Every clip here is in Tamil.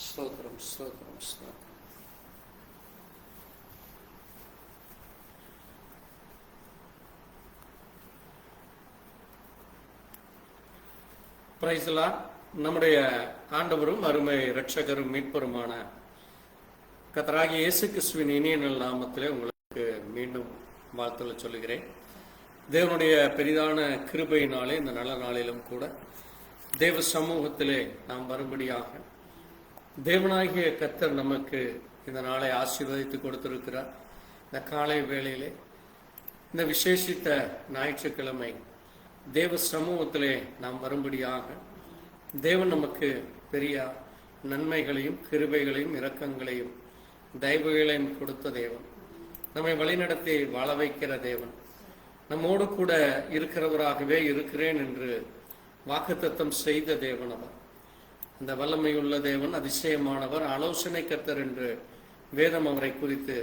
ஸ்தோத்திரம், ஸ்தோத்திரம், ஸ்தோத்திரம். Praise the Lord. நம்முடைய ஆண்டவரும் அருமை இரட்சகரும் மீட்பருமான கர்த்தராகிய இயேசு கிறிஸ்துவின் இனிய நல் நாமத்திலே உங்களுக்கு மீண்டும் வாழ்த்துக்களை சொல்லுகிறேன். தேவனுடைய பெரிதான கிருபையினாலே இந்த நல்ல நாளிலும் கூட தேவ சமூகத்திலே நாம் வரும்படியாக தேவனாகிய கர்த்தர் நமக்கு இந்த நாளை ஆசீர்வதித்து கொடுத்திருக்கிறார். இந்த காலை வேளையிலே இந்த விசேஷித்த ஞாயிற்றுக்கிழமை தேவ சமூகத்திலே நாம் வரும்படியாக தேவன் நமக்கு பெரிய நன்மைகளையும் கிருபைகளையும் இரக்கங்களையும் தயவுகளையும் கொடுத்த தேவன், நம்மை வழிநடத்தி வாழ வைக்கிற தேவன், நம்மோடு கூட இருக்கிறவராகவே இருக்கிறேன் என்று வாக்குத்தத்தம் செய்த தேவன் அவர். அந்த வல்லமையுள்ள தேவன், அதிசயமானவர், ஆலோசனை கர்த்தர் என்று வேதம் அவரை குறித்து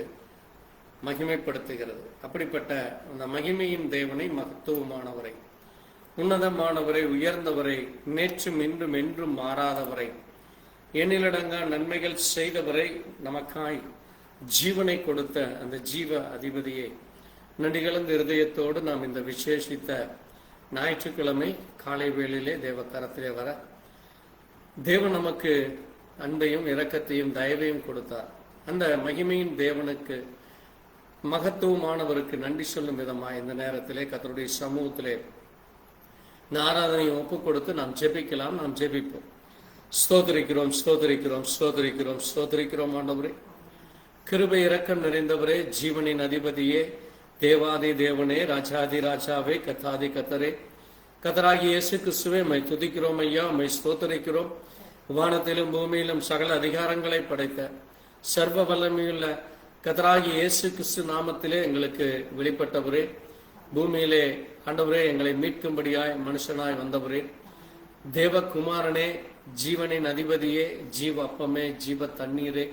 மகிமைப்படுத்துகிறது. அப்படிப்பட்ட அந்த மகிமையின் தேவனை, மகத்துவமானவரை, உன்னதமானவரை, உயர்ந்தவரை, நேற்றும் இன்றும் என்றும் மாறாதவரை, எண்ணிலடங்கா நன்மைகள் செய்தவரை, நமக்காய் ஜீவனை கொடுத்த அந்த ஜீவ அதிபதியை நடிகலந்த இருதயத்தோடு நாம் இந்த விசேஷித்த ஞாயிற்றுக்கிழமை காலை வேளையிலே தேவ கரத்திலே வர தேவன் நமக்கு அன்பையும் இரக்கத்தையும் தயவையும் கொடுத்தார். அந்த மகிமையின் தேவனுக்கு, மகத்துவமானவருக்கு நன்றி சொல்லும் விதமாக இந்த நேரத்திலே கர்த்தருடைய சமூகத்திலே இந்த ஆராதனையை ஒப்பு கொடுத்து நாம் ஜெபிக்கலாம். நாம் ஜெபிப்போம். ஸ்தோத்திரிக்கிறோம், ஸ்தோத்திரிக்கிறோம், ஸ்தோத்திரிக்கிறோம், ஸ்தோத்திரிக்கிறோம். ஆண்டவரே, கிருபை இரக்கம் நிறைந்தவரே, ஜீவனின் அதிபதியே, தேவாதி தேவனே, ராஜாதி ராஜாவே, கத்தாதி கத்தரே, கத்தராகி இயேசு கிறிஸ்துவே, மை துதிக்கிறோம் ஐயா, மை ஸ்தோத்திரிக்கிறோம். வானத்திலும் பூமியிலும் சகல அதிகாரங்களை படைத்த சர்வ வல்லமையுள்ள கத்தராகி இயேசு கிறிஸ்து நாமத்திலே எங்களுக்கு வெளிப்பட்டவரே, பூமியிலே ஆண்டவரே எங்களை மீட்கும்படியாய் மனுஷனாய் வந்தவரே, தேவகுமாரனே, ஜீவனின் அதிபதியே, ஜீவ அப்பமே, ஜீவ தண்ணீரே,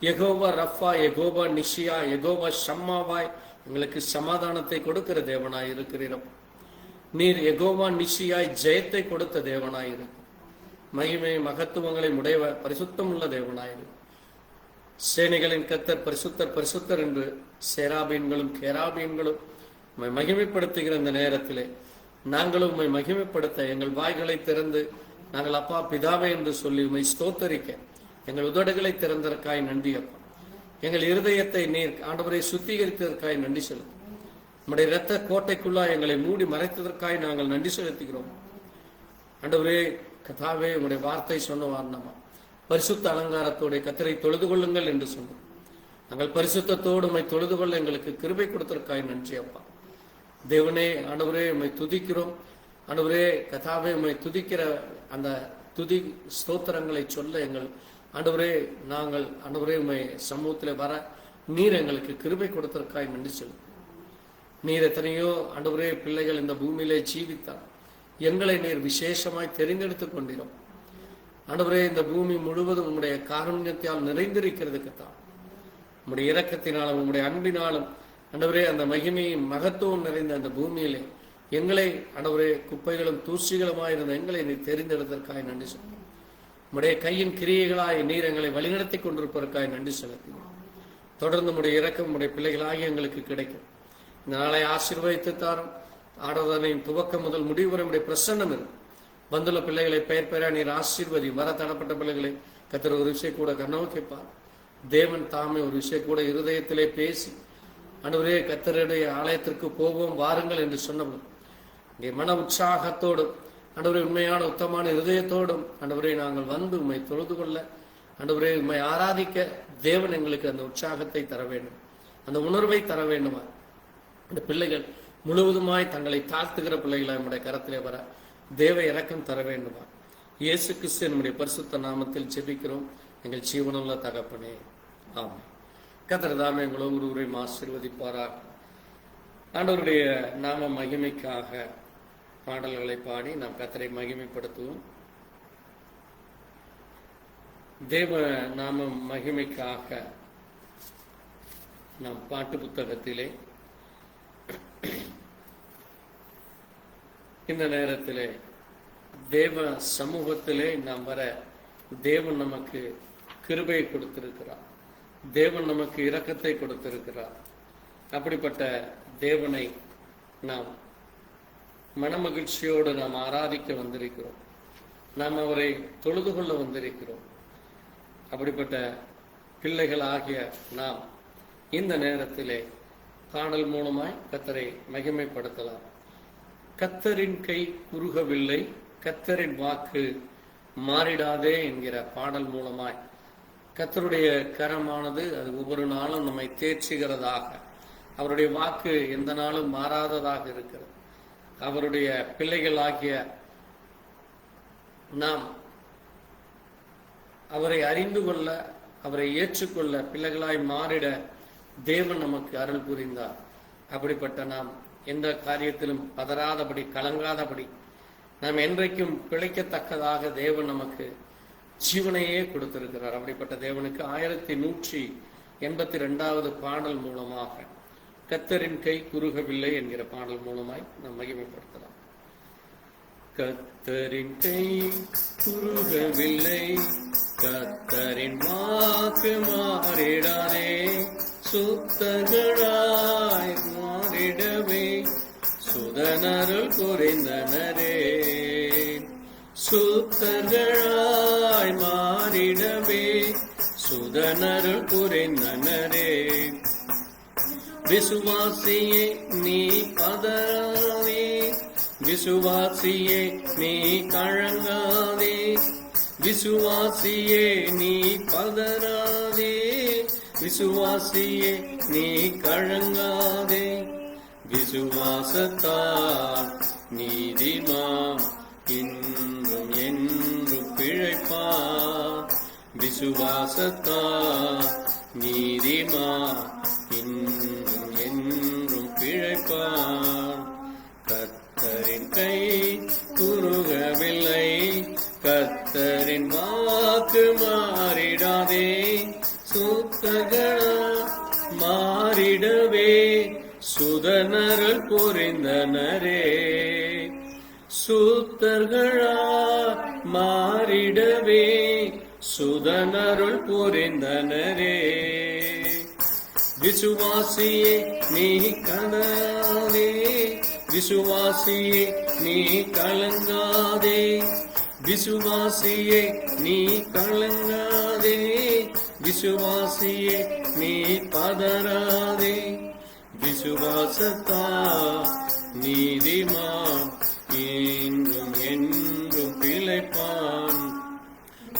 யெகோவா ரஃபா, யெகோவா நிஷியா, யெகோவா ஷம்மாவாய் எங்களுக்கு சமாதானத்தை கொடுக்கிற தேவனாய் இருக்கிறீரோ. நீர் யெகோவா நிஷியாய் ஜெயத்தை கொடுத்த தேவனாயிரு. மகிமை மகத்துவங்களை உடைய பரிசுத்தம் உள்ள தேவனாயிரு. சேனைகளின் கர்த்தர் பரிசுத்தர் பரிசுத்தர் என்று சேராபீன்களும் கேராபீன்களும் உம்மை மகிமைப்படுத்துகிற இந்த நேரத்திலே நாங்களும் உம்மை மகிமைப்படுத்த எங்கள் வாய்களை திறந்து நாங்கள் அப்பா பிதாவே என்று சொல்லி உம்மை ஸ்தோத்தரிக்க எங்கள் உதடுகளை திறந்ததற்காய் நன்றி அப்பா. எங்கள் இருதயத்தை நீர் ஆண்டவரை சுத்திகரித்ததற்காய் நன்றி செலுத்தும். நம்முடைய இரத்த கோட்டைக்குள்ளாய் எங்களை மூடி மறைத்ததற்காய் நாங்கள் நன்றி செலுத்துகிறோம். ஆண்டவரே கதாவே, உங்களுடைய வார்த்தை சொன்னவார் நம்ம பரிசுத்த அலங்காரத்தோடைய கத்தரை தொழுது கொள்ளுங்கள் என்று சொன்னோம். நாங்கள் பரிசுத்தத்தோடு உம்மை தொழுது கொள்ள எங்களுக்கு கிருபை கொடுத்ததற்காய் நன்றி அப்பா. தேவனே, ஆண்டவரே உம்மை துதிக்கிறோம். ஆண்டவரே கதாவே, உம்மை துதிக்கிற அந்த துதி ஸ்தோத்திரங்களை சொல்ல எங்கள் ஆண்டவரே நாங்கள் ஆண்டவரே உம்மை சமூகத்தில் வர நீர் எங்களுக்கு கிருபை கொடுத்ததற்காய் நன்றி செலுத்தும். நீர் எத்தனையோ ஆண்டவரே பிள்ளைகள் இந்த பூமியிலே ஜீவித்தார். எங்களை நீர் விசேஷமாய் தெரிந்தெடுத்துக் கொண்டிரும். ஆண்டவரே, இந்த பூமி முழுவதும் உம்முடைய காருண்யத்தால் நிறைந்திருக்கிறதுக்குத்தான், உம்முடைய இரக்கத்தினாலும் உம்முடைய அன்பினாலும் ஆண்டவரே அந்த மகிமையும் மகத்துவம் நிறைந்த அந்த பூமியிலே எங்களை ஆண்டவரே குப்பைகளும் தூசிகளுமாயிருந்த எங்களை நீர் தெரிந்தெடுத்ததற்காய் நன்றி சொல்லுங்கள். உம்முடைய கையின் கிரியைகளாய் நீர் எங்களை வழிநடத்தி கொண்டிருப்பதற்காய் நன்றி செலுத்துகிறோம். தொடர்ந்து உம்முடைய இரக்கம் உம்முடைய பிள்ளைகளாகி எங்களுக்கு கிடைக்கும். இந்த நாளை ஆசீர்வதித்து தாரும். ஆராதனையின் துவக்கம் முதல் முடிவு வரை உம்முடைய பிரசன்னம் இருக்கும். வந்துள்ள பிள்ளைகளை பெயர் பெயரா நீர் ஆசீர்வதி. வர தடப்பட்ட பிள்ளைகளை கர்த்தர் ஒரு விஷயம் கூட கண்ணோக்கிப்பார். தேவன் தாமே ஒரு விஷயம் கூட இருதயத்திலே பேசி ஆண்டவரே கர்த்தருடைய ஆலயத்திற்கு போவோம் வாருங்கள் என்று சொன்னவர் இங்கே மன உற்சாகத்தோடும் ஆண்டவரே உண்மையான உத்தமான இருதயத்தோடும் ஆண்டவரே நாங்கள் வந்து உம்மை தொழுது கொள்ள ஆண்டவரே உம்மை ஆராதிக்க தேவன் எங்களுக்கு அந்த உற்சாகத்தை தர வேண்டும், அந்த உணர்வை தர வேண்டுமா. அந்த பிள்ளைகள் முழுவதுமாய் தங்களை தாழ்த்துகிற பிள்ளைகளை நம்முடைய கரத்திலே வர தேவ இரக்கம் தர வேண்டுமா. இயேசு கிறிஸ்து நம்முடைய பரிசுத்த நாமத்தில் ஜெபிக்கிறோம் எங்கள் ஜீவனுள்ள தகப்பனே, ஆமாம். கர்த்தர் தாமே எங்கள் ஒவ்வொருவரையும் ஆசீர்வதிப்பாராக. ஆண்டவருடைய நாம மகிமைக்காக பாடல்களை பாடி நாம் கர்த்தரை மகிமைப்படுத்துவோம். தேவ நாம மகிமைக்காக நாம் பாட்டு புத்தகத்திலே இந்த நேரத்திலே தேவ சமூகத்திலே நாம் வர தேவன் நமக்கு கிருபையை கொடுத்திருக்கிறார். தேவன் நமக்கு இரக்கத்தை கொடுத்திருக்கிறார். அப்படிப்பட்ட தேவனை நாம் மனமகிழ்ச்சியோடு நாம் ஆராதிக்க வந்திருக்கிறோம். நாம் அவரை தொழுது கொள்ள வந்திருக்கிறோம். அப்படிப்பட்ட பிள்ளைகளாகிய நாம் இந்த நேரத்திலே பாடல் மூலமாய் கர்த்தரை மகிமைப்படுத்தலாம். கர்த்தரின் கை குறுகவில்லை, கர்த்தரின் வாக்கு மாறிடாதே என்கிற பாடல் மூலமாய் கர்த்தருடைய கரமானது அது ஒவ்வொரு நாளும் நம்மை தேர்ச்சுகிறதாக, அவருடைய வாக்கு எந்த நாளும் மாறாததாக இருக்கிறது. அவருடைய பிள்ளைகளாகிய நாம் அவரை அறிந்து கொள்ள, அவரை ஏற்றுக்கொள்ள, பிள்ளைகளாய் மாறிட தேவன் நமக்கு அருள் புரிந்தார். அப்படிப்பட்ட நாம் எந்த காரியத்திலும் பதறாதபடி, கலங்காதபடி, நாம் என்றைக்கும் பிழைக்கத்தக்கதாக தேவன் நமக்கு ஜீவனையே கொடுத்திருக்கிறார். அப்படிப்பட்ட தேவனுக்கு 1182வது பாடல் மூலமாக கர்த்தரின் கை குறுகவில்லை என்கிற பாடல் மூலமாய் நாம் மகிமைப்படுத்தலாம். கர்த்தரின் கை குறுகவில்லை, கர்த்தரின் வாக்கு மாறிடாதே, சுத்தங்களாய் மாறிடவே சுதனருள் புரிந்தனரே. சுத்தங்களாய் மாறிடவே சுதனருள் புரிந்தனரே. விசுவாசியே நீ பதறாதே, விசுவாசியே நீ கலங்காதே, விசுவாசியே நீ பதறாதே, விசுவாசியே நீ கலங்காதே. விசுவாசத்தால் நீதிமான் இன்றும் என்றும் பிழைப்பான். விசுவாசத்தால் நீதிமான் இன்றும் என்றும் பிழைப்பான். கர்த்தரின் கை குறுகவில்லை, கர்த்தரின் வாக்கு மாறிடாதே, சுத்தங்களாய் மாறிடவே சுதனருள் புரிந்தனரே. சுத்தர்களாய் மாறிடவே சுதனருள் புரிந்தனரே. விசுவாசியே நீ கலங்காதே, விசுவாசியே நீ கலங்காதே, விசுவாசியே நீ கலங்காதே, விசுவாசியே நீ பதறாதே. விசுவாசத்தால் நீதிமான் இன்றும் என்றும் பிழைப்பான்.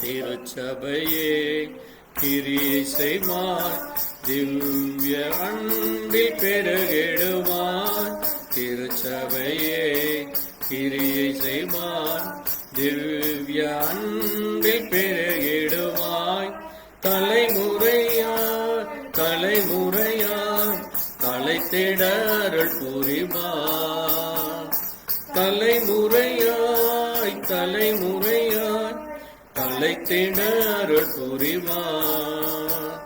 திருச்சபையே கிரியை செய்வார், திவ்ய அன்பில் பெருகிடுவார். திருச்சபையே கிரியை செய்வார், திவ்ய அன்பில் பெருகிடுவாய். தலைமுறையார் தலைமுறையார் தலைத்திட அருள் புரிவார். தலைமுறையாய் தலைமுறையாய் தலைத்திட அருள் புரிவார்.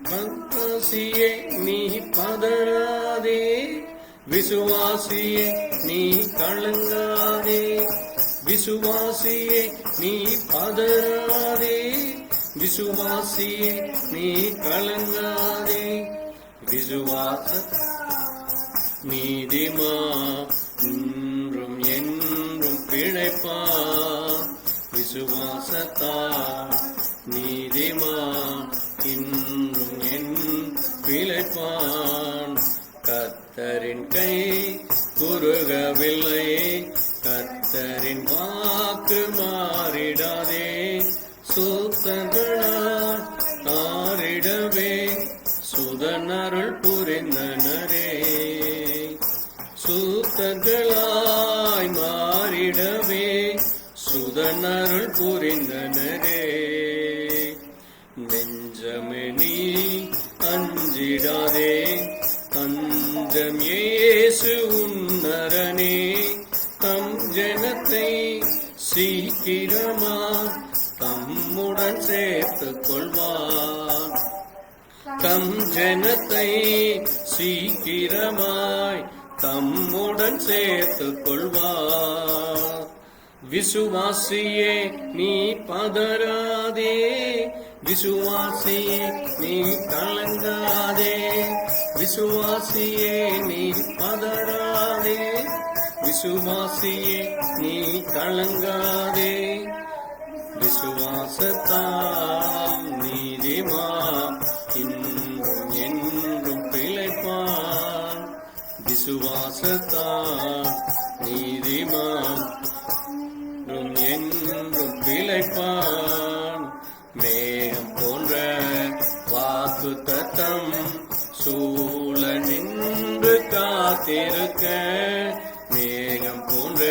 விசுவாசியே நீ பதறாதே, விசுவாசியே நீ கலங்காதே, விசுவாசியே நீ பதறாதே, விசுவாசியே நீ கலங்காதே. விசுவாச நீதிமான் இன்றும் என்றும் பிழைப்பான். விசுவாசத்தால் நீதிமான் இன்றும் என்றும் பிழைப்பான். கர்த்தரின் கை குறுகவில்லை, கர்த்தரின் வாக்கு மாறிடாதே, சுத்தங்களாய் மாறிடவே சுதனருள் புரிந்தனரே. சுத்தங்களாய் மாறிடவே சுதனருள் புரிந்தனரே. நெஞ்சமே நீ அஞ்சிடாதே, தஞ்சம் இயேசு உன்னரனே. தம் ஜனத்தை சீக்கிரமா தம்முடன் சேர்த்துக் கொள்வார். தம் ஜனத்தை சீக்கிரமாய் தம்முடன் சேர்த்துக் கொள்வார். விசுவாசியே நீ பதறாதே, விசுவாசியே நீ கலங்காதே, விசுவாசியே நீ பதறாதே, விசுவாசியே நீ கலங்காதே. விசுவாசத்தால் நீதிமான் இன்றும் என்றும் பிழைப்பான், விசுவாசத்தால் நீதிமான் என்றும் பிழைப்பான். மேகம் போன்ற வாக்குத்தத்தம் சூழ நின்று காத்திருக்க, மேகம் போன்ற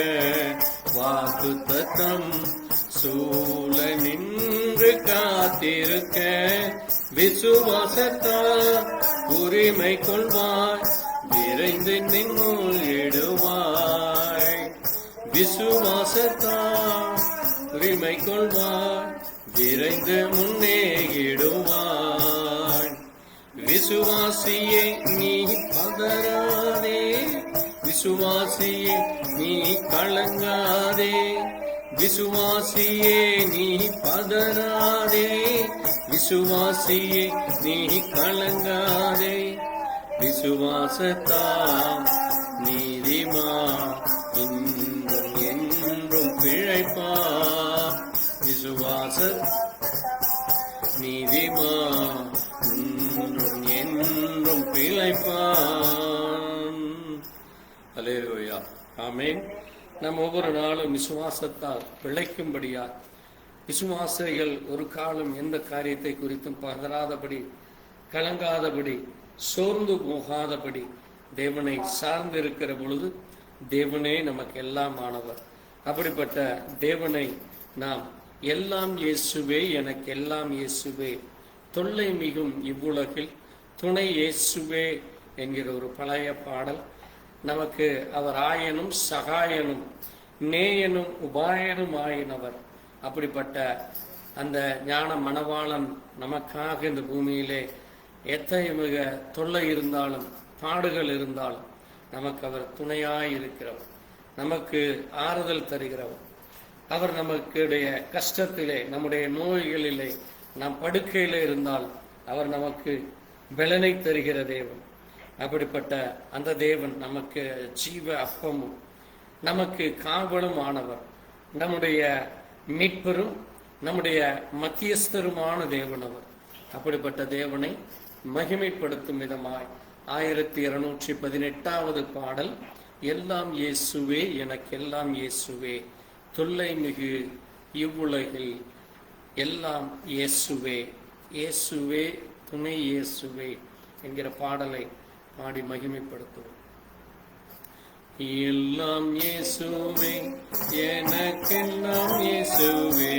வாக்குத்தத்தம் சூழ நின்று காத்திருக்க, விசுவாசத்தால் உரிமை கொள்வாய், விரைந்து நின்னுயிடுவாய். விசுவாசத்தால் உரிமை கொள்வாய், விரைந்து முன்னேறிடுவாய். விசுவாசியே நீ பதறாதே, விசுவாசியே நீ கலங்காதே, விசுவாசியே நீ பதறாதே, விசுவாசியே நீ கலங்காதே. விசுவாசத்தால் நீதிமான் இன்றும் என்றும் பிழைப்பான், விசுவாச நீதிமான் இன்றும் என்றும் பிழைப்பான். அல்லேலூயா, ஆமென். நாம் ஒவ்வொரு நாளும் விசுவாசத்தால் பிழைக்கும்படியா, விசுவாசிகள் ஒரு காலம் எந்த காரியத்தை குறித்தும் பதறாதபடி, கலங்காதபடி, சோர்ந்து போகாதபடி தேவனை சார்ந்திருக்கிற பொழுது தேவனே நமக்கு எல்லாம் ஆனவர். அப்படிப்பட்ட தேவனை நாம் எல்லாம் இயேசுவே, எனக்கு எல்லாம் இயேசுவே, தொல்லை மிகும் இவ்வுலகில் துணை இயேசுவே என்கிற ஒரு பழைய பாடல் நமக்கு அவர் ஆயனும் சகாயனும் நேயனும் உபாயனும் ஆயினவர். அப்படிப்பட்ட அந்த ஞான மணவாளன் நமக்காக இந்த பூமியிலே எத்தனை மிக தொல்லை இருந்தாலும், பாடுகள் இருந்தாலும் நமக்கு அவர் துணையாய் இருக்கிறவர், நமக்கு ஆறுதல் தருகிறவர். அவர் நமக்குடைய கஷ்டத்திலே, நம்முடைய நோய்களிலே, நாம் படுக்கையிலே இருந்தால் அவர் நமக்கு பலனை தருகிற தேவன். அப்படிப்பட்ட அந்த தேவன் நமக்கு ஜீவ அப்பமும் நமக்கு காவலும் ஆனவர், நம்முடைய மீட்பரும் நம்முடைய மத்தியஸ்தருமான தேவன் அவர். அப்படிப்பட்ட தேவனை மகிமைப்படுத்தும் விதமாய் 1218வது பாடல், எல்லாம் இயேசுவே, எனக்கு எல்லாம் இயேசுவே, தொல்லை மிகு இவ்வுலகில் எல்லாம் இயேசுவே, இயேசுவே துணை இயேசுவே என்கிற பாடலை பாடி மகிமைப்படுத்துவோம். எல்லாம் இயேசுவே, எனக்கெல்லாம் இயேசுவே,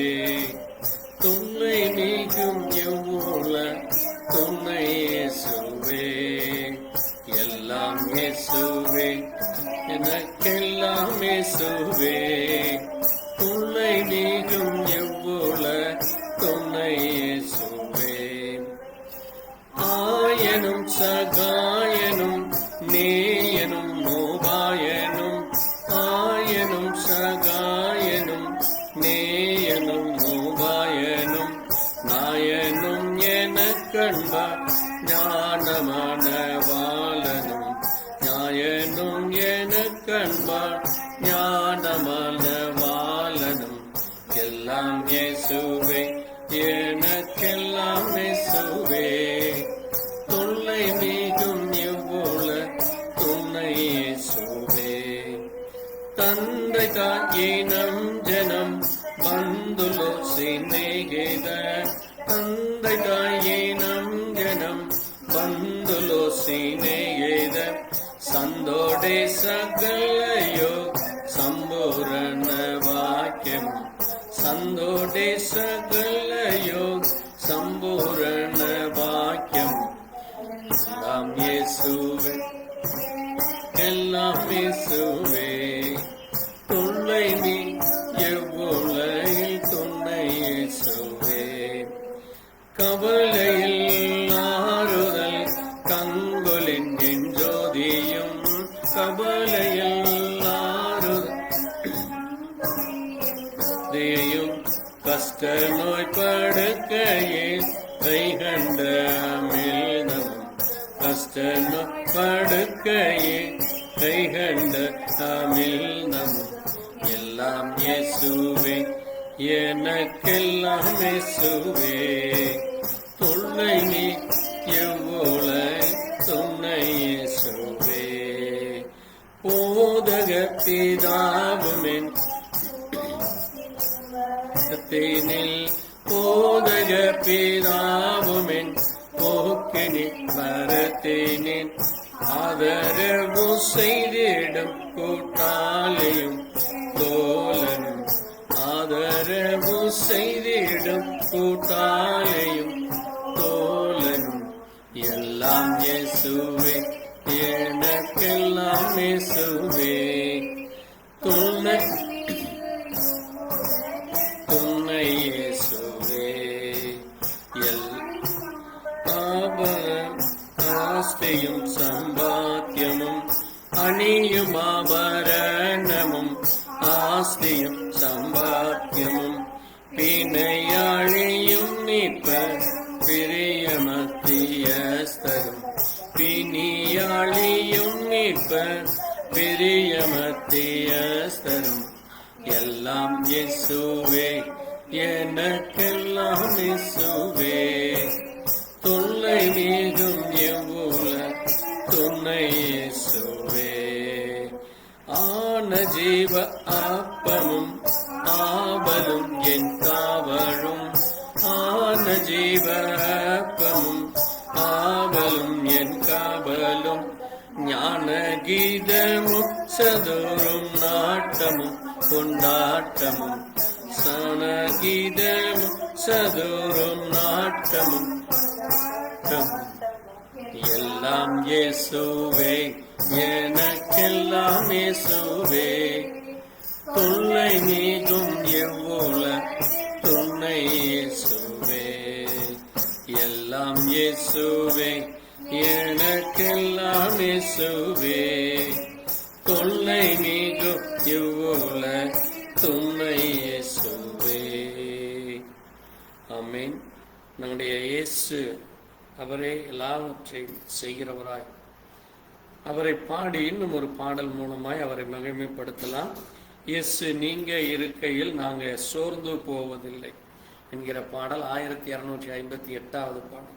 தொல்லை மிகும் எவ்வுலகில் துணை இயேசுவே, எல்லாம் இயேசுவே, எனக்கெல்லாம் இயேசுவே, தொல்லை மிகும் எவ்வுலகில் துணை இயேசுவே. ஆயனும் சகாயனும் நேயனும் உபாயனும், ஆயனும் சகாயனும் நேயனும் உபாயனும், நாயனும் எனக்கண்பார் ஞானமணவாளனும், நாயனும் எனக்கண்பார் ஞானமணவாளனும், எல்லாம் இயேசுவே, எனக்கெல்லாம் இயேசுவே, தொல்லை மிகும் இவ்வுலகில் துணை இயேசுவே. தந்தை தாயினம் ஜனம் ಬಂಧುಲು ಸಿನೆಗೆದ, ತಂದೆ ತಾಯಿನಂ ಜனம் ಬಂಧುಲು ಸಿನೆಗೆದ, ಸಂದೋಡೆ ಸಕಲಯೋ ಸಂಪೂರ್ಣ ವಾಕ್ಯಂ, ಸಂದೋಡೆ ಸಕಲಯೋ ಸಂಪೂರ್ಣ ವಾಕ್ಯಂ. எல்லாம் இயேசுவே, எல்லாம் இயேசுவே, தொல்லை நீ எவ்வுலகில் துணை இயேசுவே. கவலையில் ஆறுதல் கங்குலின் ஜோதியும், கவலையில் ஆறுதல் கஷ்ட நோய் படுக்கையில் கை கண்ட அமிழ்தமும் கஷ்ட நோய் படுக்கையில் கை கண்ட அமிழ்தமும் எல்லாம் இயேசுவே எனக்கெல்லாம் இயேசுவே துணை நீ எவ்வுளை துணை இயேசுவே போதக பிதாவுமென் போதக பிதாவுமென் போக்கினின் மரத்தினின் ஆதரவு செய்திடும் கூட்டாளியும் தோழனும் ஆதரவு செய்திடும் கூட்டாளியும் தோழனும் எல்லாம் இயேசுவே எனக்கெல்லாம் இயேசுவே துணை துணை இயேசுவே ஆஸ்தியும் சம்பாத்தியமும் அணியும் ஆபரணமும் ஆஸ்தியும் சம்பாத்தியமும் பிணையாழியும் மீட்ப பிரியமத்தியஸ்தரும் பிணியாழியும் மீட்ப பிரியமத்தியஸ்தரும் எல்லாம் இயேசுவே எனக்கெல்லாம் இயேசுவே தொல்லை நீகும் எவ்வுல துணை இயேசுவே ஆன ஜீவ அப்பமும் ஆவலும் என் காவலும் ஆன ஜீவ அப்பமும் ஆவலும் என் காவலும் ஞான கீதமும் சதுரும் நாட்டமும் கொண்டாட்டமும் சன கீதமும் சதுரும் நாட்டமும் எல்லாம் இயேசுவே எனக்கெல்லாம் இயேசுவே துணை நீகும் எவ்வுல துணை இயேசுவே எல்லாம் இயேசுவே எனக்கெல்லாம் இயேசுவே தொல்லை நீகும் எவ்வுல துணை இயேசுவே. ஆமென். நம்முடைய இயேசு அவரே எல்லாவற்றையும் செய்கிறவராய் அவரை பாடி இன்னும் ஒரு பாடல் மூலமாய் அவரை மகிமைப்படுத்தலாம். இயேசு நீங்க இருக்கையில் நாங்க சோர்ந்து போவதில்லை என்கிற பாடல் 1258வது பாடல்.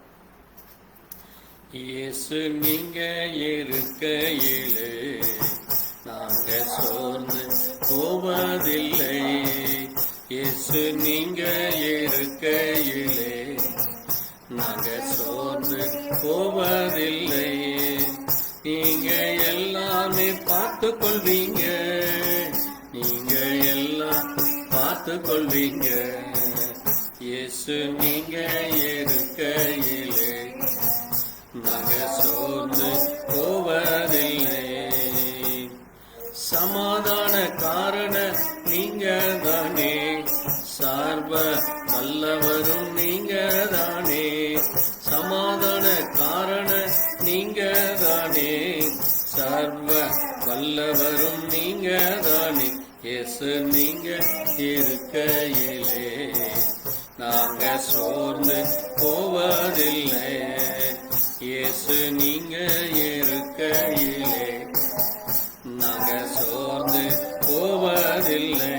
இயேசு நீங்க இருக்கையிலே நாங்க சோர்ந்து போவதில்லை. இயேசு நீங்க இருக்கையிலே நாங்க சோர்ந்து போவதில்லை. நீங்க எல்லாமே பார்த்து கொள்வீங்க, நீங்க எல்லாம் பார்த்து கொள்வீங்க. இயேசு நீங்க இருக்கையிலே நாங்க சோர்ந்து போவதில்லை. சமாதான காரண நீங்க தானே, சார்ப வல்லவரும் நீங்க தானே. சமாதான காரண நீங்க தானே, சர்வ வல்லவரும் நீங்க தானே. இயேசு நீங்க இருக்கையிலே நாங்க சோர்ந்து போவதில்லை. இயேசு நீங்க இருக்கையிலே நாங்க சோர்ந்து போவதில்லை.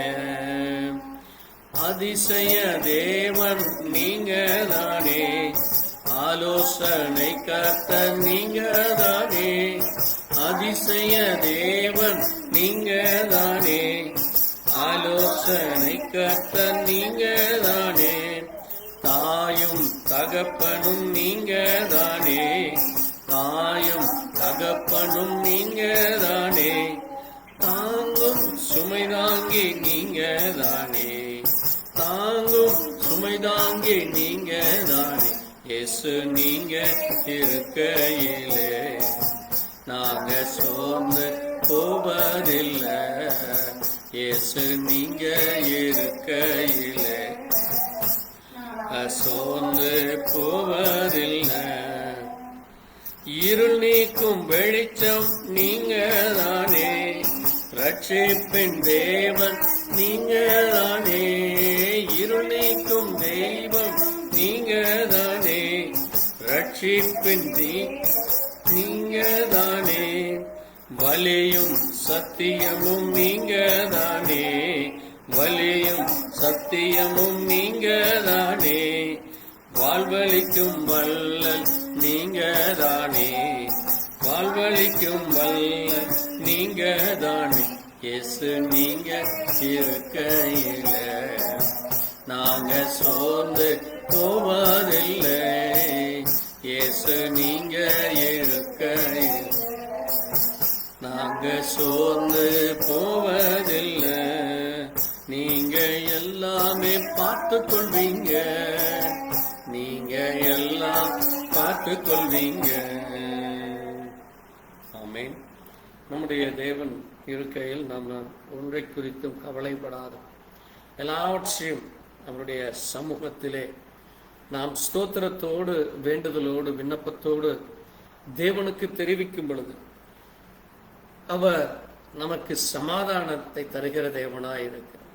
அதிசய தேவன் நீங்க தானே, ஆலோசனை கர்த்தர் நீங்க தானே. அதிசய தேவன் நீங்க தானே, ஆலோசனை கர்த்தர் நீங்க தானே. தாயும் தகப்பனும் நீங்க தானே, தாயும் தகப்பனும் நீங்க தானே. தாங்கும் சுமை தாங்கி நீங்க தானே, தாங்கும் சுமை தாங்கி நீங்க தானே. இயேசு நீங்க இருக்கையிலே நாங்க சோர்ந்து போவதில்லை. இயேசு நீங்க இருக்கையிலே சோர்ந்து போவதில்லை. இருள் நீக்கும் வெளிச்சம் நீங்க தானே, ரட்சிப்பின் தேவன் நீங்க தானே. இருள் நீக்கும் ரட்சிப்பின் நீங்க தானே, வலியும் சத்தியமும் நீங்க தானே, வலியும் சத்தியமும் நீங்க தானே, வாழ்வழிக்கும் வல்லல் நீங்க தானே, வாழ்வழிக்கும் வல்லல் நீங்க தானே. இயேசு நீங்க இருக்கையில நாங்க சோர்ந்து போவதில்லை, இயேசு நீங்க இருக்கையில் நாங்க சோர்ந்து போவதில்லை, நீங்க எல்லாமே பார்த்து கொள்வீங்க, நீங்க எல்லாம் பார்த்து கொள்வீங்க. ஆமென். நம்முடைய தேவன் இருக்கையில் நம்ம ஒன்றை குறித்தும் கவலைப்படாத, எல்லாவற்றையும் அவருடைய சமூகத்திலே நாம் ஸ்தோத்திரத்தோடு வேண்டுதலோடு விண்ணப்பத்தோடு தேவனுக்கு தெரிவிக்கும் பொழுது அவர் நமக்கு சமாதானத்தை தருகிற தேவனாய் இருக்கிறார்.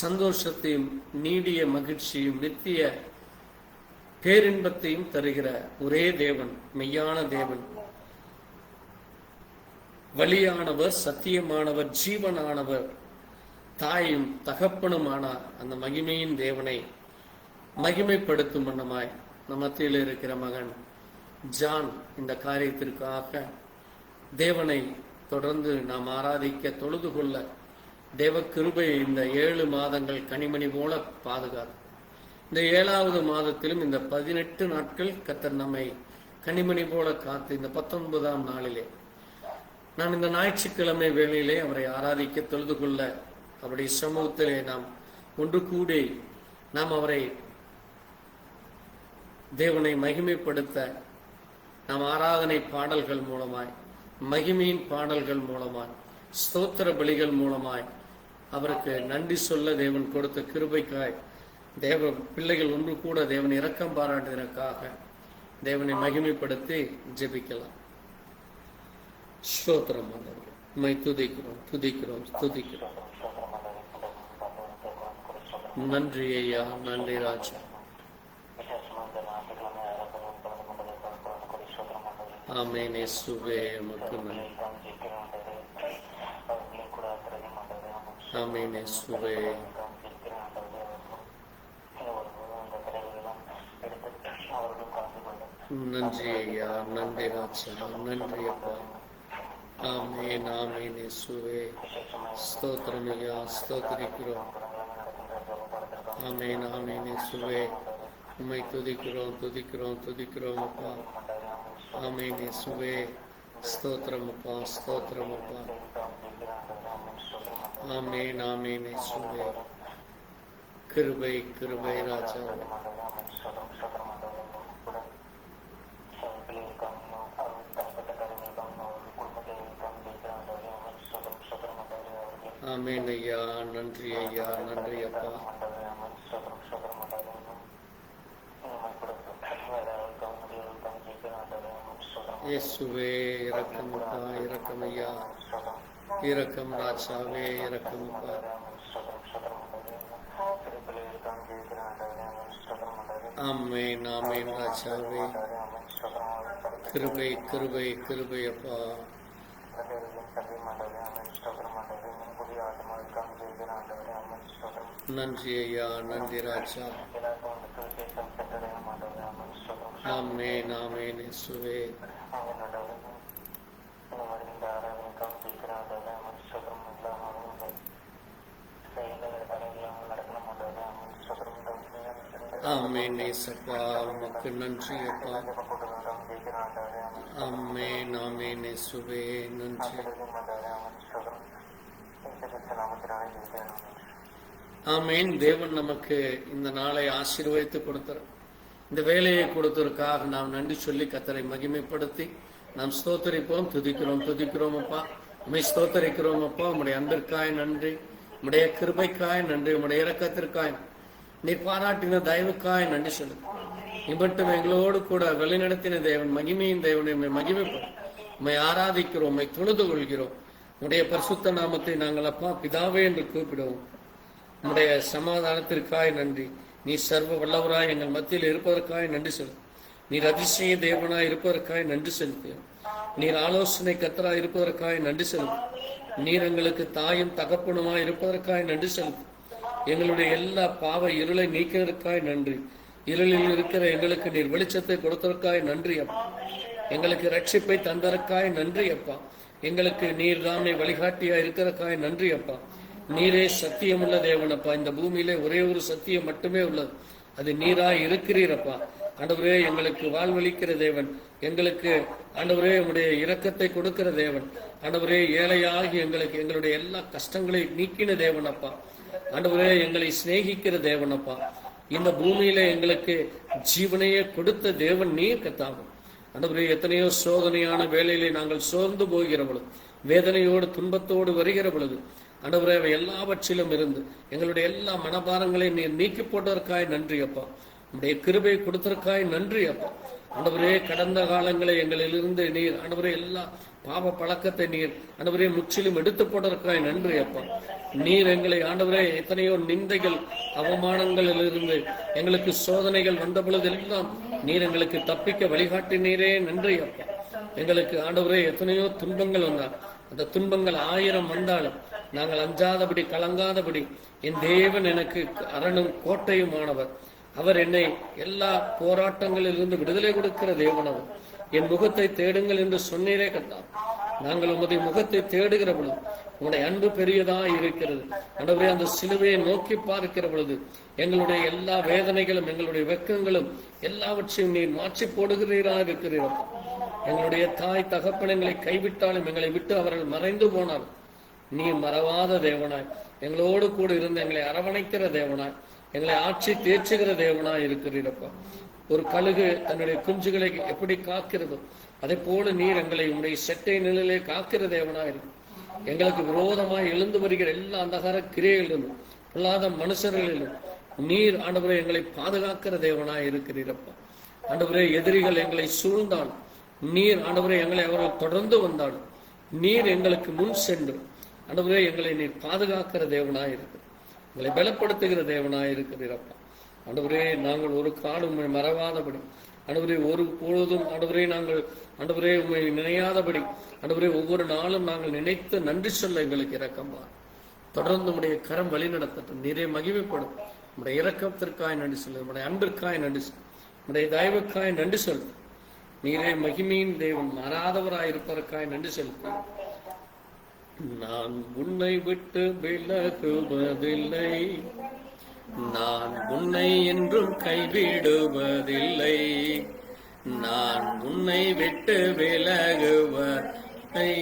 சந்தோஷத்தையும் நீடிய மகிழ்ச்சியும் நித்திய பேரின்பத்தையும் தருகிற ஒரே தேவன், மெய்யான தேவன், வழியானவர், சத்தியமானவர், ஜீவனானவர், தாயும் தகப்பனுமான அந்த மகிமையின் தேவனை மகிமைப்படுத்தும் வண்ணமாய் நம் மத்தியில் இருக்கிற மகன் ஜான் இந்த காரியத்திற்காக தேவனை தொடர்ந்து நாம் ஆராதிக்க தொழுது கொள்ள தேவ கிருபை இந்த 7 மாதங்கள் கனிமணி போல பாதுகாத்து, இந்த 7வது மாதத்திலும் இந்த 18 நாட்கள் கர்த்தர் நம்மை கனிமணி போல காத்து இந்த 19ஆம் நாளிலே நாம் இந்த ஞாயிற்றுக்கிழமை வேளையிலே அவரை ஆராதிக்க தொழுது கொள்ள அவருடைய சமூகத்திலே நாம் ஒன்று கூடி நாம் அவரை தேவனை மகிமைப்படுத்த நாம் ஆராதனை பாடல்கள் மூலமாய், மகிமையின் பாடல்கள் மூலமாய், ஸ்தோத்திர பலிகள் மூலமாய் அவருக்கு நன்றி சொல்ல தேவன் கொடுத்த கிருபைக்காய் தேவ பிள்ளைகள் ஒன்று கூட தேவன் இரக்கம் பாராட்டுவதற்காக தேவனை மகிமைப்படுத்தி ஜெபிக்கலாம். ஸ்தோத்திரம் ஆண்டவரே, உம்மை துதிக்கிறோம் துதிக்கிறோம் துதிக்கிறோம். நன்றி ஐயா, நன்றி ராஜா. ஆமென். இயேசுவே உமக்கு நன்றி. ஆமென். இயேசுவே நன்றி ஐயா, நன்றி ராஜா, நன்றி அப்பா. ஆமென். ஆமென். இயேசுவே ஸ்தோத்திரம் ஐயா, ஸ்தோத்திரிக்கிறோம். ஆமென். ஆமென். இயேசுவே உம்மை துதிக்கிறோம் துதிக்கிறோம் துதிக்கிறோம் அப்பா. ஆமென். இயேசுவே ஸ்தோத்திரம் அப்பா, ஸ்தோத்திரம் அப்பா. ஆமென். ஆமென். இயேசுவே கிருபை கிருபை ராஜா. ஆமென் ஐயா, நன்றி ஐயா, நன்றி அப்பா. இயேசுவே இரக்கம் அப்பா, இரக்கம் ஐயா, இரக்கம் ராஜாவே, இரக்கம் அப்பா. ஆமென். ஆமென் ராஜாவே கிருபை கிருபை கிருபை அப்பா. நன்றி ஐயா, நன்றி ராஜா. ஆமென். ஆமென். இயேசுவே ஆமென். இயேசப்பா உமக்கு நன்றி அப்பா. ஆமென். ஆமென். இயேசுவே நன்றி. ஆமென். தேவன் நமக்கு இந்த நாளை ஆசீர்வதித்து கொடுத்தார். இந்த வேலையை கொடுத்ததற்காக நாம் நன்றி சொல்லி கர்த்தரை மகிமைப்படுத்தி நாம் ஸ்தோத்தரிப்போம். துதிக்கிறோம் துதிக்கிறோம் அப்பா, உம்மை ஸ்தோத்தரிக்கிறோம் அப்பா. உம்முடைய அன்பிற்காய் நன்றி, உம்முடைய கிருபைக்காய் நன்றி, உம்முடைய இரக்கத்திற்காய், நீர் பாராட்டின தயவுக்காய் நன்றி சொல்லு. இவட்டும் எங்களோடு கூட வழிநடத்தின தேவன், மகிமையின் தேவனை உம்மை மகிமைப்படும், உம்மை ஆராதிக்கிறோம், உம்மை தொழுது கொள்கிறோம். உம்முடைய பரிசுத்த நாமத்தை நாங்கள் அப்பா பிதாவே என்று கூப்பிடுவோம். உம்முடைய சமாதானத்திற்காய் நன்றி. நீ சர்வ வல்லவராய் எங்கள் மத்தியில் இருப்பதற்காய் நன்றி சொல்லு. நீர் அதிசய தேவனாய் இருப்பதற்காய் நன்றி செலுத்துகிறோம். நீர் ஆலோசனை கர்த்தராய் இருப்பதற்காய் நன்றி செலுத்தும். நீர் எங்களுக்கு தாயும் தகப்பனுமாய் இருப்பதற்காய் நன்றி செலுத்தும். எங்களுடைய எல்லா பாவ இருளை நீக்கிறதற்காய் நன்றி. இருளில் இருக்கிற எங்களுக்கு நீர் வெளிச்சத்தை கொடுத்ததற்காய் நன்றி அப்பா. எங்களுக்கு ரட்சிப்பை தந்ததற்காய் நன்றி அப்பா. எங்களுக்கு நீர் தாமே வழிகாட்டியா இருக்கிறதற்காய் நன்றி அப்பா. நீரே சத்தியமுள்ள தேவனப்பா. இந்த பூமியிலே ஒரே ஒரு சத்தியம் மட்டுமே உள்ளது, அது நீராய் இருக்கிறீரப்பா. ஆண்டவரே, எங்களுக்கு வாழ்வளிக்கிற தேவன், எங்களுக்கு ஆண்டவரே உம்முடைய இரக்கத்தை கொடுக்கிற தேவன், ஆண்டவரே ஏழையாகி எங்களுக்கு எங்களுடைய எல்லா கஷ்டங்களை நீக்கின தேவனப்பா. ஆண்டவரே, எங்களை சிநேகிக்கிற தேவனப்பா. இந்த பூமியில எங்களுக்கு ஜீவனையே கொடுத்த தேவன் நீர் கர்த்தாவே. ஆண்டவரே, எத்தனையோ சோதனையான வேளையிலே நாங்கள் சோர்ந்து போகிற பொழுது, வேதனையோடு துன்பத்தோடு வருகிற பொழுது, ஆண்டவரே எல்லாவற்றிலும் இருந்து எங்களுடைய எல்லா மனபாரங்களையும் நீர் நீக்கி போட்டதற்காய் நன்றி அப்பா. உடைய கிருபை கொடுத்ததற்காய் நன்றி அப்பா. ஆண்டவரே, கடந்த காலங்களை எங்களிலிருந்து நீர் ஆண்டவரே எல்லா பாவ பழக்கத்தை நீர் ஆண்டவரே முற்றிலும் எடுத்து போட்டதற்காய் நன்றி அப்பா. நீர் எங்களை ஆண்டவரே எத்தனையோ நிந்தைகள் அவமானங்களிலிருந்து எங்களுக்கு சோதனைகள் வந்த பொழுதெல்லாம் நீர் எங்களுக்கு தப்பிக்க வழிகாட்டினீரே நன்றி அப்பா. எங்களுக்கு ஆண்டவரே எத்தனையோ துன்பங்கள் வந்தால், அந்த துன்பங்கள் 1000 வந்தாலும் நாங்கள் அஞ்சாதபடி கலங்காதபடி என் தேவன் எனக்கு அரணும் கோட்டையுமானவர். அவர் என்னை எல்லா போராட்டங்களிலிருந்து விடுதலை கொடுக்கிற தேவனவர். என் முகத்தை தேடுங்கள் என்று சொன்னீரே கர்த்தாவே. நாங்கள் உமது முகத்தை தேடுகிற பொழுது உங்களுடைய அன்பு பெரியதா இருக்கிறது. ஆண்டவரே, அந்த சிலுவையை நோக்கி பார்க்கிற பொழுது எங்களுடைய எல்லா வேதனைகளும் எங்களுடைய வெட்கங்களும் எல்லாவற்றையும் நீர் மாற்றி போடுகிறீரா இருக்கிறீர்கள். எங்களுடைய தாய் தகப்பன் எங்களை கைவிட்டாலும், எங்களை விட்டு அவர்கள் மறைந்து போனாலும், நீ மறவாத தேவனாய், எங்களோடு கூட இருந்து எங்களை அரவணைக்கிற தேவனாய், எங்களை ஆட்சி தேர்ச்சுகிற தேவனாய் இருக்கிறீரப்பா. ஒரு கழுகு தன்னுடைய குஞ்சுகளை எப்படி காக்கிறதோ அதே போல நீர் எங்களை உங்களுடைய செட்டை நிலையிலே காக்கிற தேவனாய் இருக்கு. எங்களுக்கு விரோதமாய் எழுந்து வருகிற எல்லா அந்தகார கிரியைகளிலும் பொல்லாத மனுஷர்களிலும் நீர் ஆண்டவரே எங்களை பாதுகாக்கிற தேவனாய் இருக்கிறீரப்பா. ஆண்டவரே, எதிரிகள் எங்களை சூழ்ந்தாலும், நீர் ஆண்டவரே எங்களை அவர்கள் தொடர்ந்து வந்தாலும், நீர் எங்களுக்கு முன் சென்று ஆண்டவரே எங்களை நீர் பாதுகாக்கிற தேவனாய் இருக்கு. எங்களை பலப்படுத்துகிற தேவனாய் இருக்கிறீரப்பா. ஆண்டவரே, நாங்கள் ஒரு காலம் உண்மை மறவாதபடி, ஆண்டவரே ஒரு பொழுதும் ஆண்டவரே நாங்கள் ஆண்டவரே உண்மை நினையாதபடி, ஆண்டவரே ஒவ்வொரு நாளும் நாங்கள் நினைத்து நன்றி சொல்ல எங்களுக்கு இரக்கமா. தொடர்ந்து உடைய கரம் வழி நடத்தட்டும். நீரே மகிமைப்படும். உடைய இரக்கத்திற்காய் நன்றி சொல்லு, உடைய அன்பிற்காய் நன்றி சொல்லு, உடைய தயவுக்காய் நன்றி சொல்லு. நீரே மகிமையின் தேவன், மாறாதவராய் இருப்பதற்காய் நன்றி செலுத்து. நான் உன்னை விட்டு விலகுவதில்லை, நான் உன்னை என்றும் கைவிடுவதில்லை, நான் உன்னை விட்டு விலகுவதில்லை,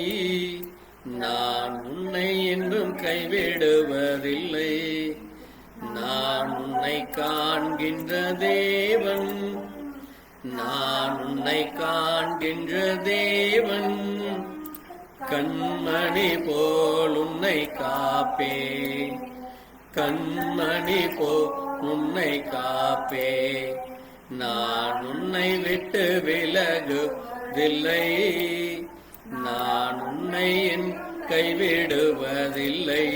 நான் உன்னை என்றும் கைவிடுவதில்லை, நான் உன்னை காண்கின்ற தேவன், நான் உன்னை காண்கின்ற தேவன், கண்மணி போல் உன்னை காப்பே, கண்மணி போல் உன்னை காப்பே, நான் உன்னை விட்டு விலகுவதில்லை, நான் உன்னை என் கைவிடுவதில்லை.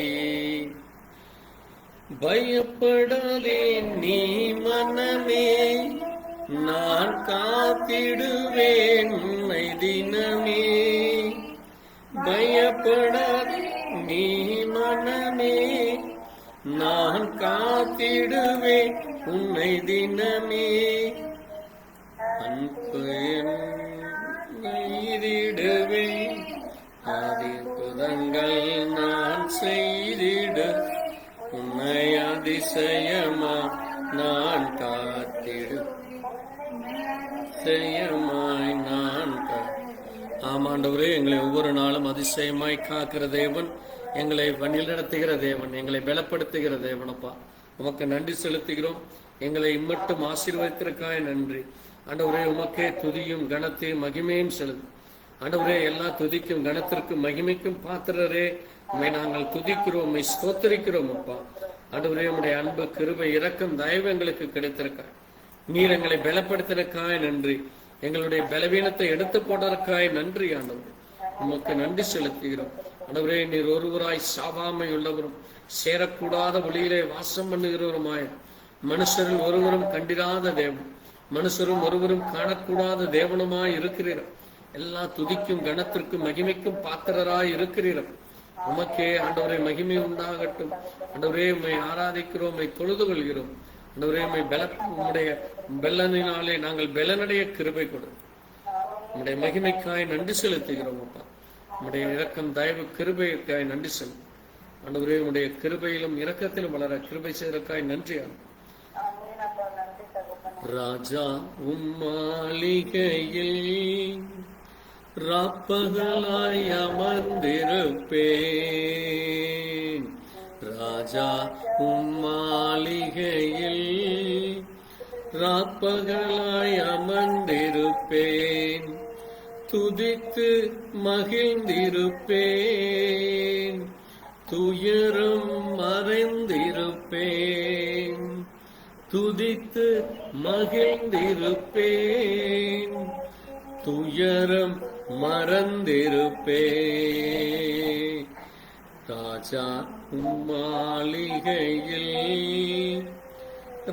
பயப்படாதே நீ மனமே, நான் காத்திடுவேன் உன்னை தினமே. பயப்படாதே நீ மனமே, நான் காத்திடுவேன் உன்னை தினமே. அன்பு செய்திடுவேன், அதிபுதங்கள் நான் செய்திடு, உன்னை அதிசயமா நான் காத்திடு, அதிசயமாய் நான் ஆமாண்டவரே, எங்களை ஒவ்வொரு நாளும் அதிசயமாய் காக்கிற தேவன், எங்களை வழிநடத்துகிற தேவன், எங்களை பலப்படுத்துகிற தேவனப்பா. உமக்கு நன்றி செலுத்துகிறோம். எங்களை இம்மட்டும் ஆசீர்வதித்திருக்காய் நன்றி ஆண்டவரே. உமக்கே துதியும் கனத்தையும் மகிமையும் செலுத்து ஆண்டவரே. எல்லா துதிக்கும் கனத்திற்கும் மகிமைக்கும் பாத்திரரே, உண்மை நாங்கள் துதிக்கிறோம், உண்மை ஸ்தோத்தரிக்கிறோம் அப்பா. ஆண்டவரே, உம்முடைய அன்பு கிருபை இரக்கம் தயவு எங்களுக்கு கிடைத்திருக்காய். நீர் எங்களை பலப்படுத்திருக்காய் நன்றி. எங்களுடைய பலவீனத்தை எடுத்து போட்டதற்காய் நன்றி ஆண்டவரே. உமக்கு நன்றி செலுத்துகிறோம் ஆண்டவரே. நீர் ஒருவராய் சாவாமை உள்ளவரும் சேரக்கூடாத வழியிலே வாசம் பண்ணுகிறவருமாய், மனுஷரில் ஒருவரும் கண்டிராத தேவன், மனுஷரும் ஒருவரும் காணக்கூடாத தேவனுமாய் இருக்கிறீர். எல்லா துதிக்கும் கனத்திற்கும் மகிமைக்கும் பாத்திரராய் இருக்கிறீர். உமக்கே ஆண்டவரே மகிமை உண்டாகட்டும். ஆண்டவரே உம்மை ஆராதிக்கிறோம், உம்மை தொழுது கொள்கிறோம். ஆண்டவரே உம்மை உம்முடைய பெலனினாலே நாங்கள் பெலனடைய கிருபை கொடு. உம்முடைய மகிமைக்காய் நன்றி செலுத்துகிறோம் அப்பா. உம்முடைய இரக்கம் தயவு கிருபைக்காய் நன்றி செலுத்தும். ஆண்டவரே உம்முடைய கிருபையிலும் இரக்கத்திலும் வளர கிருபை செய்வதற்காய் நன்றி. ராஜா உம்மாளிகையில் ராப்பகலாய் அமர்ந்திருப்பேன். ராஜா உம்மாளிகையில் ராப்பகலாய் அமர்ந்திருப்பேன். துதித்து மகிழ்ந்திருப்பேன். துயரம் மறைந்திருப்பேன். துதித்து மகிழ்ந்திருப்பேன். துயரம் மறந்திருப்பேன். ராஜா உம்மாளிகையில்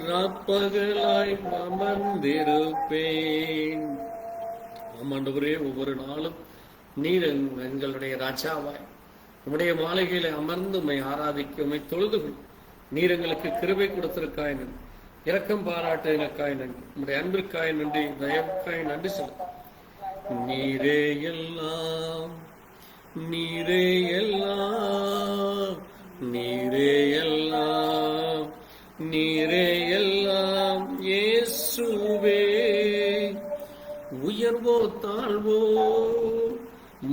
ராப்பகலாய் அமர்ந்திருப்பேன். ஆண்டவரே, ஒவ்வொரு நாளும் நீர் எங்களுடைய ராஜாவாய் உம்முடைய மாளிகையில அமர்ந்து உம்மை ஆராதிக்க உம்மை தொழுது நீர் எங்களுக்கு கிருபை கொடுத்திருக்காய் நன்றி. இரக்கம் பாராட்டுக்காய் நன்றி. உம்முடைய அன்பிற்காய் நன்றி, தயவுக்காய் நன்றி சொல்ல. நீரே எல்லாம், நீரே எல்லாம், நீரே எல்லாம், நீரே எல்லாம் இயேசுவே. உயர்வோ தாழ்வோ,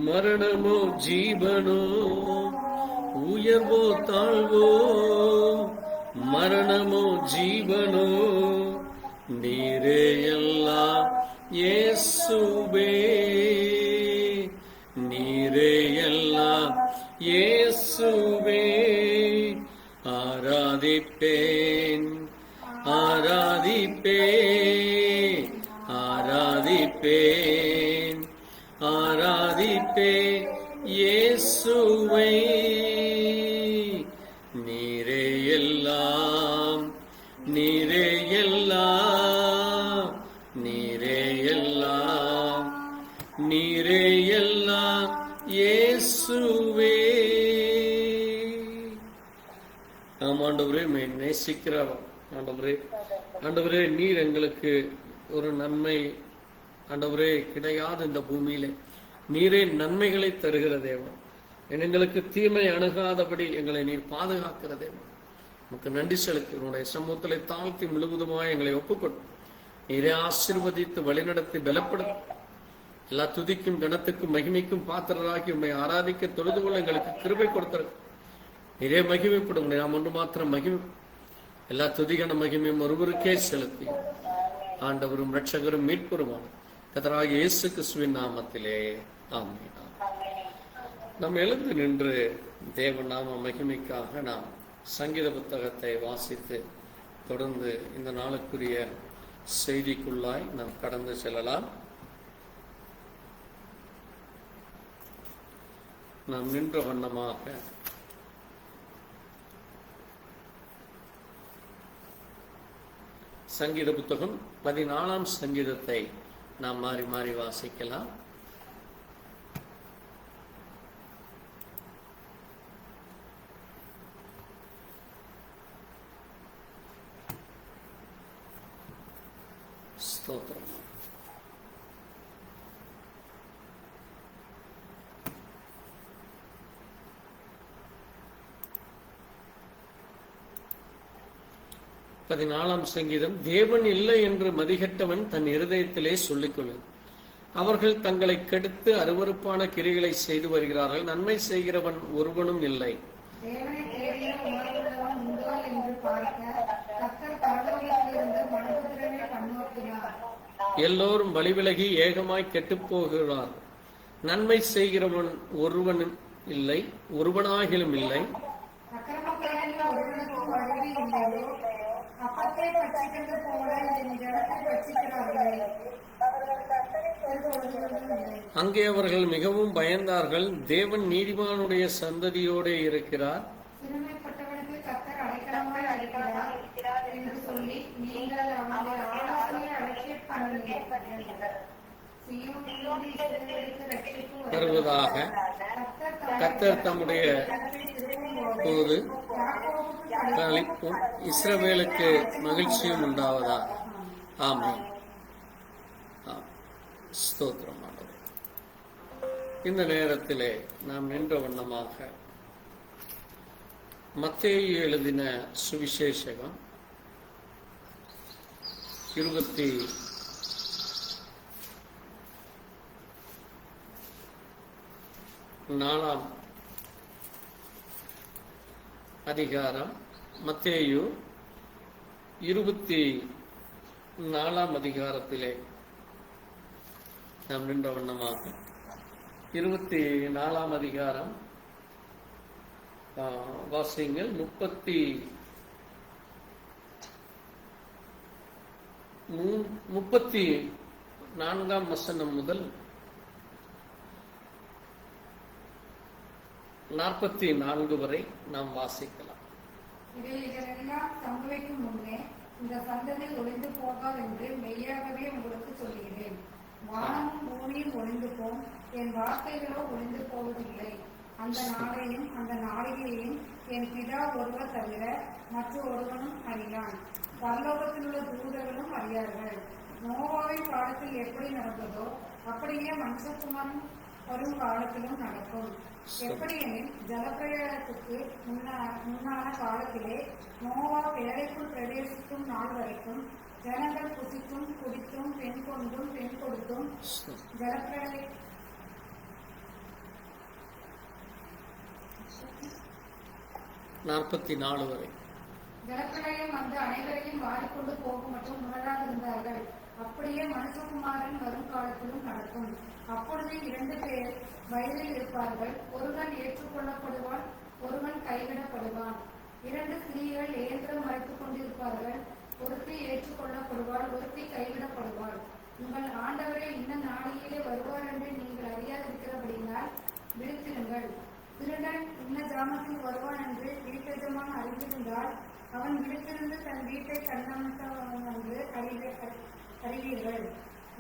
மரணமோ ஜீவனோ, உயர்வோ தாழ்வோ, மரணமோ ஜீவனோ, நீரே எல்லாம் இயேசுவே. நீரே எல்லாம் இயேசுவே. ஆராதிப்பேன், ஆராதிப்பேன், ஆராதிப்பேன், ஆராதிப்பேன் இயேசுவை. நீரே எல்லாம், நீரே எல்லாம், நீரே எல்லாம், நீரே எல்லாம் இயேசுவே. ஆண்டவரே, நேசிக்கிறவர் ஆண்டவரே, ஆண்டவரே நீர் எங்களுக்கு ஒரு நன்மை ஆண்டவரே கிடையாது. இந்த பூமியிலே நீரே நன்மைகளை தருகிற தேவன். எங்களுக்கு தீமை அணுகாதபடி எங்களை நீர் பாதுகாக்கிற தேவன். நமக்கு நன்றி செலுத்தி உன்னுடைய சமூகத்திலே தாழ்த்தி முழுவதுமாய் எங்களை ஒப்புக்கொண்டு நீரே ஆசீர்வதித்து வழிநடத்தி பலப்படுத்த எல்லா துதிக்கும் கனத்துக்கும் மகிமைக்கும் பாத்திரராகி உண்மை ஆராதிக்க தொழுது கொள்ள எங்களுக்கு கிருபை கொடுத்தது. நீரே மகிமைப்படும். நாம் ஒன்று மாத்திரம் மகிமை. எல்லா துதிகன மகிமையும் ஒருவருக்கே செலுத்தி ஆண்டவரும் இரட்சகரும் மீட்பருமான கர்த்தராகிய இயேசு கிறிஸ்துவின் நாமத்திலே ஆமென். நாம் எழுந்து நின்று தேவ நாம மகிமைக்காக நாம் சங்கீத புத்தகத்தை வாசித்து தொடர்ந்து இந்த நாளுக்குரிய செய்திக்குள்ளாய் நாம் கடந்து செல்லலாம். நாம் நின்ற வண்ணமாக சங்கீத புத்தகம் 14ஆம் சங்கீதத்தை நாம் மாறி மாறி வாசிக்கலாம். ஸ்தோத்திரம். பதினாலாம் சங்கீதம். தேவன் இல்லை என்று மதிகட்டவன் தன் இருதயத்திலே சொல்லிக்கொள்ளும். அவர்கள் தங்களை கெடுத்து அருவருப்பான கிரிகளை செய்து வருகிறார்கள். நன்மை செய்கிறவன் ஒருவனும் இல்லை. எல்லோரும் வழிவிலகி ஏகமாய் கெட்டுப் போகிறார். நன்மை செய்கிறவன் ஒருவனும் இல்லை, ஒருவனாகிலும் இல்லை. அங்கே அவர்கள் மிகவும் பயந்தார்கள். தேவன் நீதிமானுடைய சந்ததியோடு இருக்கிறார். தருவதாக கர்த்தர் தம்முடைய போது களிப்பும் இஸ்ரவேலுக்கு மகிழ்ச்சியும் உண்டாவதாக. ஆமென். ஸ்தோத்திரம். இந்த நேரத்திலே நாம் நின்ற வண்ணமாக மத்தேயு எழுதின சுவிசேஷகம் 24 அதிகாரம். மத்தேயு 24 அதிகாரத்திலே நாம் நின்ற வண்ணமாக 24 அதிகாரம் வாசியங்கள் 34 வசனம் முதல் 44 வரை நாம் வாசிக்கலாம். இதெல்லாம் சம்பவிக்கும் முன்னே இந்த சந்ததி ஒளிந்து போகாது என்று மெய்யாகவே உங்களுக்கு சொல்கிறேன். வானமும் பூமியும் ஒளிந்து போம், என் வார்த்தைகளோ ஒளிந்து போவதில்லை. அந்த நாளையும் அந்த நாளிகையையும் என் பிதா ஒருவர் தவிர மற்ற ஒருவனும் அறியான். பரலோகத்தில் உள்ள தூதர்களும் அறியார்கள். நோவாவின் காலத்தில் எப்படி நடந்ததோ அப்படியே மனுஷகுமாரன் வரும் காலத்திலும் நடக்கும். எப்படியெனில் ஜலப்பிரளயத்துக்கு முன்னான காலத்திலே நோவா பேழைக்குள் பிரவேசிக்கும் நாள் வரைக்கும் ஜனங்கள் புசித்தும் குடித்தும் பெண் கொண்டும் பெண் கொடுத்தும் ஜலப்பிரளய 44 வரை ஜலப்பிரளயம் வந்து அனைவரையும் வாரிக்கொண்டு போகும் மற்றும் உணராதிருந்தார்கள். அப்படியே மனுஷகுமாரன் வரும் காலத்திலும் நடக்கும். அப்பொழுது 2 பேர் வயலில் இருப்பார்கள். ஒருவன் ஏற்றுக்கொள்ளப்படுவான், ஒருவன் கைவிடப்படுவான். 2 ஸ்திரீகள் ஏந்திரம் மறைத்துக் கொண்டிருப்பார்கள். ஒருத்தி ஏற்றுக்கொள்ளப்படுவாள், ஒருத்தி கைவிடப்படுவாள். உங்கள் ஆண்டவரே இன்ன நாளிலே வருவார் என்று நீங்கள் அறியாதிருக்கிறபடினால் விழித்திருங்கள். திருடன் இன்ன ஜாமத்தில் வருவான் என்று வீட்டெஜமான் அறிந்திருந்தால் அவன் விழித்திருந்து தன் வீட்டை கண்ணாமத்தவன் என்று அறிவீர்கள்.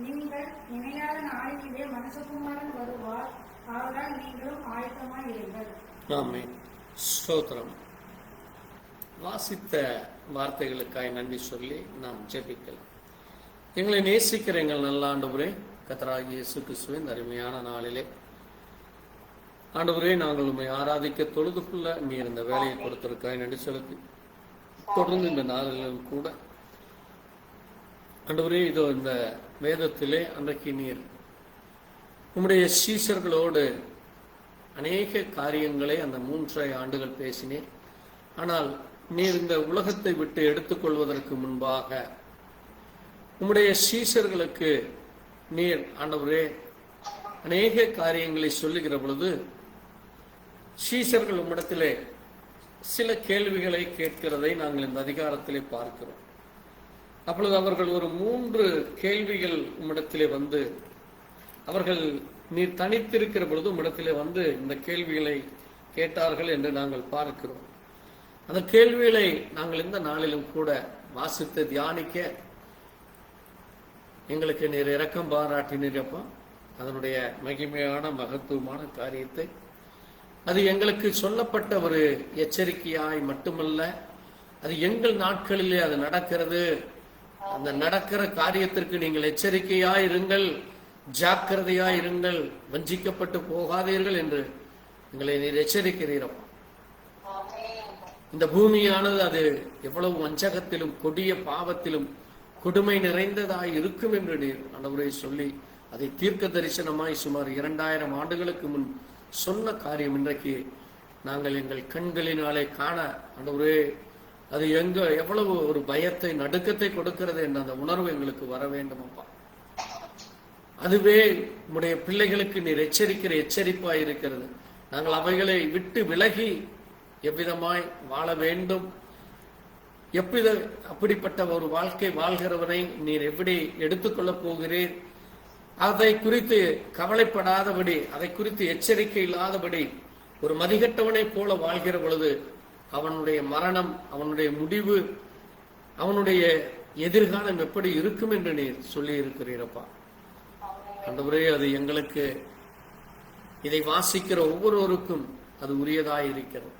நீங்கள் நினையாத நாளிலே மனுஷகுமாரன் வருவார், ஆதலால் நீங்களும் ஆயத்தமாய் இருங்கள். ஆமென். ஸ்தோத்திரம். வாசித்த வார்த்தைகளுக்காய் நன்றி சொல்லி நாம் ஜெபிக்கலாம். எங்களை நேசிக்கிற எங்கள் நல்ல ஆண்டவரே, கர்த்தராகிய இயேசு கிறிஸ்துவின் அருமையான நாளிலே ஆண்டவரே, நாங்கள் உண்மை ஆராதிக்க தொழுதுக்குள்ள நீர் இந்த வேலையை கொடுத்திருக்காய் நன்றி செலுத்தி தொடர்ந்து இந்த நாளிலும் கூட ஆண்டவரே, இதோ இந்த வேதத்திலே அன்றைக்கு நீர் உம்முடைய சீஷர்களோடு அநேக காரியங்களை அந்த 3 ஆண்டுகள் பேசினேன். ஆனால் நீர் இந்த உலகத்தை விட்டு எடுத்துக்கொள்வதற்கு முன்பாக உம்முடைய சீஷர்களுக்கு நீர் ஆண்டவரே அநேக காரியங்களை சொல்லுகிற பொழுது சீஷர்கள் உம்மிடத்திலே சில கேள்விகளை கேட்கிறதை நாங்கள் இந்த அதிகாரத்திலே பார்க்கிறோம். அப்பொழுது அவர்கள் ஒரு 3 கேள்விகள் உம்மிடத்திலே வந்து அவர்கள் நீர் தனித்திருக்கிற பொழுது உம்மிடத்திலே வந்து இந்த கேள்விகளை கேட்டார்கள் என்று நாங்கள் பார்க்கிறோம். அந்த கேள்விகளை நாங்கள் இந்த நாளிலும் கூட வாசித்து தியானிக்க எங்களுக்கு நீர் இரக்கம் பாராட்டினீரப்பா. அதனுடைய மகிமையான மகத்துவமான காரியத்தை அது எங்களுக்கு சொல்லப்பட்ட ஒரு எச்சரிக்கையாய் மட்டுமல்ல, அது எங்கள் நாட்களிலே அது நடக்கிறது. அந்த நடக்கிற காரியத்திற்கு நீங்கள் எச்சரிக்கையாய் இருங்கள், ஜாக்கிரதையாய் இருங்கள், வஞ்சிக்கப்பட்டு போகாதீர்கள் என்று எங்களை நீர் எச்சரிக்கிறீரப்பா. இந்த பூமியானது அது எவ்வளவு வஞ்சகத்திலும் கொடிய பாவத்திலும் கொடுமை நிறைந்ததாய் இருக்கும் என்று நீர் ஆண்டவரே சொல்லி அதை தீர்க்க தரிசனமாய் சுமார் 2000 ஆண்டுகளுக்கு முன் சொன்ன காரியம் இன்றைக்கு நாங்கள் எங்கள் கண்களினாலே காண ஆண்டவரே அது எவ்வளவு ஒரு பயத்தை நடுக்கத்தை கொடுக்கிறது என்ற அந்த உணர்வு எங்களுக்கு வர வேண்டும் அப்பா. அதுவே உம்முடைய பிள்ளைகளுக்கு நீர் எச்சரிக்கிற எச்சரிப்பாய் இருக்கிறது. நாங்கள் அவைகளை விட்டு விலகி எவ்விதமாய் வாழ வேண்டும், அப்படிப்பட்ட ஒரு வாழ்க்கை வாழ்கிறவனை நீர் எப்படி எடுத்துக்கொள்ளப் போகிறீர், அதை குறித்து கவலைப்படாதபடி, அதை குறித்து எச்சரிக்கை இல்லாதபடி ஒரு மதிகட்டவனை போல வாழ்கிற பொழுது அவனுடைய மரணம், அவனுடைய முடிவு, அவனுடைய எதிர்காலம் எப்படி இருக்கும் என்று நீர் சொல்லி இருக்கிறீரப்பா. ஆண்டவரே, அது எங்களுக்கு இதை வாசிக்கிற ஒவ்வொருவருக்கும் அது உரியதாய் இருக்கிறது.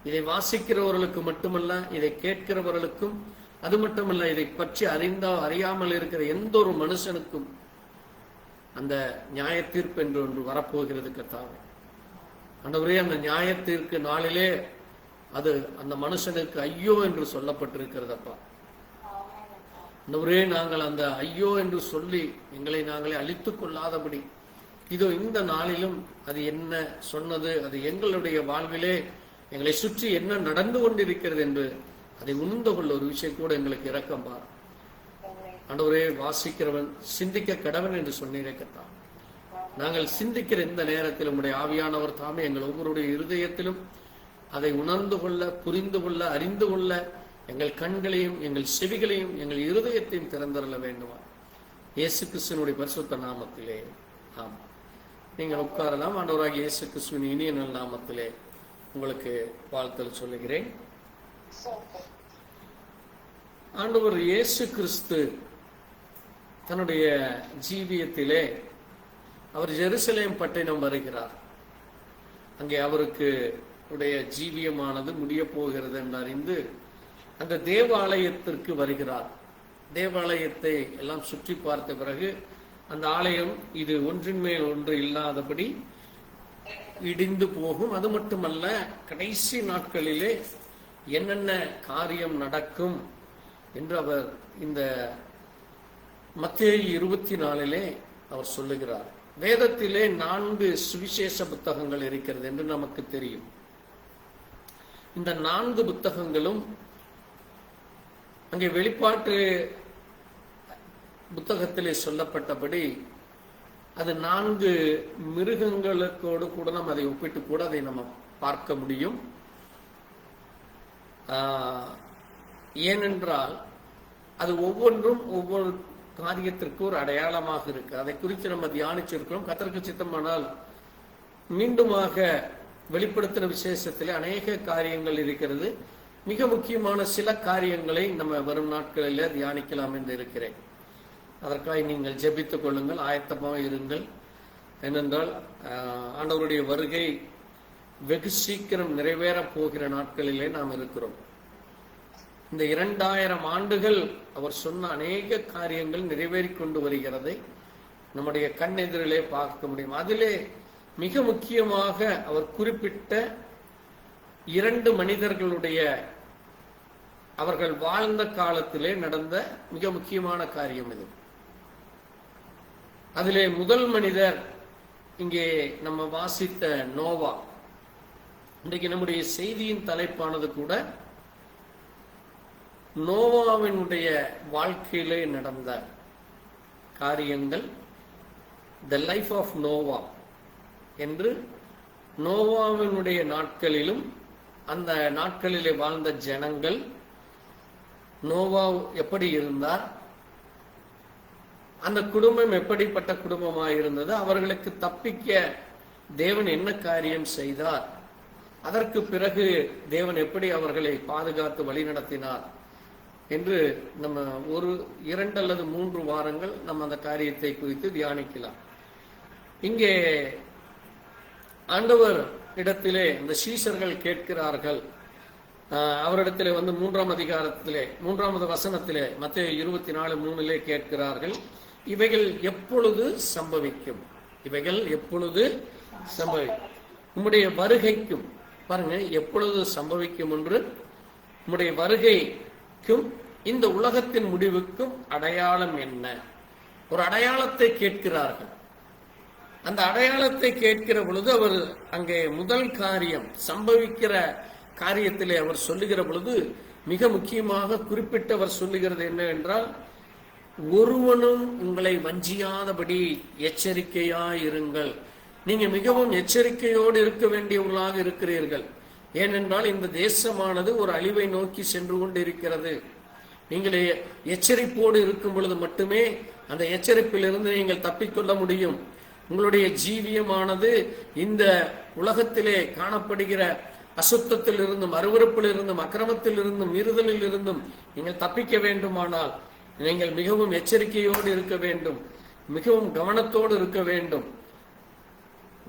இதை வாசிக்கிறவர்களுக்கு மட்டுமல்ல, இதை கேட்கிறவர்களுக்கும், அது மட்டுமல்ல, இதை பற்றி அறியாமல் இருக்கிற எந்த ஒரு மனுஷனுக்கும் அந்த நியாய தீர்ப்பு என்று ஒன்று வரப்போகிறது கர்த்தாவே. ஆண்டவரே, அந்த நியாய தீர்ப்பு நாளிலே அது அந்த மனுஷனுக்கு ஐயோ என்று சொல்லப்பட்டிருக்கிறதப்பா. ஆண்டவரே, நாங்கள் அந்த ஐயோ என்று சொல்லி எங்களை நாங்களே அழித்துக் கொள்ளாதபடி இதோ இந்த நாளிலும் அது என்ன சொன்னது, அது எங்களுடைய வாழ்விலே எங்களை சுற்றி என்ன நடந்து கொண்டிருக்கிறது என்று அதை உணர்ந்து கொள்ள ஒரு விஷயம் கூட எங்களுக்கு இரக்கம் பார். ஆண்டவரே, வாசிக்கிறவன் சிந்திக்க கடவன் என்று சொன்னீரே கர்த்தா. நாங்கள் சிந்திக்கிற இந்த நேரத்தில் உம்முடைய ஆவியானவர் தாமே எங்கள் ஒவ்வொருடைய இருதயத்திலும் அதை உணர்ந்து கொள்ள, புரிந்து கொள்ள, அறிந்து கொள்ள எங்கள் கண்களையும் எங்கள் செவிகளையும் எங்கள் இருதயத்தையும் திறந்தரல வேண்டுமா இயேசு கிறிஸ்துவினுடைய பரிசுத்த நாமத்திலே. ஆமாம், நீங்கள் உட்காரலாம். ஆண்டவராகிய இயேசு கிறிஸ்துவின் இனிய நல் நாமத்திலே உங்களுக்கு வாழ்த்தல் சொல்லுகிறேன். ஆண்டவர் இயேசு கிறிஸ்து தன்னுடைய ஜீவியத்திலே அவர் ஜெருசலேம் பட்டணம் வருகிறார். அங்கே அவருக்கு உடைய ஜீவியமானது முடிய போகிறது என்று அறிந்து அந்த தேவாலயத்திற்கு வருகிறார். தேவாலயத்தை எல்லாம் சுற்றி பார்த்த பிறகு அந்த ஆலயம் இது ஒன்றின் மேல் ஒன்று இல்லாதபடி இடிந்து போகும். அது மட்டுமல்ல, கடைசி நாட்களிலே என்னென்ன காரியம் நடக்கும் என்று அவர் இந்த மத்தேயு 24 அவர் சொல்லுகிறார். வேதத்திலே 4 சுவிசேஷ புத்தகங்கள் இருக்கிறது என்று நமக்கு தெரியும். இந்த 4 புத்தகங்களும் அங்கே வெளிப்பாட்டு புத்தகத்திலே சொல்லப்பட்டபடி அது 4 மிருகங்களுக்கோடு கூட நம்ம அதை ஒப்பிட்டு கூட அதை நம்ம பார்க்க முடியும். ஏனென்றால் அது ஒவ்வொன்றும் ஒவ்வொரு காரியத்திற்கு ஒரு அடையாளமாக இருக்கு. அதை குறித்து நம்ம தியானிச்சிருக்கிறோம். கர்த்தருக்கு சித்தமானால் மீண்டுமாக வெளிப்படுத்தின விசேஷத்திலே அநேக காரியங்கள் இருக்கிறது. மிக முக்கியமான சில காரியங்களை நம்ம வரும் நாட்களில் தியானிக்கலாம் என்று இருக்கிறேன். அதற்காக நீங்கள் ஜெபித்துக் கொள்ளுங்கள், ஆயத்தமாக இருங்கள். ஏனென்றால் ஆண்டவருடைய வருகை வெகு சீக்கிரம் நிறைவேறப் போகிற நாட்களிலே நாம் இருக்கிறோம். இந்த 2000 ஆண்டுகள் அவர் சொன்ன அநேக காரியங்கள் நிறைவேறி கொண்டு வருகிறதை நம்முடைய கண்ணெதிரிலே பார்க்க முடியும். அதிலே மிக முக்கியமாக அவர் குறிப்பிட்ட 2 மனிதர்களுடைய அவர்கள் வாழ்ந்த காலத்திலே நடந்த மிக முக்கியமான காரியம் இது. அதிலே முதல் மனிதர் இங்கே நம்ம வாசித்த நோவா. இன்றைக்கு நம்முடைய செய்தியின் தலைப்பானது கூட நோவாவினுடைய வாழ்க்கையிலே நடந்த காரியங்கள், த லைஃப் ஆஃப் நோவா என்று. நோவாவினுடைய நாட்களிலும் அந்த நாட்களிலே வாழ்ந்த ஜனங்கள், நோவா எப்படி இருந்தார், அந்த குடும்பம் எப்படிப்பட்ட குடும்பமாக இருந்தது, அவர்களுக்கு தப்பிக்க தேவன் என்ன காரியம் செய்தார், அதற்கு பிறகு தேவன் எப்படி அவர்களை பாதுகாத்து வழி நடத்தினார் என்று நம்ம ஒரு 2 அல்லது 3 வாரங்கள் நம்ம அந்த காரியத்தை குறித்து தியானிக்கலாம். இங்கே ஆண்டவர் இடத்திலே இந்த சீஷர்கள் கேட்கிறார்கள். அவரிடத்திலே 3ஆம் அதிகாரத்திலே 3வது வசனத்திலே மத்தேயு 24:3 கேட்கிறார்கள், இவைகள் எப்பொழுது சம்பவிக்கும், இவைகள் எப்பொழுது சம்பவிக்கும், உம்முடைய வருகைக்கும், பாருங்க எப்பொழுது சம்பவிக்கும் என்று, உம்முடைய வருகைக்கும் இந்த உலகத்தின் முடிவுக்கும் அடையாளம் என்ன? ஒரு அடையாளத்தை கேட்கிறார்கள். அந்த அடையாளத்தை கேட்கிற பொழுது அவர் அங்கே முதல் காரியம் சம்பவிக்கிற காரியத்திலே அவர் சொல்லுகிற பொழுது மிக முக்கியமாக குறிப்பிட்டவர் சொல்லுகிறது என்னவென்றால், ஒருவனும் உங்களை வஞ்சியாதபடி எச்சரிக்கையாயிருங்கள். நீங்க மிகவும் எச்சரிக்கையோடு இருக்க வேண்டியவர்களாக இருக்கிறீர்கள். ஏனென்றால் இந்த தேசமானது ஒரு அழிவை நோக்கி சென்று கொண்டிருக்கிறது. நீங்களே எச்சரிப்போடு இருக்கும் பொழுது மட்டுமே அந்த எச்சரிப்பிலிருந்து நீங்கள் தப்பிக்கொள்ள முடியும். உங்களுடைய ஜீவியமானது இந்த உலகத்திலே காணப்படுகிற அசுத்தத்தில் இருந்தும், அருவருப்பில் இருந்தும், அக்கிரமத்தில் இருந்தும், மீறுதலில் இருந்தும் நீங்கள் தப்பிக்க வேண்டுமானால் நீங்கள் மிகவும் எச்சரிக்கையோடு இருக்க வேண்டும், மிகவும் கவனத்தோடு இருக்க வேண்டும்.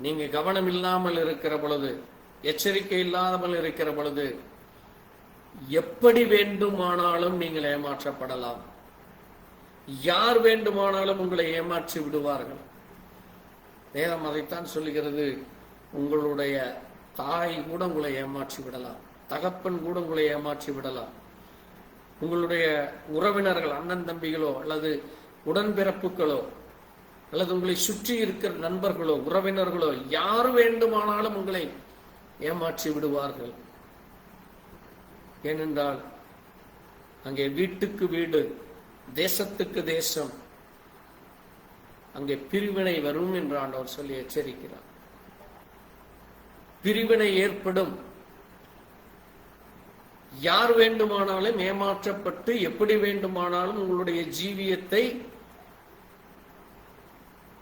நீங்க கவனம் இல்லாமல் இருக்கிற பொழுது, எச்சரிக்கை இல்லாமல் இருக்கிற பொழுது எப்படி வேண்டுமானாலும் நீங்கள் ஏமாற்றப்படலாம். யார் வேண்டுமானாலும் உங்களை ஏமாற்றி விடுவார்கள். வேதம் அதைத்தான் சொல்லுகிறது. உங்களுடைய தாய் கூட உங்களை ஏமாற்றி விடலாம், தகப்பன் கூட உங்களை ஏமாற்றி விடலாம். உங்களுடைய உறவினர்கள், அண்ணன் தம்பிகளோ அல்லது உடன்பிறப்புகளோ அல்லது உங்களை சுற்றி இருக்கிற நண்பர்களோ உறவினர்களோ யார் வேண்டுமானாலும் உங்களை ஏமாற்றி விடுவார்கள். ஏனென்றால் அங்கே வீட்டுக்கு வீடு, தேசத்துக்கு தேசம், அங்கே பிரிவினை வரும் என்று ஆண்டவர் சொல்லி எச்சரிக்கிறார். பிரிவினை ஏற்படும். யார் வேண்டுமானாலும் ஏமாற்றப்பட்டு எப்படி வேண்டுமானாலும் உங்களுடைய ஜீவியத்தை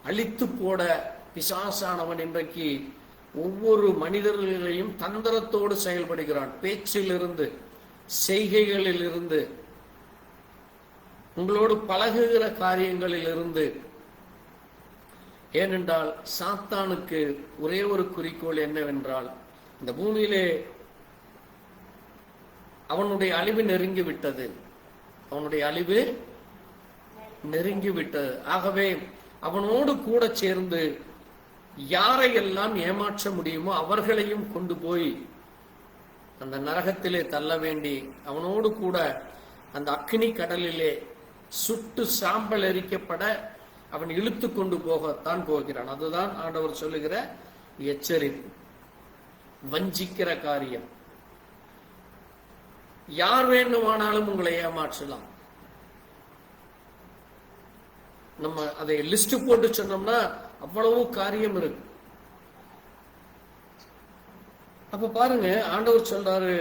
அழித்து போட பிசாசானவன் இன்றைக்கு ஒவ்வொரு மனிதர்களையும் தந்திரத்தோடு செயல்படுகிறான். பேச்சிலிருந்து, செய்கைகளில் இருந்து, உங்களோடு பழகுகிற காரியங்களில் இருந்து. ஏனென்றால் சாத்தானுக்கு ஒரே ஒரு குறிக்கோள் என்னவென்றால், இந்த பூமியிலே அவனுடைய அழிவு நெருங்கிவிட்டது. அவனுடைய அழிவு நெருங்கிவிட்டது. ஆகவே அவனோடு கூட சேர்ந்து யாரையெல்லாம் ஏமாற்ற முடியுமோ அவர்களையும் கொண்டு போய் அந்த நரகத்திலே தள்ள வேண்டி, அவனோடு கூட அந்த அக்னி கடலிலே சுட்டு சாம்பல் எரிக்கப்பட அவன் இழுத்து கொண்டு போகத்தான் போகிறான். அதுதான் ஆண்டவர் சொல்லுகிற எச்சரிப்பு. வஞ்சிக்கிற காரியம். யார் வேண்டுமானாலும் உங்களை ஏமாற்றலாம். நம்ம அதை லிஸ்ட் போட்டு சொன்னோம்னா அவ்வளவு காரியம் இருக்கு. அப்ப பாருங்க, ஆண்டவர் சொல்றாரு,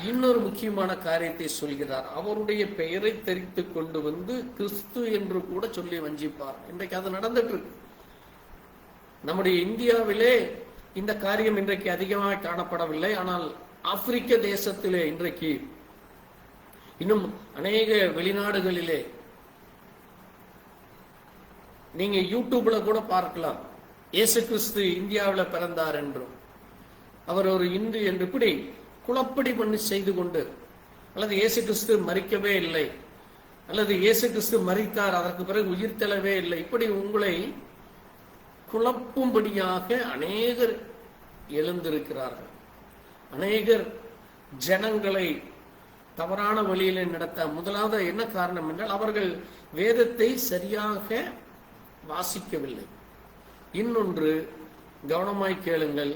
இன்னொரு முக்கியமான காரியத்தை சொல்கிறார். அவருடைய பெயரை தெரித்து கொண்டு வந்து கிறிஸ்து என்று கூட சொல்லி வஞ்சிப்பார். இன்றைக்கு அது நடந்துட்டு இருக்கு. நம்முடைய இந்தியாவிலே இந்த காரியம் இன்றைக்கு அதிகமாக காணப்படவில்லை. ஆனால் ஆப்பிரிக்க தேசத்திலே இன்றைக்கு, இன்னும் அநேக வெளிநாடுகளிலே நீங்க யூடியூப்ல கூட பார்க்கலாம், இயேசு கிறிஸ்து இந்தியாவில் பிறந்தார் என்றும், அவர் ஒரு இந்து என்று இப்படி குழப்படி பண்ணி செய்து கொண்டு, அல்லது இயேசு கிறிஸ்து மரிக்கவே இல்லை, அல்லது இயேசு கிறிஸ்து மரித்தார் அதற்கு பிறகு உயிர் தெழவே இல்லை, இப்படி உங்களை குழப்பும்படியாக அநேகர் எழுந்திருக்கிறார்கள். அநேகர் ஜனங்களை தவறான வழியிலே நடத்த. முதலாவது என்ன காரணம் என்றால், அவர்கள் வேதத்தை சரியாக வாசிக்கவில்லை. இன்னொன்று, கவனமாய் கேளுங்கள்,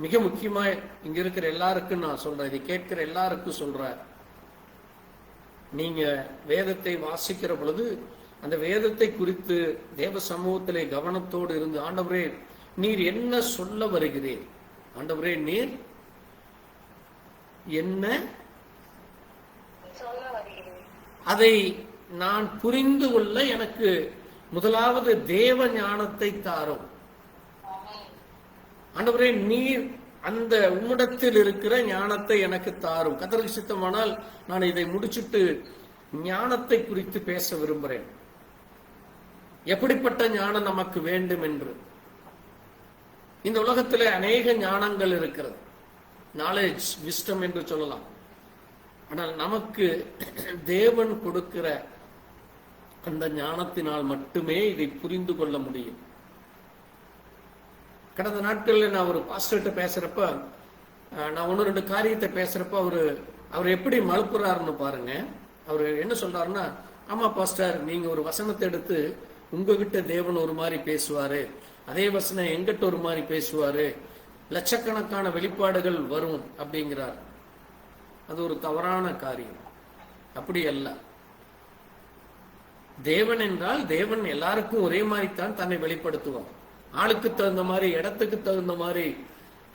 மிக முக்கியமாய் இங்க இருக்கிற எல்லாருக்கும் நான் சொல்றேன், இதை கேட்கிற எல்லாருக்கும் சொல்றேன். நீங்க வேதத்தை வாசிக்கிற பொழுது அந்த வேதத்தை குறித்து தேவ சமூகத்திலே கவனத்தோடு இருந்து, ஆண்டவரே நீர் என்ன சொல்ல வருகிறீர், ஆண்டவரே நீர் என்ன அதை நான் புரிந்து கொள்ள எனக்கு முதலாவது தேவ ஞானத்தை தாரும். ஆண்டவரே நீர் அந்த உம்மிடத்தில் இருக்கிற ஞானத்தை எனக்கு தாரும். கர்த்தருக்கு சித்தமானால் நான் இதை முடிச்சுட்டு ஞானத்தை குறித்து பேச விரும்புகிறேன். எப்படிப்பட்ட ஞானம் நமக்கு வேண்டும் என்று. இந்த உலகத்திலே அநேக ஞானங்கள் இருக்கிறது, நாலேஜ், விஸ்டம் என்று சொல்லலாம். ஆனால் நமக்கு தேவன் கொடுக்கிற அந்த ஞானத்தினால் மட்டுமே இதை புரிந்து கொள்ள முடியும். கடந்த நாட்களில் நான் ஒரு பாஸ்டர்கிட்ட பேசுறப்ப, நான் ஒன்று ரெண்டு காரியத்தை பேசுறப்ப அவர் எப்படி மறுப்புறாருன்னு பாருங்க. அவர் என்ன சொல்றாருன்னா, ஆமா பாஸ்டர், நீங்க ஒரு வசனத்தை எடுத்து உங்ககிட்ட தேவன் ஒரு மாதிரி பேசுவாரு, அதே வசனம் எங்கிட்ட ஒரு மாதிரி பேசுவாரு, லட்சக்கணக்கான வெளிப்பாடுகள் வரும் அப்படிங்கிறார். அது ஒரு தவறான காரியம். அப்படி அல்ல. தேவன் என்றால் தேவன் எல்லாருக்கும் ஒரே மாதிரி தான் தன்னை வெளிப்படுத்துவார். ஆளுக்கு தகுந்த மாதிரி, இடத்துக்கு தகுந்த மாதிரி,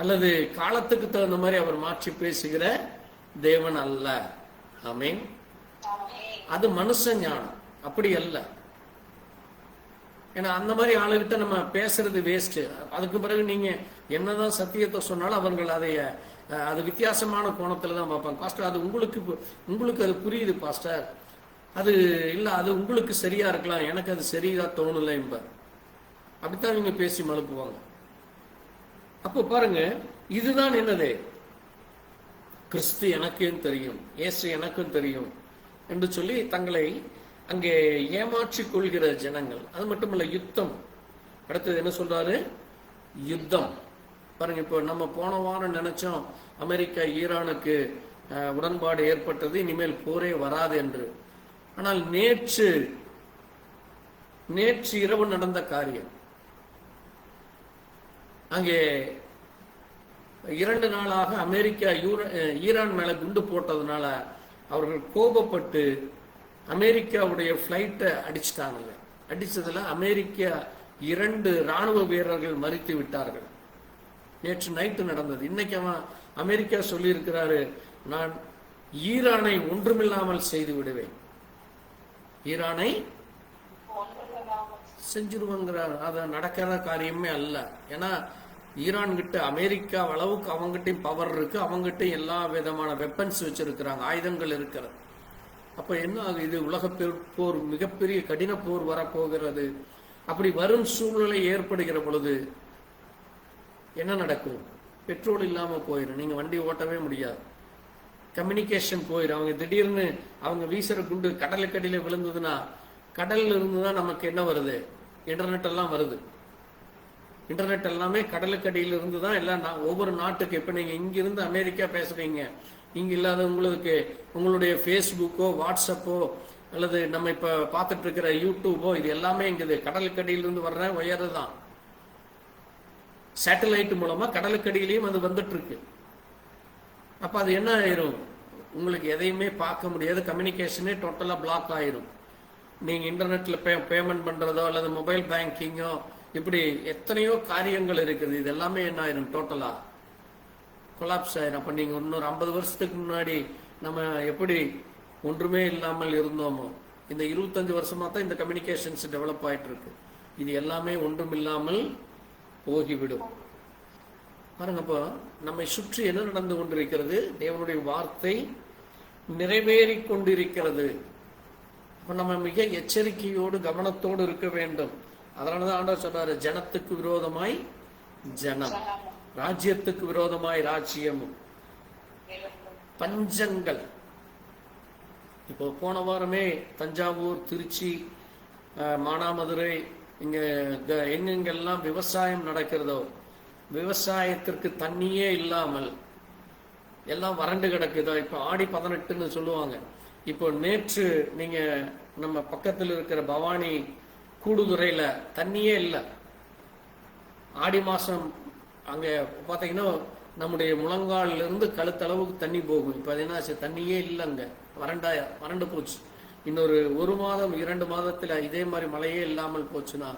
அல்லது காலத்துக்கு தகுந்த மாதிரி அவர் மாற்றி பேசுகிற தேவன் அல்ல. ஆமென். அது மனுஷ ஞானம், அப்படி அல்ல. ஏன்னா அந்த மாதிரி ஆளுகிட்ட நம்ம பேசுறது வேஸ்ட். அதுக்கு பிறகு நீங்க என்னதான் சத்தியத்தை சொன்னாலும் அவர்கள் அது வித்தியாசமான கோணத்துல தான் பார்ப்பாங்க. பாஸ்டர், அது உங்களுக்கு அது புரியுது பாஸ்டர், அது இல்ல, அது உங்களுக்கு சரியா இருக்கலாம், எனக்கு அது சரியா தோணல என்பார். அப்படித்தான் இவங்க பேசி மழுப்புவாங்க. அப்போ பாருங்க, இதுதான் என்னது, கிறிஸ்து எனக்கும் தெரியும், இயேசு எனக்கும் தெரியும் என்று சொல்லி தங்களை அங்கே ஏமாற்றிக் கொள்கிற ஜனங்கள். அது மட்டுமல்ல, யுத்தம். அடுத்தது என்ன சொல்றாரு, யுத்தம். பாருங்க, இப்போ நம்ம போன வாரம் நினைச்சோம் அமெரிக்கா ஈரானுக்கு உடன்பாடு ஏற்பட்டது, இனிமேல் போரே வராது என்று. ஆனால் நேற்று இரவு நடந்த காரியம், அங்கே 2 நாளாக அமெரிக்கா ஈரான் மேல குண்டு போட்டதுனால அவர்கள் கோபப்பட்டு அமெரிக்காவுடைய பிளைட்டை அடிச்சிட்டாங்க. அடிச்சதுல அமெரிக்கா 2 ராணுவ வீரர்கள் மரித்து விட்டார்கள். நேற்று நைட்டு நடந்தது. இன்னைக்கு அமெரிக்கா சொல்லி இருக்கிறாரு, நான் ஈரானை ஒன்றுமில்லாமல் செய்து விடுவேன், ஈரானை செஞ்சிருவாங்கிறார். அது நடக்கிற காரியமே அல்ல. ஏன்னா ஈரான் கிட்ட அமெரிக்கா அளவுக்கு அவங்ககிட்டையும் பவர் இருக்கு, அவங்ககிட்ட எல்லா விதமான வெப்பன்ஸ் வச்சிருக்கிறாங்க, ஆயுதங்கள் இருக்கிறது. அப்ப என்ன ஆகுது, இது உலக போர், மிகப்பெரிய கடின போர் வரப்போகிறது. அப்படி வரும் சூழ்நிலை ஏற்படுகிற பொழுது என்ன நடக்கும், பெட்ரோல் இல்லாம போயிடும், நீங்க வண்டி ஓட்டவே முடியாது, கம்யூனிகேஷன் போயிடும். அவங்க திடீர்னு அவங்க வீசுற குண்டு கடலுக்கடியில விழுந்ததுன்னா, கடல்ல இருந்துதான் நமக்கு என்ன வருது, இன்டர்நெட் எல்லாம் வருது. இன்டர்நெட் எல்லாமே கடலுக்கடியில இருந்து தான் எல்லாம். ஒவ்வொரு நாட்டுக்கு இப்ப நீங்க இங்கிருந்து அமெரிக்கா பேசுறீங்க, இங்க இல்லாத உங்களுக்கு உங்களுடைய ஃபேஸ்புக்கோ வாட்ஸ்அப்போ அல்லது நம்ம இப்ப பார்த்துட்டு இருக்கிற யூடியூபோ, இது எல்லாமே இங்க கடலுக்கடியிலிருந்து வர்ற ஒயர் தான். சேட்டலைட் மூலமா கடலுக்கடியிலையும் அது வந்துட்டு இருக்கு. அப்ப அது என்ன ஆயிரும், உங்களுக்கு எதையுமே பார்க்க முடியாது, கம்யூனிகேஷனே டோட்டலா பிளாக் ஆயிரும். நீங்க இன்டர்நெட்ல பேமெண்ட் பண்றதோ அல்லது மொபைல் பேங்கிங்கோ, இப்படி எத்தனையோ காரியங்கள் இருக்குது, இது எல்லாமே என்ன ஆயிரும், டோட்டலா கொலாப்ஸ் ஆயிரும். அப்ப நீங்க இன்னொரு 50 வருஷத்துக்கு முன்னாடி நம்ம எப்படி ஒன்றுமே இல்லாமல் இருந்தோமோ, இந்த 25 வருஷமா தான் இந்த கம்யூனிகேஷன்ஸ் டெவலப் ஆயிட்டு இருக்கு. இது எல்லாமே ஒன்றும் இல்லாமல் போகிவிடும். பாருங்க, அப்போ நம்மை சுற்றி என்ன நடந்து கொண்டிருக்கிறது, தேவனுடைய வார்த்தை நிறைவேறி கொண்டிருக்கிறது. அப்ப நம்ம மிக எச்சரிக்கையோடு கவனத்தோடு இருக்க வேண்டும். அதனாலதான் ஆண்டவர் சொன்னாரு, ஜனத்துக்கு விரோதமாய் ஜனம், ராஜ்யத்துக்கு விரோதமாய் ராஜ்யமும், பஞ்சங்கள். இப்போ போன வாரமே தஞ்சாவூர், திருச்சி, மானாமதுரை, இங்க எங்கெங்கெல்லாம் விவசாயம் நடக்கிறதோ, விவசாயத்திற்கு தண்ணியே இல்லாமல் எல்லாம் வறண்டு கிடக்குதோ. இப்ப ஆடி 18ன்னு சொல்லுவாங்க. இப்போ நேற்று நீங்க நம்ம பக்கத்தில் இருக்கிற பவானி கூடுதுறையில தண்ணியே இல்லை. ஆடி மாசம் அங்க பாத்தீங்கன்னா நம்முடைய முழங்காலில் இருந்து கழுத்தளவுக்கு தண்ணி போகும். இப்ப அது என்னாச்சு, தண்ணியே இல்லை, அங்க வறண்டு போச்சு. இன்னொரு 1 மாதம் 2 மாதத்துல இதே மாதிரி மழையே இல்லாமல் போச்சுன்னா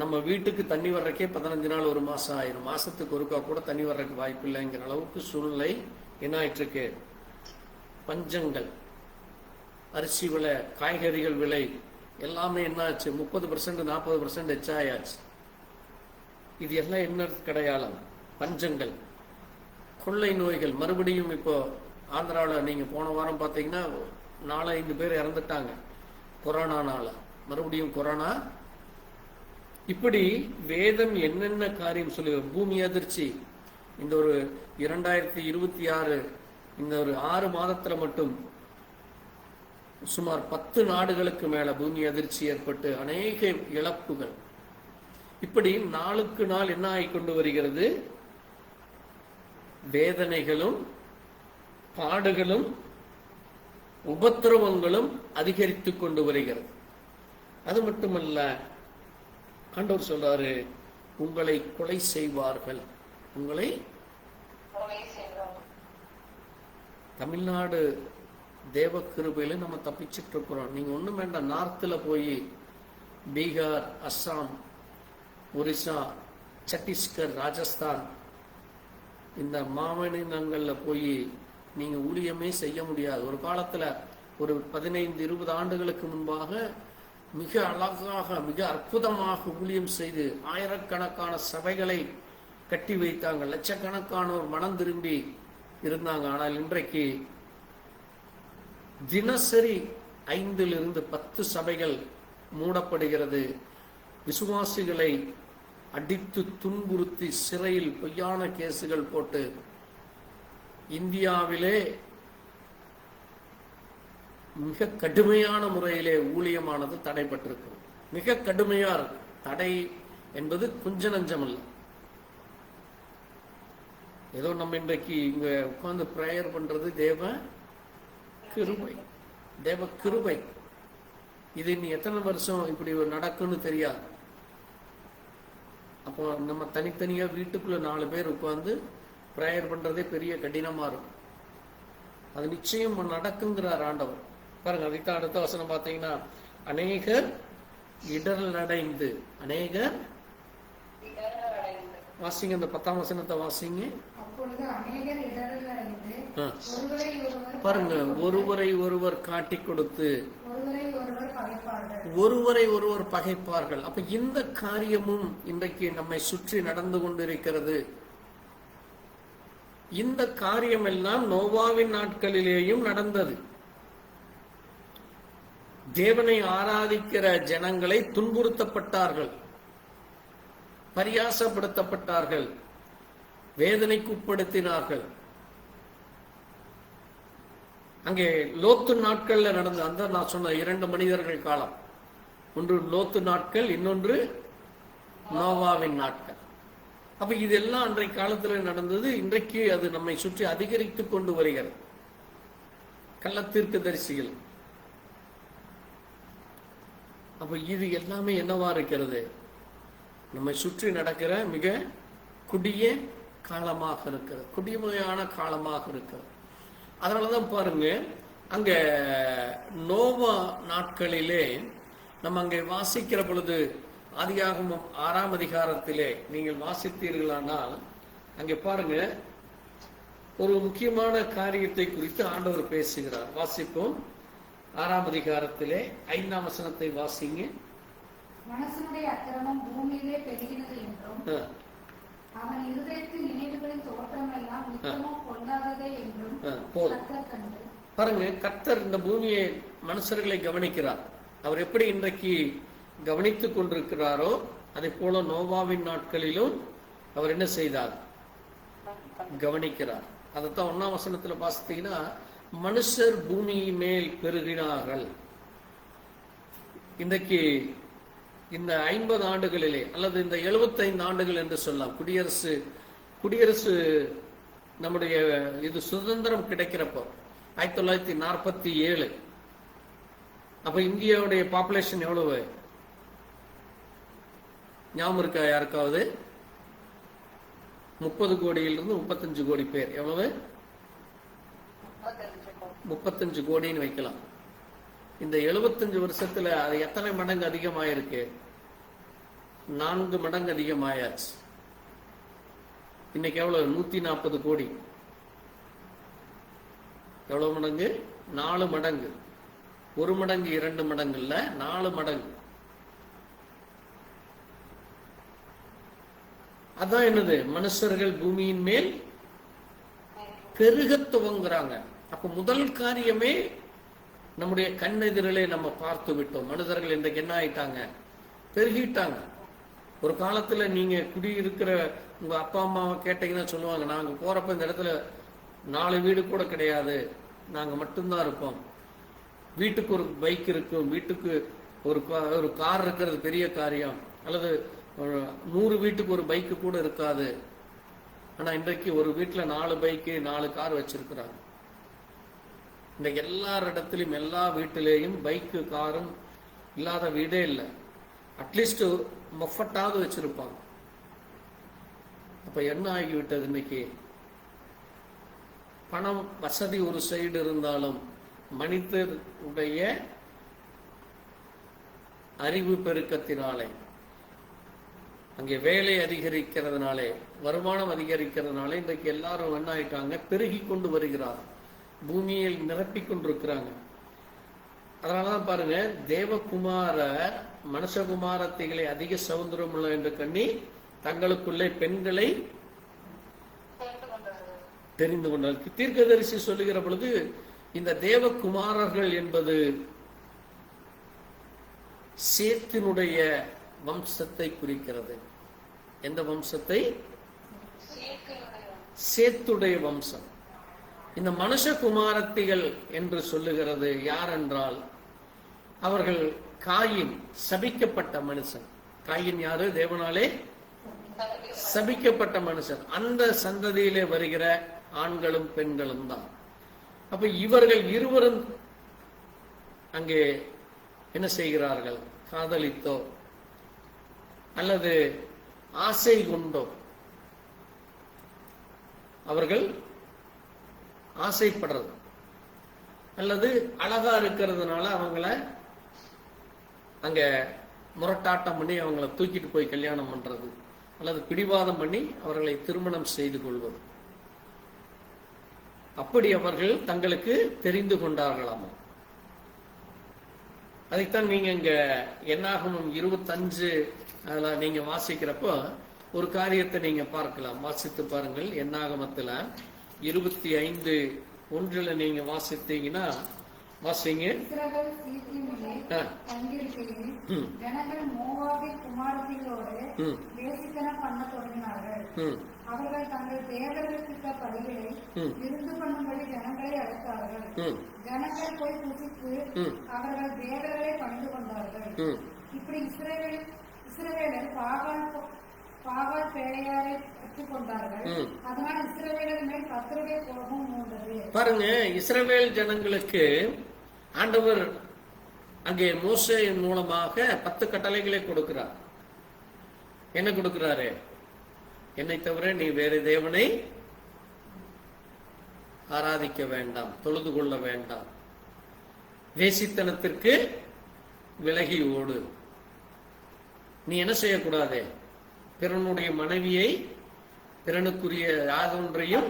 நம்ம வீட்டுக்கு தண்ணி வர்றக்கே 15 நாள் 1 மாசம் ஆயிரும். மாசத்துக்கு ஒருக்கா கூட தண்ணி வர்றதுக்கு வாய்ப்பு இல்லைங்கிற அளவுக்கு சூழ்நிலை என்ன ஆயிட்டு இருக்கு. பஞ்சங்கள், அரிசி விலை, காய்கறிகள் விலை எல்லாமே என்னாச்சு, 30% 40% எச்சாயாச்சு. இது எல்லாம் என்ன கிடையாளம், பஞ்சங்கள், கொள்ளை நோய்கள். மறுபடியும் இப்போ ஆந்திராவில் நீங்க போன வாரம் பார்த்தீங்கன்னா 4-5 பேர் இறந்துட்டாங்க கொரோனானால. மறுபடியும் கொரோனா. இப்படி வேதம் என்னென்ன காரியம் சொல்லு. பூமி அதிர்ச்சி இந்த ஒரு 2026 இந்த ஒரு 6 மாதத்துல மட்டும் சுமார் 10 நாடுகளுக்கு மேல பூமி அதிர்ச்சி ஏற்பட்டு அநேக இழப்புகள். இப்படி நாளுக்கு நாள் என்ன ஆகிக்கொண்டு வருகிறது, வேதனைகளும் பாடுகளும் உபத்திரவங்களும் அதிகரித்து கொண்டு வருகிறது. அது மட்டுமல்ல, ஆண்டவர் சொல்றாரு, உங்களை கொலை செய்வார்கள், உங்களை. தமிழ்நாடு தேவ கிருபையில நம்ம தப்பிச்சிட்டு இருக்கிறோம். நீங்க ஒண்ணும் வேண்டாம், நார்த்ல போய் பீகார், அஸ்ஸாம், ஒரிசா, சத்தீஸ்கர், ராஜஸ்தான் இந்த மாநிலங்கள்ல போய் நீங்க ஊழியமே செய்ய முடியாது. ஒரு காலத்துல ஒரு 15-20 ஆண்டுகளுக்கு முன்பாக மிக அழகாக மிக அற்புதமாக ஊழியம் செய்து ஆயிரக்கணக்கான சபைகளை கட்டி வைத்தாங்க, லட்சக்கணக்கானோர் மனம் திரும்பி இருந்தாங்க. ஆனால் இன்றைக்கு தினசரி 5 to 10 சபைகள் மூடப்படுகிறது. விசுவாசிகளை அடித்து துன்புறுத்தி சிறையில் பொய்யான கேசுகள் போட்டு இந்தியாவிலே மிக கடுமையான முறையிலே ஊழியமானது தடைப்பட்டிருக்கு. மிக கடுமையா இருக்கு. தடை என்பது கொஞ்ச நஞ்சமல்ல. ஏதோ நம்ம இன்றைக்கு இங்க உட்கார்ந்து பிரேயர் பண்றது தேவ கிருபை. தேவ கிருபை. இது இனி எத்தனை வருஷம் இப்படி நடக்கும்னு தெரியாது. அப்போ நம்ம தனித்தனியா வீட்டுக்குள்ள 4 பேர் உட்கார்ந்து பிரேயர் பண்றதே பெரிய கடினமா இருக்கும். அது நிச்சயம் நடக்குங்கிறார் ஆண்டவர். பாருங்க, அதுக்கு அடுத்த வசனம் பார்த்தீங்கன்னா, அநேகர் இடரல் அடைந்து, அநேகர் வாசிங்க, அந்த 10ஆம் வசனத்தை வாசிங்க. பாருங்க, ஒருவரை ஒருவர் காட்டி கொடுத்து ஒருவரை ஒருவர் பகைப்பார்கள். அப்ப இந்த காரியமும் இன்றைக்கு நம்மை சுற்றி நடந்து கொண்டிருக்கிறது. இந்த காரியம் எல்லாம் நோவாவின் நாட்களிலேயும் நடந்தது. தேவனை ஆராதிக்கிற ஜனங்களை துன்புறுத்தப்பட்டார்கள், பரியாசப்படுத்தப்பட்டார்கள், வேதனைக்கு உட்படுத்தினார்கள். அங்கே லோத்து நாட்கள்ல நடந்த அந்த நான் சொன்ன 2 மனிதர்கள் காலம், ஒன்று லோத்து நாட்கள், இன்னொன்று நோவாவின் நாட்கள். அப்ப இதெல்லாம் அன்றைய காலத்தில் நடந்தது. இன்றைக்கு அது நம்மை சுற்றி அதிகரித்துக் கொண்டு வருகிறது. கள்ளத்தீர்க்கதரிசிகள். அப்ப இது எல்லாமே என்னவா இருக்கிறது? நம்மை சுற்றி நடக்கிற மிக கொடிய காலமாக இருக்கிறது, கொடிமையான காலமாக இருக்கிறது. அதனாலதான் பாருங்க, அங்க நோவா நாட்களிலே நம்ம அங்கே வாசிக்கிற பொழுது, ஆதியாகமம் 6ஆம் அதிகாரத்திலே நீங்கள் வாசித்தீர்களானால் அங்கே பாருங்க, ஒரு முக்கியமான காரியத்தை குறித்து ஆண்டவர் பேசுகிறார். வாசிப்போம். 6ஆம் அதிகாரத்திலே 5ஆம் வசனத்தை வாசிங்க. மனுஷனுடைய அக்கிரமம் பூமியிலே பெருகினது என்றும் அவன் இருதயத்தின் நினைவுகளின் தோற்றம் எல்லாம் நித்தமும் பொல்லாததே என்றும் கர்த்தர் கண்டு. பாருங்க, கர்த்தர் இந்த பூமியை, மனுஷர்களை கவனிக்கிறார். அவர் எப்படி இன்றைக்கு கவனித்துக் கொண்டிருக்கிறாரோ அதே போல நோவாவின் நாட்களிலும் அவர் என்ன செய்தார்? கவனிக்கிறார். அதைத்தான் 1ஆம் வசனத்துல வாசித்தீங்கன்னா, மனுஷர் பூமி மேல் பெருகினார்கள். இன்றைக்கு இந்த 50 ஆண்டுகளிலே அல்லது இந்த 75 ஆண்டுகள் என்று சொல்லலாம், குடியரசு நம்முடைய இது சுதந்திரம் கிடைக்கிறப்போ 1947. அப்ப இந்தியாவுடைய பாப்புலேஷன் எவ்வளவு ஞாபகம் இருக்கா யாருக்காவது? 30 கோடியிலிருந்து 35 கோடி பேர். எவ்வளவு? 35 கோடின்னு வைக்கலாம். இந்த 75 வருஷத்துல அது எத்தனை மடங்கு அதிகமாயிருக்கு? 4 மடங்கு அதிகமாயாச்சு. இன்னைக்கு எவ்வளவு? 140 கோடி. எவ்வளவு மடங்கு? 4 மடங்கு. 1 மடங்கு 2 மடங்கு இல்ல, 4 மடங்கு. அதான் என்னது? மனுஷர்கள் பூமியின் மேல் பெருக துவங்குறாங்க. அப்ப முதல் காரியமே நம்முடைய கண்ணெதிரிலே நம்ம பார்த்து விட்டோம். மனிதர்கள் இன்றைக்கு என்ன ஆயிட்டாங்க? பெருகிட்டாங்க. ஒரு காலத்துல நீங்க குடியிருக்கிற உங்க அப்பா அம்மாவை கேட்டீங்கன்னா சொல்லுவாங்க, நாங்க போறப்ப இந்த இடத்துல 4 வீடு கூட கிடையாது, நாங்க மட்டும்தான் இருப்போம். வீட்டுக்கு ஒரு பைக் இருக்கும், வீட்டுக்கு ஒரு கார் இருக்கிறது பெரிய காரியம், அல்லது 100 வீட்டுக்கு ஒரு பைக்கு கூட இருக்காது. ஆனா இன்றைக்கு ஒரு வீட்டுல 4 பைக்கு 4 கார் வச்சிருக்கிறாங்க. இன்றைக்கு எல்லாரிடத்திலும் எல்லா வீட்டிலேயும் பைக்கு காரும் இல்லாத வீடே இல்லை. அட்லீஸ்ட் மொஃபட்டாவது வச்சிருப்பாங்க. அப்ப என்ன ஆகிவிட்டது? இன்னைக்கு பணம் வசதி ஒரு சைடு இருந்தாலும் மனிதருடைய அறிவு பெருக்கத்தினாலே, அங்கே வேலை அதிகரிக்கிறதுனாலே, வருமானம் அதிகரிக்கிறதுனாலே இன்றைக்கு எல்லாரும் என்ன ஆயிட்டாங்க? பெருகி கொண்டு வருகிறார், பூமியில் நிரப்பிக் கொண்டிருக்கிறாங்க. அதனாலதான் பாருங்க, தேவகுமார மனுஷகுமாரத்திகளை அதிக சௌந்தரம் உள்ள என்று கண்ணி தங்களுக்குள்ளே பெண்களை தெரிந்து கொண்டார். தீர்க்கதரிசி சொல்லுகிற பொழுது இந்த தேவகுமாரர்கள் என்பது சேத்தினுடைய வம்சத்தை குறிக்கிறது. எந்த வம்சத்தை? சேத்துடைய வம்சம். இந்த மனுஷகுமாரத்திகள் என்று சொல்லுகிறது யார் என்றால், அவர்கள் காயின், சபிக்கப்பட்ட மனுஷன். காயின் யாரு? தேவனாலே சபிக்கப்பட்ட மனுஷன். அந்த சந்ததியிலே வருகிற ஆண்களும் பெண்களும் தான். அப்ப இவர்கள் இருவரும் அங்கே என்ன செய்கிறார்கள்? காதலித்தோ அல்லது ஆசை கொண்டோ அவர்கள் ஆசைப்படுறது, அல்லது அழகா இருக்கிறதுனால அவங்கள அங்க முரட்டாட்டம் பண்ணி அவங்கள தூக்கிட்டு போய் கல்யாணம் பண்றது, அல்லது பிடிவாதம் பண்ணி அவர்களை திருமணம் செய்து கொள்வது. அப்படி அவர்கள் தங்களுக்கு தெரிந்து கொண்டார்களாமா. அதைத்தான் நீங்க இங்க என்னாகமம் 25 அதுல நீங்க வாசிக்கிறப்போ ஒரு காரியத்தை நீங்க பார்க்கலாம். வாசித்து பாருங்கள். என்னாகமத்துல 25:1 நீங்க வாசித்தீங்கன்னா வாசிங்க. இஸ்ரவேல் சீத்திமிலே தங்கியிருக்கையில் ஜனங்கள் மோவாபின் குமாரத்திகளோடு வேசித்தனம் பண்ணத் தொடங்கினார்கள். அவர்கள் தங்கள் தேவர்களுக்கு பலிகளை விருந்து பண்ணும்படி ஜனங்களை அழைத்தார்கள். ஜனங்கள் போய் புசித்து அவர்கள் தேவர்களை பணிந்து கொண்டார்கள். இப்படி இஸ்ரவேலர் பாகால் பேழையாரை பெற்றுக் கொண்டார்கள். அதனால் இஸ்ரவேலர் மேல் கர்த்தருடைய கோபம் மூண்டது. பாருங்க, இஸ்ரவேல் ஜனங்களுக்கு ஆண்டவர் அங்கே மோசேயின் மூலமாக 10 கட்டளைகளை கொடுக்கிறார். என்ன கொடுக்கிறாரு? என்னை தவிர நீ வேறு தேவனை ஆராதிக்க வேண்டாம், தொழுது கொள்ள வேண்டாம், வேசித்தனத்திற்கு விலகி ஓடு, நீ என்ன செய்யக்கூடாது? பிறனுடைய மனைவியை பிறனுக்குரிய யாதொன்றையும்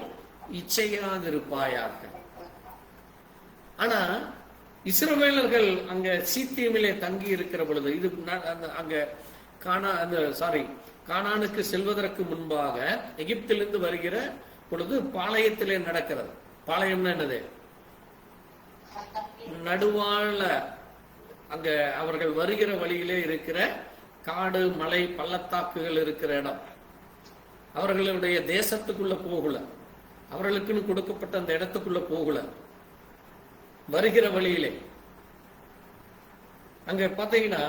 இச்சையாதிருப்பாயாக. ஆனா இஸ்ரவேலர்கள் அங்க சீத்தியமிலே தங்கி இருக்கிற பொழுது, இது அங்க கானானுக்கு செல்வதற்கு முன்பாக எகிப்திலிருந்து வருகிற பொழுது பாளையத்திலே நடக்கிறது. பாளையம்னா என்னது? நடுவாழ அங்க அவர்கள் வருகிற வழியிலே இருக்கிற காடு, மலை, பள்ளத்தாக்குகள் இருக்கிற இடம். அவர்களுடைய தேசத்துக்குள்ள போகல, அவர்களுக்குன்னு கொடுக்கப்பட்ட அந்த இடத்துக்குள்ள போகல. வருகிற வழியிலே அங்க பாத்தீங்கன்னா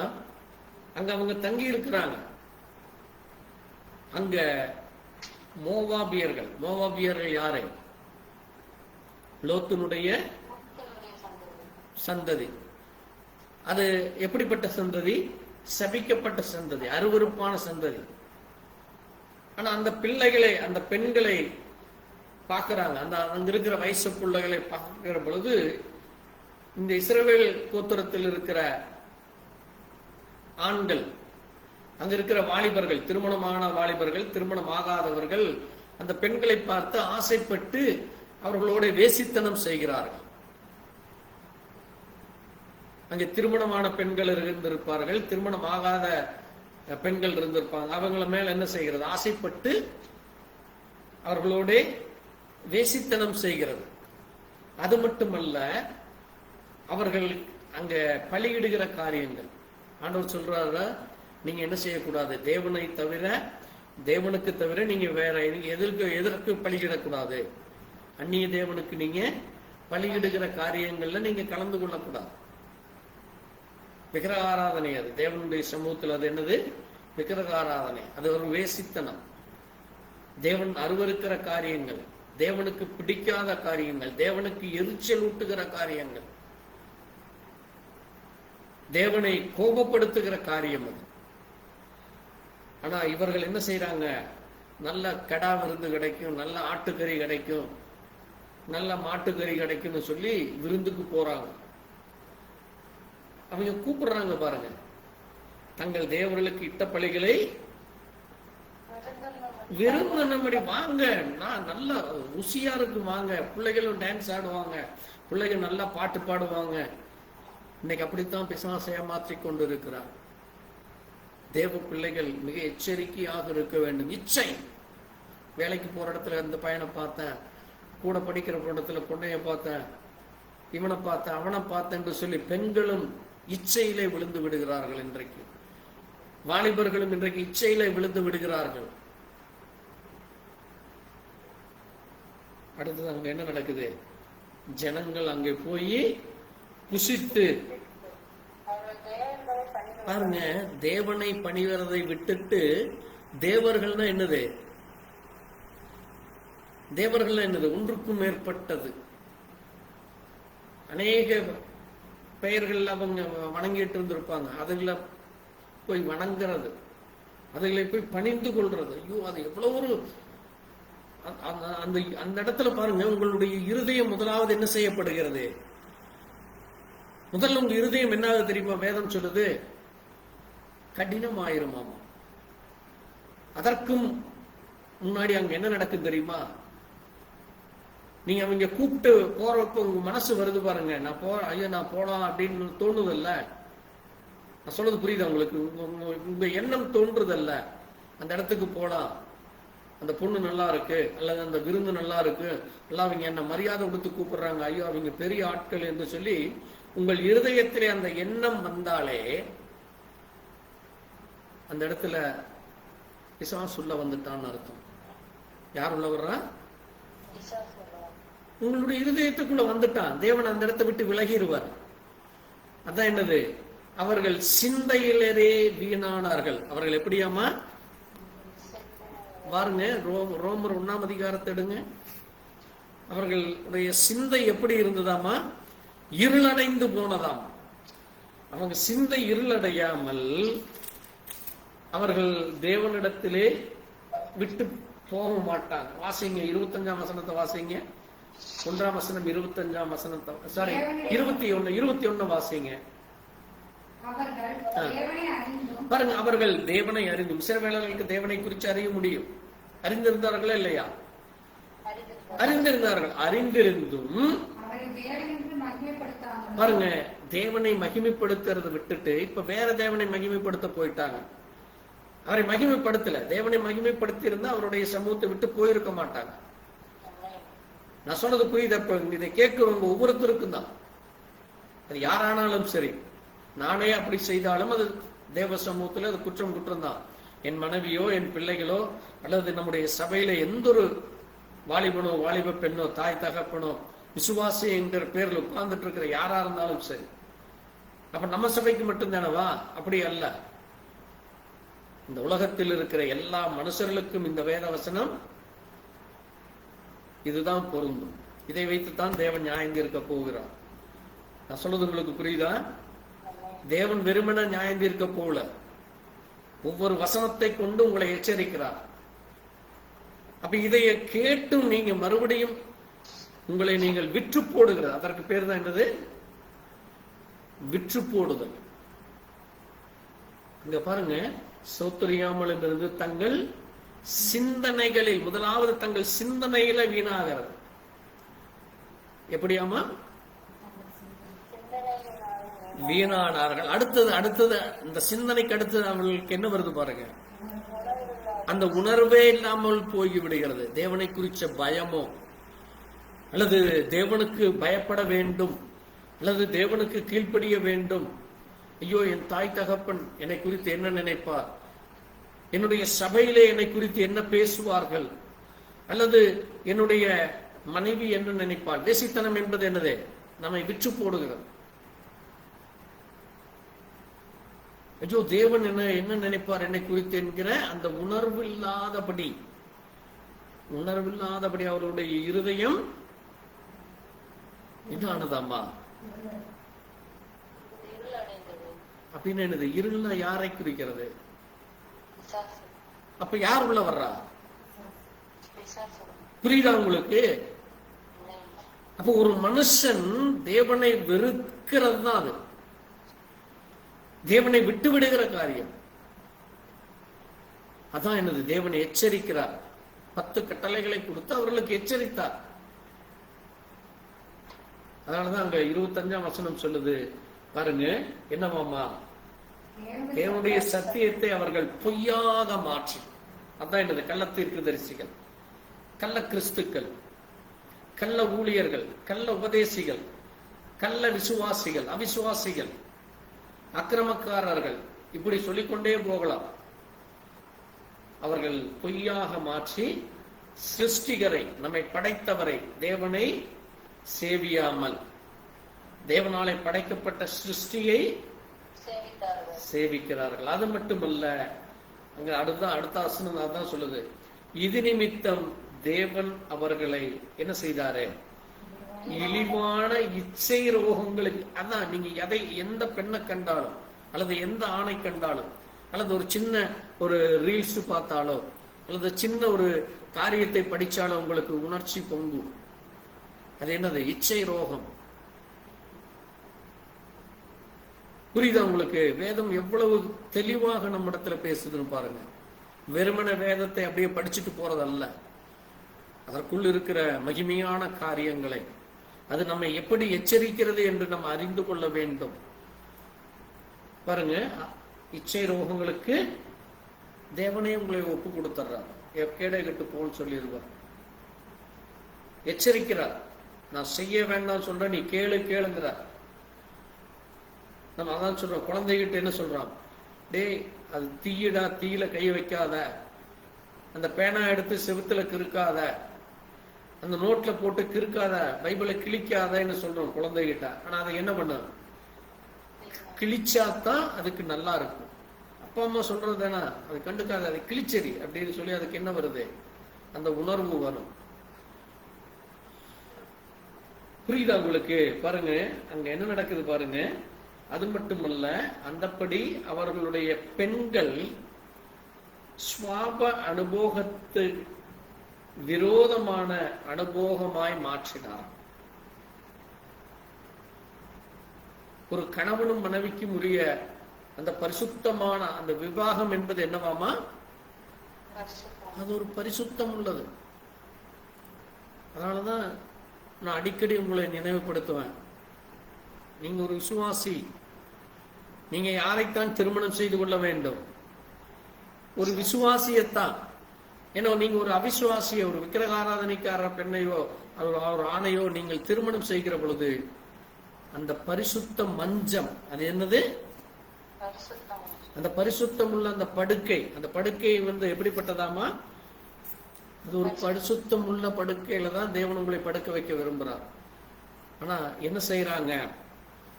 அங்க அவங்க தங்கி இருக்கிறாங்க. அங்க மோவாபியர்கள் யாரு? லோத்தினுடைய சந்ததி. அது எப்படிப்பட்ட சந்ததி? சபிக்கப்பட்ட சந்ததி, அருவருப்பான சந்ததி. ஆனா அந்த பிள்ளைகளை, அந்த பெண்களை பார்க்கிறாங்க. அந்த அங்க இருக்கிற வயசு பிள்ளைகளை பார்க்கிற பொழுது இந்த இஸ்ரவேல் கோத்திரத்தில் இருக்கிற ஆண்கள், அங்க இருக்கிற வாலிபர்கள், திருமணமான வாலிபர்கள், திருமணம் ஆகாதவர்கள் அந்த பெண்களை பார்த்து ஆசைப்பட்டு அவர்களோட வேசித்தனம் செய்கிறார்கள். அங்கே திருமணமான பெண்கள் இருந்திருப்பார்கள், திருமணம் ஆகாத பெண்கள் இருந்திருப்பாங்க. அவங்கள மேல என்ன செய்கிறது? ஆசைப்பட்டு அவர்களோட வேசித்தனம் செய்கிறது. அது மட்டுமல்ல, அவர்கள் அங்க பலியிடுகிற காரியங்கள். ஆண்டவர் சொல்றாரு, நீங்க என்ன செய்யக்கூடாது? தேவனை தவிர, தேவனுக்கு தவிர நீங்க வேற எதற்கு பலியிடக்கூடாது? அந்நிய தேவனுக்கு நீங்க பலியிடுகிற காரியங்கள்ல நீங்க கலந்து கொள்ளக்கூடாது. விக்கிரக ஆராதனை. அது தேவனுடைய சமூகத்தில் அது என்னது? விக்கிரக ஆராதனை. அது ஒரு வேசித்தனம். தேவன் அருவருக்கிற காரியங்கள், தேவனுக்கு பிடிக்காத காரியங்கள், தேவனுக்கு எரிச்சல் ஊட்டுகிற காரியங்கள், தேவனை கோபப்படுத்துகிற காரியம் அது. ஆனா இவர்கள் என்ன செய்யறாங்க? நல்ல கடா விருந்து கிடைக்கும், நல்ல ஆட்டுக்கறி கிடைக்கும், நல்ல மாட்டுக்கறி கிடைக்கும்னு சொல்லி விருந்துக்கு போறாங்க. அவங்க கூப்பிடுறாங்க பாருங்க, தங்கள் தேவர்களுக்கு இட்ட பலிகளை விருந்து நம்மடி வாங்க, நான் நல்லா ருசியா இருக்கு வாங்க, பிள்ளைகளும் டான்ஸ் ஆடுவாங்க, பிள்ளைகள் நல்லா பாட்டு பாடுவாங்க. இன்னைக்கு அப்படித்தான் பிசாசை ஏமாற்றி கொண்டு இருக்கிறார். தேவ பிள்ளைகள் மிக எச்சரிக்கையாக இருக்க வேண்டும். இச்சை. வேலைக்கு போற இடத்துல இந்த பையனை பார்த்தேன், கூட படிக்கிற இடத்துல பொண்ணைய பார்த்தேன், இவனை பார்த்தேன், அவனை பார்த்தேன் என்று சொல்லி பெண்களும் இச்சையிலே விழுந்து விடுகிறார்கள். இன்றைக்கு வாலிபர்களும் இன்றைக்கு இச்சையிலே விழுந்து விடுகிறார்கள். அடுத்தது அங்க என்ன நடக்குது? ஜனங்கள் அங்கே போய் புசித்து பாருங்க, தேவனை பணிவதை விட்டுட்டு தேவர்கள்னா என்னது? தேவர்கள் என்னது? ஒன்றுக்கும் மேற்பட்டது. அநேக பெயர்கள் அவங்க வணங்கிட்டு இருந்திருப்பாங்க. அதுல போய் வணங்குறது, அதுகளை போய் பணிந்து கொள்றது. ஐயோ, அது எவ்வளவு ஒரு அந்த அந்த இடத்துல பாருங்க, உங்களுடைய இருதயம் முதலாவது என்ன செய்யப்படுகிறது? முதல்ல உங்க இருதயம் என்ன தெரியுமா? வேதம் சொல்லுது, கடினமாயிருமாமா. அதற்கும் முன்னாடி அங்க என்ன நடக்கும் தெரியுமா? நீங்க அவங்க கூப்பிட்டு போறப்ப உங்க மனசு வருது பாருங்க, நான் போலாம் அப்படின்னு தோணுதல்ல. நான் சொல்றது புரியுதா உங்களுக்கு? உங்க எண்ணம் தோன்றுதல்ல, அந்த இடத்துக்கு போலாம், அந்த பொண்ணு நல்லா இருக்கு, அல்லது அந்த விருந்து நல்லா இருக்கு, எல்லாம் அவங்க என்ன மரியாதை கொடுத்து கூப்பிடுறாங்க, ஐயோ அவங்க பெரிய ஆட்கள் என்று சொல்லி உங்கள் இருதயத்திலே அந்த எண்ணம் வந்தாலே அந்த இடத்துல பிசாசு உள்ள வந்துட்டான்னு அர்த்தம். யார் உள்ள வர்றா? உங்களுடைய இருதயத்துக்குள்ள வந்துட்டான். தேவன் அந்த இடத்தை விட்டு விலகிடுவார். அதான் என்னது? அவர்கள் சிந்தையிலே வீணானார்கள். அவர்கள் எப்படியாமா பாருங்க, ரோமர் 1ஆம் அதிகாரத்தை எடுங்க. அவர்களுடைய சிந்தை எப்படி இருந்ததாமா? இருளடைந்து போனதாம். அவங்க சிந்தை இருளடையாமல் அவர்கள் தேவனிடத்திலே விட்டு போக மாட்டாங்க. வாசிங்க 25ஆம் வசனத்தை வாசிங்க. 1ஆம் வசனம் 25ஆம் வசனத்தை, சாரி 21 வாசிங்க. பாருங்க, அவர்கள் தேவனை அறிந்தும், இஸ்ரவேலர்களுக்கு தேவனை குறித்து அறிய முடியும். அறிந்திருந்தார்களா இல்லையா? அறிந்திருந்தார்கள். அறிந்திருந்தும் பாருங்க, தேவனை மகிமைப்படுத்துறத விட்டுட்டு இப்ப வேற தேவனை மகிமைப்படுத்த போயிட்டாங்க. அவரை மகிமைப்படுத்தல. தேவனை மகிமைப்படுத்தி இருந்தா அவருடைய சமூகத்தை விட்டு போயிருக்க மாட்டாங்க. நான் சொன்னது புரியுது? அப்ப இதை கேட்கிறவங்க ஒவ்வொருத்தருக்கும் தான், அது யாரானாலும் சரி. நானே அப்படி செய்தாலும் அது தேவ சமூகத்துல அது குற்றம் தான். என் மனைவியோ என் பிள்ளைகளோ அல்லது நம்முடைய சபையில எந்த ஒரு வாலிபனோ வாலிப பெண்ணோ தாய் தகப்பனோ விசுவாசி என்கிற பேர்ல உட்கார்ந்துட்டு இருக்கிற யாரா இருந்தாலும் சரி. அப்ப நம்ம சபைக்கு மட்டும்தானவா? அப்படி அல்ல. இந்த உலகத்தில் இருக்கிற எல்லா மனுஷர்களுக்கும் இந்த வேத வசனம் இதுதான் பொருந்தும். இதை வைத்துத்தான் தேவன் நியாயம் தீர்க்க போகிறார். நான் சொல்றது உங்களுக்கு புரியுதா? தேவன் வெறுமன நியாயம் தீர்க்க போல, ஒவ்வொரு வசனத்தை கொண்டு உங்களை எச்சரிக்கிறார். அப்ப இதைய கேட்டும் நீங்க மறுபடியும் உங்களை நீங்கள் விற்று போடுகிறது. அதற்கு பேர் தான் என்னது? விற்று போடுதல். இங்க பாருங்க, சோத்தரியாமல் இருந்து தங்கள் சிந்தனைகளில், முதலாவது தங்கள் சிந்தனையில வீணாகிறது. எப்படியாமா? வீணானார்கள். அடுத்தது இந்த சிந்தனைக்கு அடுத்தது அவர்களுக்கு என்ன வருது பாருங்க, அந்த உணர்வே இல்லாமல் போய் விடுகிறது. தேவனை குறிச்ச பயமோ அல்லது தேவனுக்கு பயப்பட வேண்டும் அல்லது தேவனுக்கு கீழ்ப்படிய வேண்டும். ஐயோ, என் தாய் தகப்பன் என்னை குறித்து என்ன நினைப்பார், என்னுடைய சபையிலே என்னை குறித்து என்ன பேசுவார்கள், அல்லது என்னுடைய மனைவி என்ன நினைப்பார். தேசித்தனம் என்பது என்னது? நம்மை விற்று போடுகிறது. ஐயோ, தேவன் என்ன நினைப்பார் என்னை குறித்து என்கிற அந்த உணர்வில்லாதபடி அவருடைய இருதயம் இதானதாமா. அப்படின்னு என்னது? இருள்னா யாரை குறிக்கிறது? அப்ப யார் உள்ள வர்றா? புரியுதா உங்களுக்கு? அப்ப ஒரு மனுஷன் தேவனை வெறுக்கிறது தான் அது. தேவனை விட்டு விடுகிற காரியம் அதான் என்னது? தேவனை எச்சரிக்கிறார். 10 கட்டளைகளை கொடுத்து அவர்களுக்கு எச்சரித்தார். அதனாலதான் அங்க 25ஆம் வசனம் சொல்லுது பாருங்க, என்னவாமா? தேவனுடைய சத்தியத்தை அவர்கள் பொய்யாக மாற்றி, அதான் என்னது? கள்ள தீர்க்கதரிசிகள், கள்ள கிறிஸ்துக்கள், கள்ள ஊழியர்கள், கள்ள உபதேசிகள், கள்ள விசுவாசிகள், அவிசுவாசிகள், அக்கிரமக்காரர்கள், இப்படி சொல்லிக்கொண்டே போகலாம். அவர்கள் பொய்யாக மாற்றி சிருஷ்டிகரை, நம்மை படைத்தவரை, தேவனை சேவியாமல், தேவனாலே படைக்கப்பட்ட சிருஷ்டியை சேவிக்கிறார்கள். அது மட்டுமல்ல, அங்க அடுத்த வசனம் அதான் சொல்லுது, இது நிமித்தம் தேவன் அவர்களை என்ன செய்தாரு? இழிவான இச்சை ரோகங்களுக்கு. அதான் நீங்க எந்த பெண்ணை கண்டாலும், அல்லது எந்த ஆணை கண்டாலும், அல்லது ஒரு சின்ன ஒரு ரீல்ஸ் பார்த்தாலோ, அல்லது சின்ன ஒரு காரியத்தை படிச்சாலோ உங்களுக்கு உணர்ச்சி பொங்கும். அது என்னது? இச்சை ரோகம். புரியுதா உங்களுக்கு? வேதம் எவ்வளவு தெளிவாக நம்ம இடத்துல பேசுதுன்னு பாருங்க. வெறுமன வேதத்தை அப்படியே படிச்சுட்டு போறதல்ல, அதற்குள் இருக்கிற மகிமையான காரியங்களை, அது நம்மை எப்படி எச்சரிக்கிறது என்று நம்ம அறிந்து கொள்ள வேண்டும். பாருங்க, இச்சை ரோகங்களுக்கு தேவனே உங்களை ஒப்பு கொடுத்துறார். கேடை கட்டு போன்னு சொல்லிடுவார், எச்சரிக்கிறார். நான் செய்ய வேண்டாம் சொல்றேன், நீ கேளுங்கிறார். நம்ம அதான் சொல்றோம், குழந்தைகிட்ட என்ன சொல்றான்? டேய், அது தீயிடா, தீயில கை வைக்காத, அந்த பேனா எடுத்து செவுத்துல கிறுக்காத, அந்த நோட்ல போட்டு கிறுக்காத, பைபிளை கிழிக்காதன்னு சொல்றோம் குழந்தைகிட்ட. ஆனா அதை என்ன பண்ண? கிழிச்சாதான் அதுக்கு நல்லா இருக்கும். அப்பா அம்மா சொல்றது தானே, அது கண்டுக்காத, அது கிழிச்செறி அப்படின்னு சொல்லி அதுக்கு என்ன வருது? அந்த உணர்வு வரும். புரியுதா உங்களுக்கு? பாருங்க, அங்க என்ன நடக்குது பாருங்க. அது மட்டுமல்ல, அந்தப்படி அவர்களுடைய பெண்கள் சுவாப அனுபோகத்து விரோதமான அனுபோகமாய் மாற்றினார். ஒரு கணவனும் மனைவிக்கும் உரிய அந்த பரிசுத்தமான அந்த விவாகம் என்பது என்னவாமா? அது ஒரு பரிசுத்தம் உள்ளது. அதனாலதான் நான் அடிக்கடி உங்களை நினைவுபடுத்துவேன், நீங்க ஒரு விசுவாசி, நீங்க யாரைத்தான் திருமணம் செய்து கொள்ள வேண்டும்? ஒரு விசுவாசியத்தான். ஏன்னா நீங்க ஒரு அவிசுவாசிய, ஒரு விக்கிரகாராதனைக்கார பெண்ணையோ ஒரு ஆணையோ நீங்கள் திருமணம் செய்கிற பொழுது அந்த பரிசுத்த மஞ்சம், அது என்னது? அந்த பரிசுத்தம் உள்ள அந்த படுக்கை, அந்த படுக்கை எப்படிப்பட்டதாமா? அது ஒரு பரிசுத்தம் உள்ள படுக்கையில தான் தேவன் உங்களை படுக்க வைக்க விரும்புறார். ஆனா என்ன செய்யறாங்க?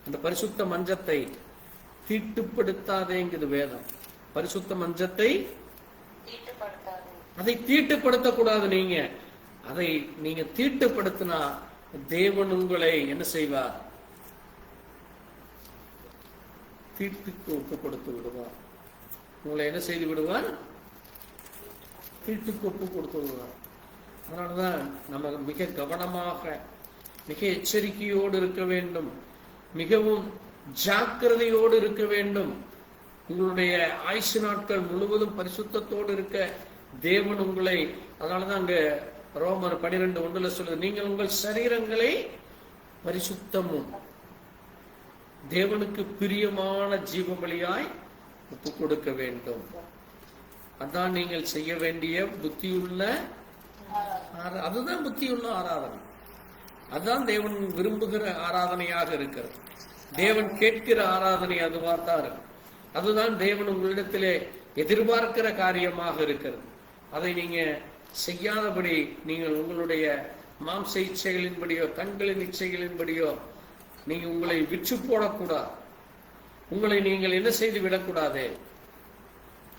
அந்த பரிசுத்த மஞ்சத்தை தீட்டுப்படுத்தாதேங்குது வேதம். பரிசுத்த மஞ்சத்தை அதை தீட்டுப்படுத்தக்கூடாது. அதை நீங்க தீட்டுப்படுத்தினா தேவன் உங்களை என்ன செய்வார்? தீட்டுக்கு ஒப்பு கொடுத்து விடுவார். உங்களை என்ன செய்து விடுவார்? தீட்டுக்கு ஒப்பு கொடுத்து விடுவார். அதனாலதான் நம்ம மிக கவனமாக, மிக எச்சரிக்கையோடு இருக்க வேண்டும், மிகவும் ஜாக்கிரதையோடு இருக்க வேண்டும். உங்களுடைய ஆயுசு நாட்கள் முழுவதும் பரிசுத்தத்தோடு இருக்க தேவன் உங்களை, அதனாலதான் அங்க ரோமர் 12:1 சொல்லுது, நீங்கள் உங்கள் சரீரங்களை பரிசுத்தமும் தேவனுக்கு பிரியமான ஜீவபலியாய் ஒப்பு கொடுக்க வேண்டும். அதான் நீங்கள் செய்ய வேண்டிய புத்தியுள்ள, அதுதான் புத்தியுள்ள ஆராதனை. அதுதான் தேவன் விரும்புகிற ஆராதனையாக இருக்கிறது. தேவன் கேட்கிற ஆராதனை அதுவாத்தான் இருக்கு. அதுதான் தேவன் உங்களிடத்திலே எதிர்பார்க்கிற காரியமாக இருக்கிறது. அதை நீங்க செய்யாதபடி, நீங்கள் உங்களுடைய மாம்ச இச்சைகளின்படியோ கண்களின் இச்சைகளின்படியோ நீங்க உங்களை விற்று போடக்கூடாது. உங்களை நீங்கள் என்ன செய்து விடக்கூடாது?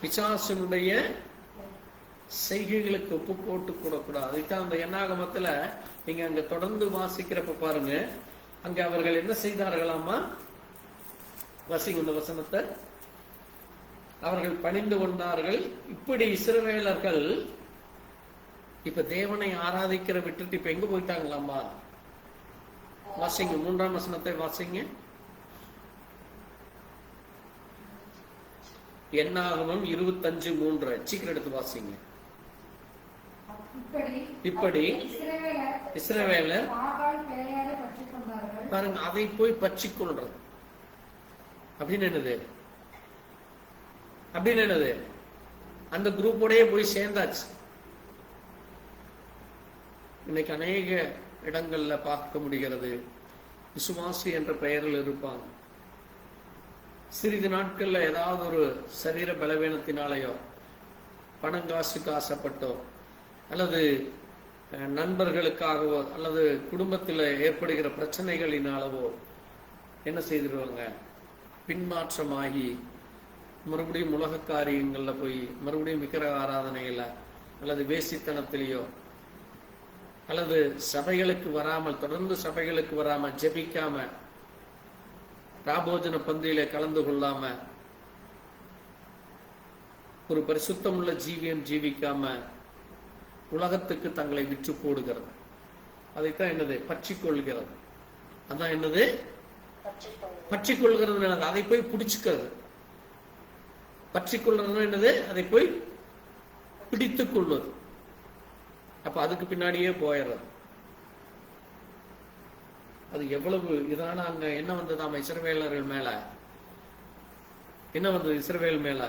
பிசாசனுடைய செய்கைகளுக்கு ஒப்பு போட்டு கூடக்கூடாது. அதுதான் அந்த என்னாகமத்துல நீங்க அங்க தொடர்ந்து வாசிக்கிறப்ப பாருங்க, அங்க அவர்கள் என்ன செய்தார்களாமா? வாசிங்க இந்த வசனத்தை. அவர்கள் பணிந்து கொண்டார்கள். இப்படி இஸ்ரவேலர்கள் இப்ப தேவனை ஆராதிக்கிற விட்டுட்டு இப்ப எங்க போயிட்டாங்களாமா? வாசிங்க 3ஆம் வசனத்தை வாசிங்க. என்னாகமம் 25:3 சீக்கிரம் எடுத்து வாசிங்க. இப்படி இஸ்ரவேலர் பாருங்க, அதை போய் பற்றிக் கொள்றது அப்படின்னு என்னது? அந்த குரூப்போடய போய் சேர்ந்தாச்சு. இன்னைக்கு அநேக இடங்கள்ல பார்க்க முடிகிறது. விசுவாசி என்ற பெயரில் இருப்பாங்க, சிறிது நாட்கள்ல ஏதாவது ஒரு சரீர பலவீனத்தினாலேயோ, பணம் காசுக்கு ஆசைப்பட்டோ, அல்லது நண்பர்களுக்காகவோ, அல்லது குடும்பத்தில் ஏற்படுகிற பிரச்சனைகளினாலவோ என்ன செய்திருவாங்க? பின்மாற்றமாகி மறுபடியும் உலக காரியங்கள்ல போய் மறுபடியும் விக்கிரக ஆராதனையில அல்லது வேசித்தனத்திலேயோ, அல்லது சபைகளுக்கு வராமல், தொடர்ந்து சபைகளுக்கு வராமல், ஜெபிக்காம, ராபோஜன பந்தியில கலந்து கொள்ளாம, ஒரு பரிசுத்தமுள்ள ஜீவியம் ஜீவிக்காம உலகத்துக்கு தங்களை விற்று போடுகிறது. அதைத்தான் என்னது? பற்றிக்கொள்கிறது. அதான் என்னது? பற்றிக்கொள்கிறது. அதை போய் பிடிச்சுக்கிறது. பற்றிக்கொள்றது என்னது? அதை போய் பிடித்துக் கொள்வது. அப்ப அதுக்கு பின்னாடியே போயிடுறது. அது எவ்வளவு இதான அங்க என்ன வந்ததாம இஸ்ரவேலர்கள் மேல? என்ன வந்தது இஸ்ரவேல் மேல?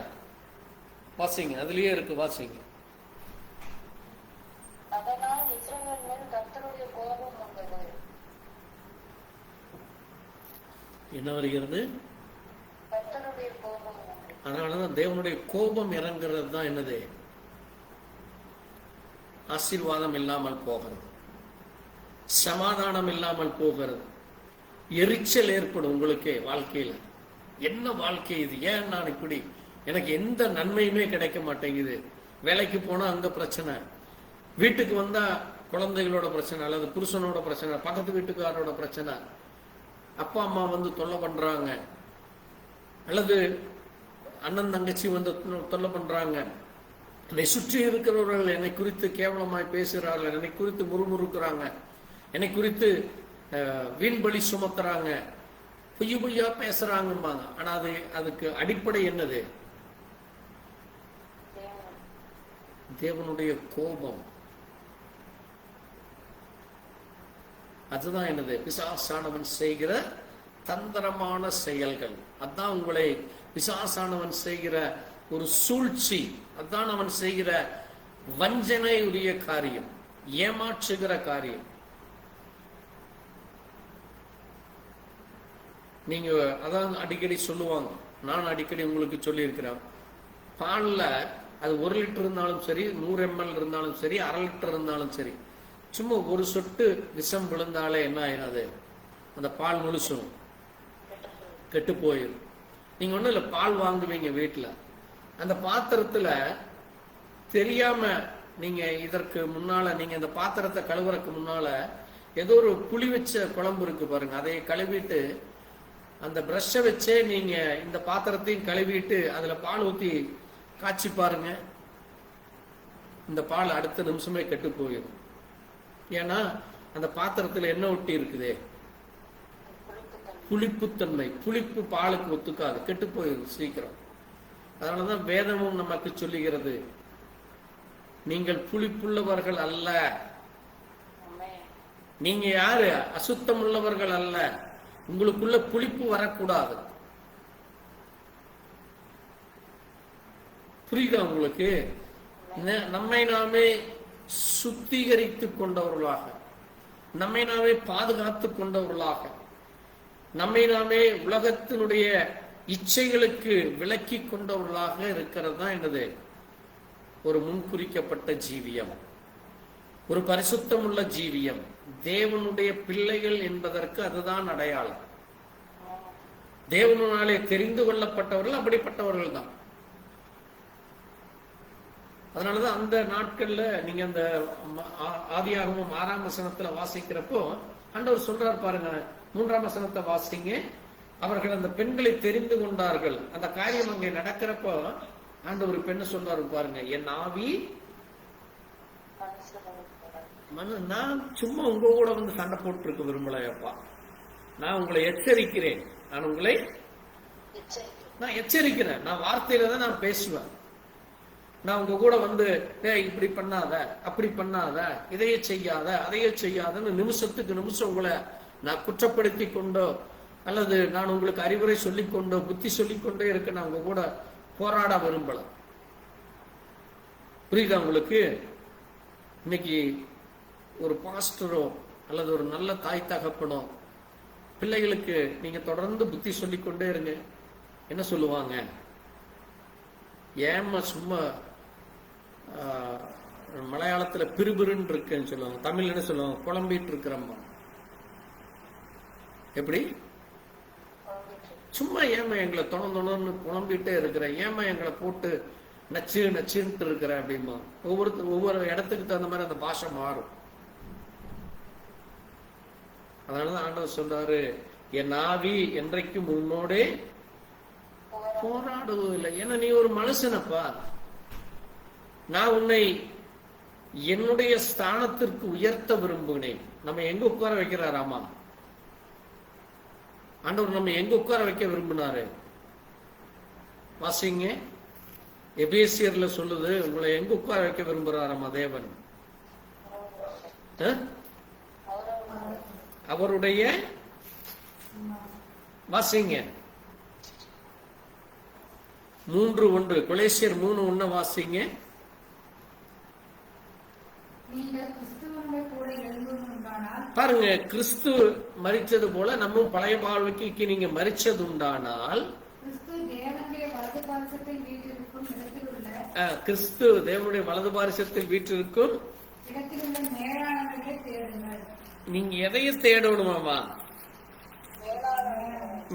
வாசிங்க, அதுலயே இருக்கு, வாசிங்க. அதனால் இஸ்ரவேல் மேல் கர்த்தருடைய கோபம் வந்தது. என்ன வருகிறது? கர்த்தருடைய கோபம் வந்தது. அதனாலதான் தேவனுடைய கோபம் இறங்குறது தான் என்னது? ஆசீர்வாதம் இல்லாமல் போகிறது, சமாதானம் இல்லாமல் போகிறது, எரிச்சல் ஏற்படும் உங்களுக்கு வாழ்க்கையில. என்ன வாழ்க்கை இது? ஏன் நான் இப்படி? எனக்கு எந்த நன்மையுமே கிடைக்க மாட்டேங்குது. வேலைக்கு போனா அங்க பிரச்சனை, வீட்டுக்கு வந்தா குழந்தைகளோட பிரச்சனை, அல்லது புருஷனோட பிரச்சனை, பக்கத்து வீட்டுக்காரோட பிரச்சனை, அப்பா அம்மா வந்து தொல்லை பண்றாங்க, அல்லது அண்ணன் தங்கச்சி வந்து தொல்லை பண்றாங்க, என்னை சுற்றி இருக்கிறவர்கள் என்னை குறித்து கேவலமாய் பேசுகிறார்கள், என்னை குறித்து முறுமுறுக்கிறாங்க, என்னை குறித்து வீண்பலி சுமத்துறாங்க, பொய்யா பேசுறாங்கம்பாங்க. ஆனா அதுக்கு அடிப்படை என்னது? தேவனுடைய கோபம். அதுதான் என்னது? பிசாசானவன் செய்கிற தந்திரமான செயல்கள். அதான் உங்களை பிசாசானவன் செய்கிற ஒரு சூழ்ச்சி. அதான் அவன் செய்கிற வஞ்சனை உரிய காரியம், ஏமாற்றுகிற காரியம். நீங்க அதான் அடிக்கடி சொல்லுவாங்க, நான் அடிக்கடி உங்களுக்கு சொல்லி இருக்கிறேன், பால்ல அது 1 லிட்டர் இருந்தாலும் சரி, 100 ml இருந்தாலும் சரி, 1/2 லிட்டர் இருந்தாலும் சரி, சும்மா ஒரு சொட்டு விஷம் விழுந்தாலே என்ன ஆயிடாது? அந்த பால் முழுசும் கெட்டு போயிடும். நீங்க ஒண்ணும் இல்ல, பால் வாங்குவீங்க வீட்டுல, அந்த பாத்திரத்துல தெரியாம நீங்க இதற்கு முன்னால, நீங்க அந்த பாத்திரத்தை கழுவுறதுக்கு முன்னால ஏதோ ஒரு புளி வச்ச குழம்பு இருக்கு பாருங்க, அதை கழுவிட்டு அந்த பிரஷை வச்சே நீங்க இந்த பாத்திரத்தையும் கழுவிட்டு அதுல பால் ஊத்தி காய்ச்சி பாருங்க, இந்த பால் அடுத்த நிமிஷமே கெட்டு போயிடும். ஏன்னா அந்த பாத்திரத்துல என்ன ஒட்டி இருக்குது? புளிப்புத்தன்மை. புளிப்பு பாலுக்கு ஒத்துக்காது, கெட்டு போயிடும் சீக்கிரம். அதனாலதான் வேதமும் நமக்கு சொல்லுகிறது, நீங்கள் புளிப்புள்ளவர்கள் அல்ல. நீங்க யாரு? அசுத்தம் உள்ளவர்கள் அல்ல. உங்களுக்குள்ள புளிப்பு வரக்கூடாது. புரியுதா உங்களுக்கு? நம்மை நாமே சுத்திகரித்துக் கொண்டவர்களாக, நம்மை நாமே பாதுகாத்துக் கொண்டவர்களாக, நம்மை நாமே உலகத்தினுடைய இச்சைகளுக்கு விலக்கி கொண்டவர்களாக இருக்கிறது தான் என்னது? ஒரு முன்குறிக்கப்பட்ட ஜீவியம், ஒரு பரிசுத்தம் உள்ள ஜீவியம். தேவனுடைய பிள்ளைகள் என்பதற்கு அதுதான் அடையாளம். தேவனாலே தெரிந்து கொள்ளப்பட்டவர்கள் அப்படிப்பட்டவர்கள் தான். அதனாலதான் அந்த நாட்கள்ல நீங்க அந்த ஆதியாகமம் 6ஆம் வசனத்துல வாசிக்கிறப்போ ஆண்டவர் சொல்றார் பாருங்க, 3ஆம் வசனத்தை வாசிங்க. அவர்கள் அந்த பெண்களை தெரிந்து கொண்டார்கள். அந்த காரியம் அங்கே நடக்கிறப்போ ஆண்டவர் பெண்ணை சொல்றாரு பாருங்க, என் ஆவி, நான் சும்மா உங்க கூட வந்து சண்டை போட்டு இருக்க விரும்பலையப்பா, நான் உங்களை எச்சரிக்கிறேன், நான் உங்களை எச்சரிக்கிறேன், நான் வார்த்தையில தான் நான் பேசுவேன், நான் உங்க கூட வந்து இப்படி பண்ணாத, அப்படி பண்ணாத, இதையே செய்யாத, அதையே செய்யாதன்னு நிமிஷத்துக்கு நிமிஷம் உங்களை நான் குற்றப்படுத்தி கொண்டோ அல்லது நான் உங்களுக்கு அறிவுரை சொல்லிக்கொண்டோ புத்தி சொல்லிக்கொண்டே இருக்க நான் உங்க கூட போராட விரும்பல. புரியுதா உங்களுக்கு? இன்னைக்கு ஒரு பாஸ்டரோ அல்லது ஒரு நல்ல தாய் தகப்பனோ பிள்ளைகளுக்கு நீங்க தொடர்ந்து புத்தி சொல்லிக்கொண்டே இருங்க. என்ன சொல்லுவாங்க? ஏமா சும்மா மலையாளத்துல பிறுபிறுன்னு இருக்குன்னு சொல்லுவாங்க. தமிழ் என்ன சொல்லுவாங்க? குழம்பிட்டு இருக்கிறம்மா. எப்படி? சும்மா ஏமா எங்களை தொணன்னு குழம்பிட்டே இருக்கிற, ஏமா எங்களை போட்டு நச்சு நச்சுன்ட்டு இருக்கிற அப்படிமா. ஒவ்வொரு இடத்துக்கு தகுந்த மாதிரி அந்த பாஷை மாறும். அதனாலதான் ஆண்டவர் சொல்றாரு, என் ஆவி என்றைக்கும் உன்னோடே போராடுவதில்லை. ஏன்னா நீ ஒரு மனுஷனப்பா. நான் உன்னை என்னுடைய ஸ்தானத்திற்கு உயர்த்த விரும்புகிறேன். நம்ம எங்க உட்கார வைக்கிறாராமா? ஆண்டவர் நம்ம எங்க உட்கார வைக்க விரும்பினாரு? வாசிங்க. எபேசியர்ல சொல்லுது, உங்களை எங்க உட்கார வைக்க விரும்புறாராமா தேவன்? அவருடைய வாசிங்க 3:1 கொலேசியர் 3:1 வாசிங்க. பாருங்க, கிறிஸ்து மரிச்சது போல நம்ம பழைய வாழ்க்கைக்கு நீங்க மரிச்சது உண்டானால், கிறிஸ்து தேவனுடைய வலது பாரிசத்தில் வீற்றிருக்கும் நீங்க எதையும் தேடணுமாமா?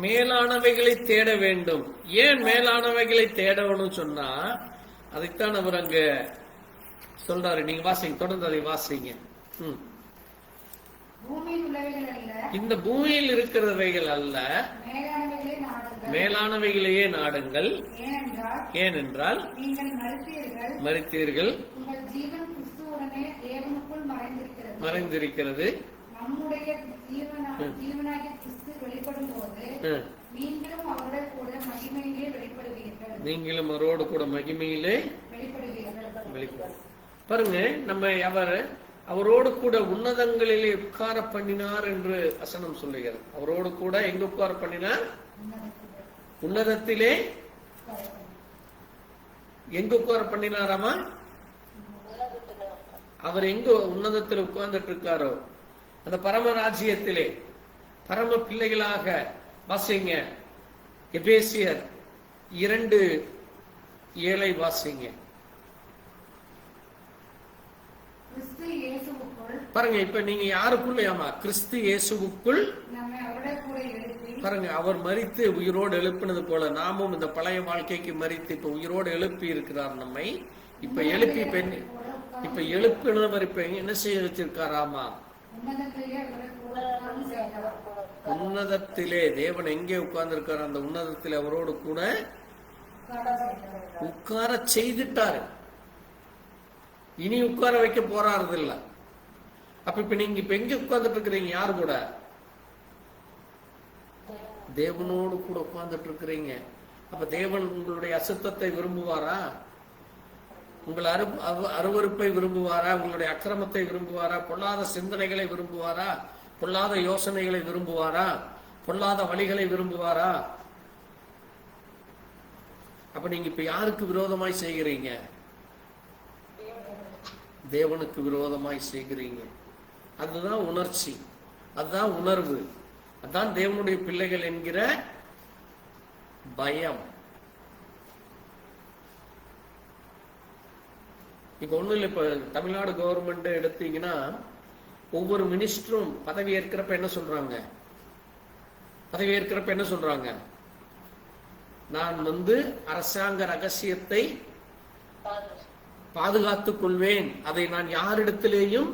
மேலானவைகளை தேட வேண்டும். ஏன் மேலானவைகளை தேடணும் சொன்னா, அதைத்தான் அவர் அங்க சொல்றாரு. நீங்க வாசிங்க, தொடர்ந்து அதை வாசிங்க. இந்த பூமியில் இருக்கிறவைகள் அல்ல, மேலானவைகளையே நாடுங்கள். ஏனென்றால் மரித்தீர்கள், மறைந்திருக்கிறது. நீங்களும் அவரோடு கூட மகிமையிலே வெளிப்படும். பாருங்க, நம்ம அவரோடு கூட உன்னதங்களிலே உட்கார பண்ணினார் என்று வசனம் சொல்லுகிறது. அவரோடு கூட எங்க உட்கார பண்ணினார்? உன்னதத்திலே. எங்க உட்கார பண்ணினாராமா? அவர் எங்க உன்னதத்தில் உட்கார்ந்துட்டு இருக்காரோ அந்த பரமராஜ்யத்திலே பரம பிள்ளைகளாக. வாசிங்க எபேசியர் 2:7 வாசிங்க. பாருங்க, இப்ப நீங்க யாருக்குள்ளையாமா? கிறிஸ்து இயேசுவுக்குள். பாருங்க, அவர் மரித்து உயிரோடு எழுப்பினது போல நாமும் இந்த பழைய வாழ்க்கைக்கு மரித்து இப்ப உயிரோடு எழுப்பி இருக்கிறார் நம்மை. இப்ப எழுப்பினவர் இப்ப என்ன செய்ய வச்சிருக்காராமா? உன்னதத்திலே. தேவன் எங்கே உட்கார்ந்து இருக்காரு? அந்த உன்னதத்திலே அவரோடு கூட உட்கார செய்துட்டாரு. இனி உட்கார வைக்க போறாரு இல்ல. அப்ப இப்ப நீங்க இப்ப எங்க உட்கார்ந்துட்டு இருக்கிறீங்க? யாரு கூட? தேவனோடு கூட உட்கார்ந்துட்டு இருக்கிறீங்க. அப்ப தேவன் உங்களுடைய அசுத்தத்தை விரும்புவாரா? உங்கள் அருவருப்பை விரும்புவாரா? உங்களுடைய அக்கிரமத்தை விரும்புவாரா? பொல்லாத சிந்தனைகளை விரும்புவாரா? பொல்லாத யோசனைகளை விரும்புவாரா? பொல்லாத வழிகளை விரும்புவாரா? அப்ப நீங்க இப்ப யாருக்கு விரோதமாய் செய்கிறீங்க? தேவனுக்கு விரோதமாய் செய்கிறீங்க. அதுதான் உணர்ச்சி, அதுதான் உணர்வு, அதுதான் தேவனுடைய பிள்ளைகள் என்கிற பயம். இப்ப ஒண்ணு இல்ல, இப்ப தமிழ்நாடு கவர்மெண்ட் எடுத்தீங்கன்னா ஒவ்வொரு மினிஸ்டரும் பதவி ஏற்கிறப்ப என்ன சொல்றாங்க? நான் அரசாங்க ரகசியத்தை பாதுகாத்துக் கொள்வேன். அதை நான் யாரிடத்திலேயும்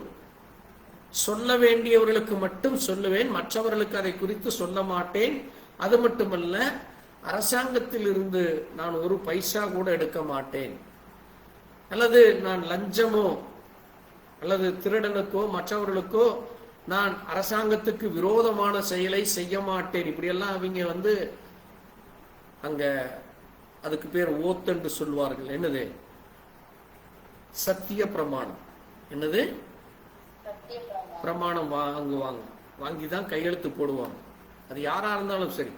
சொல்ல வேண்டியவர்களுக்கு மட்டும் சொல்லுவேன், மற்றவர்களுக்கு அதை குறித்து சொல்ல மாட்டேன். அது மட்டுமல்ல, அரசாங்கத்தில் இருந்து நான் ஒரு பைசா கூட எடுக்க மாட்டேன், அல்லது நான் லஞ்சமோ அல்லது திருடனுக்கோ மற்றவர்களுக்கோ நான் அரசாங்கத்துக்கு விரோதமான செயலை செய்ய மாட்டேன். இப்படியெல்லாம் அவங்க அங்க அதுக்கு பேர் ஓத் என்று சொல்வார்கள். என்னது? சத்திய பிரமாணம். என்னது? பிரமாணம் வாங்குவாங்க. வாங்கிதான் கையெழுத்து போடுவாங்க. அது யாரா இருந்தாலும் சரி,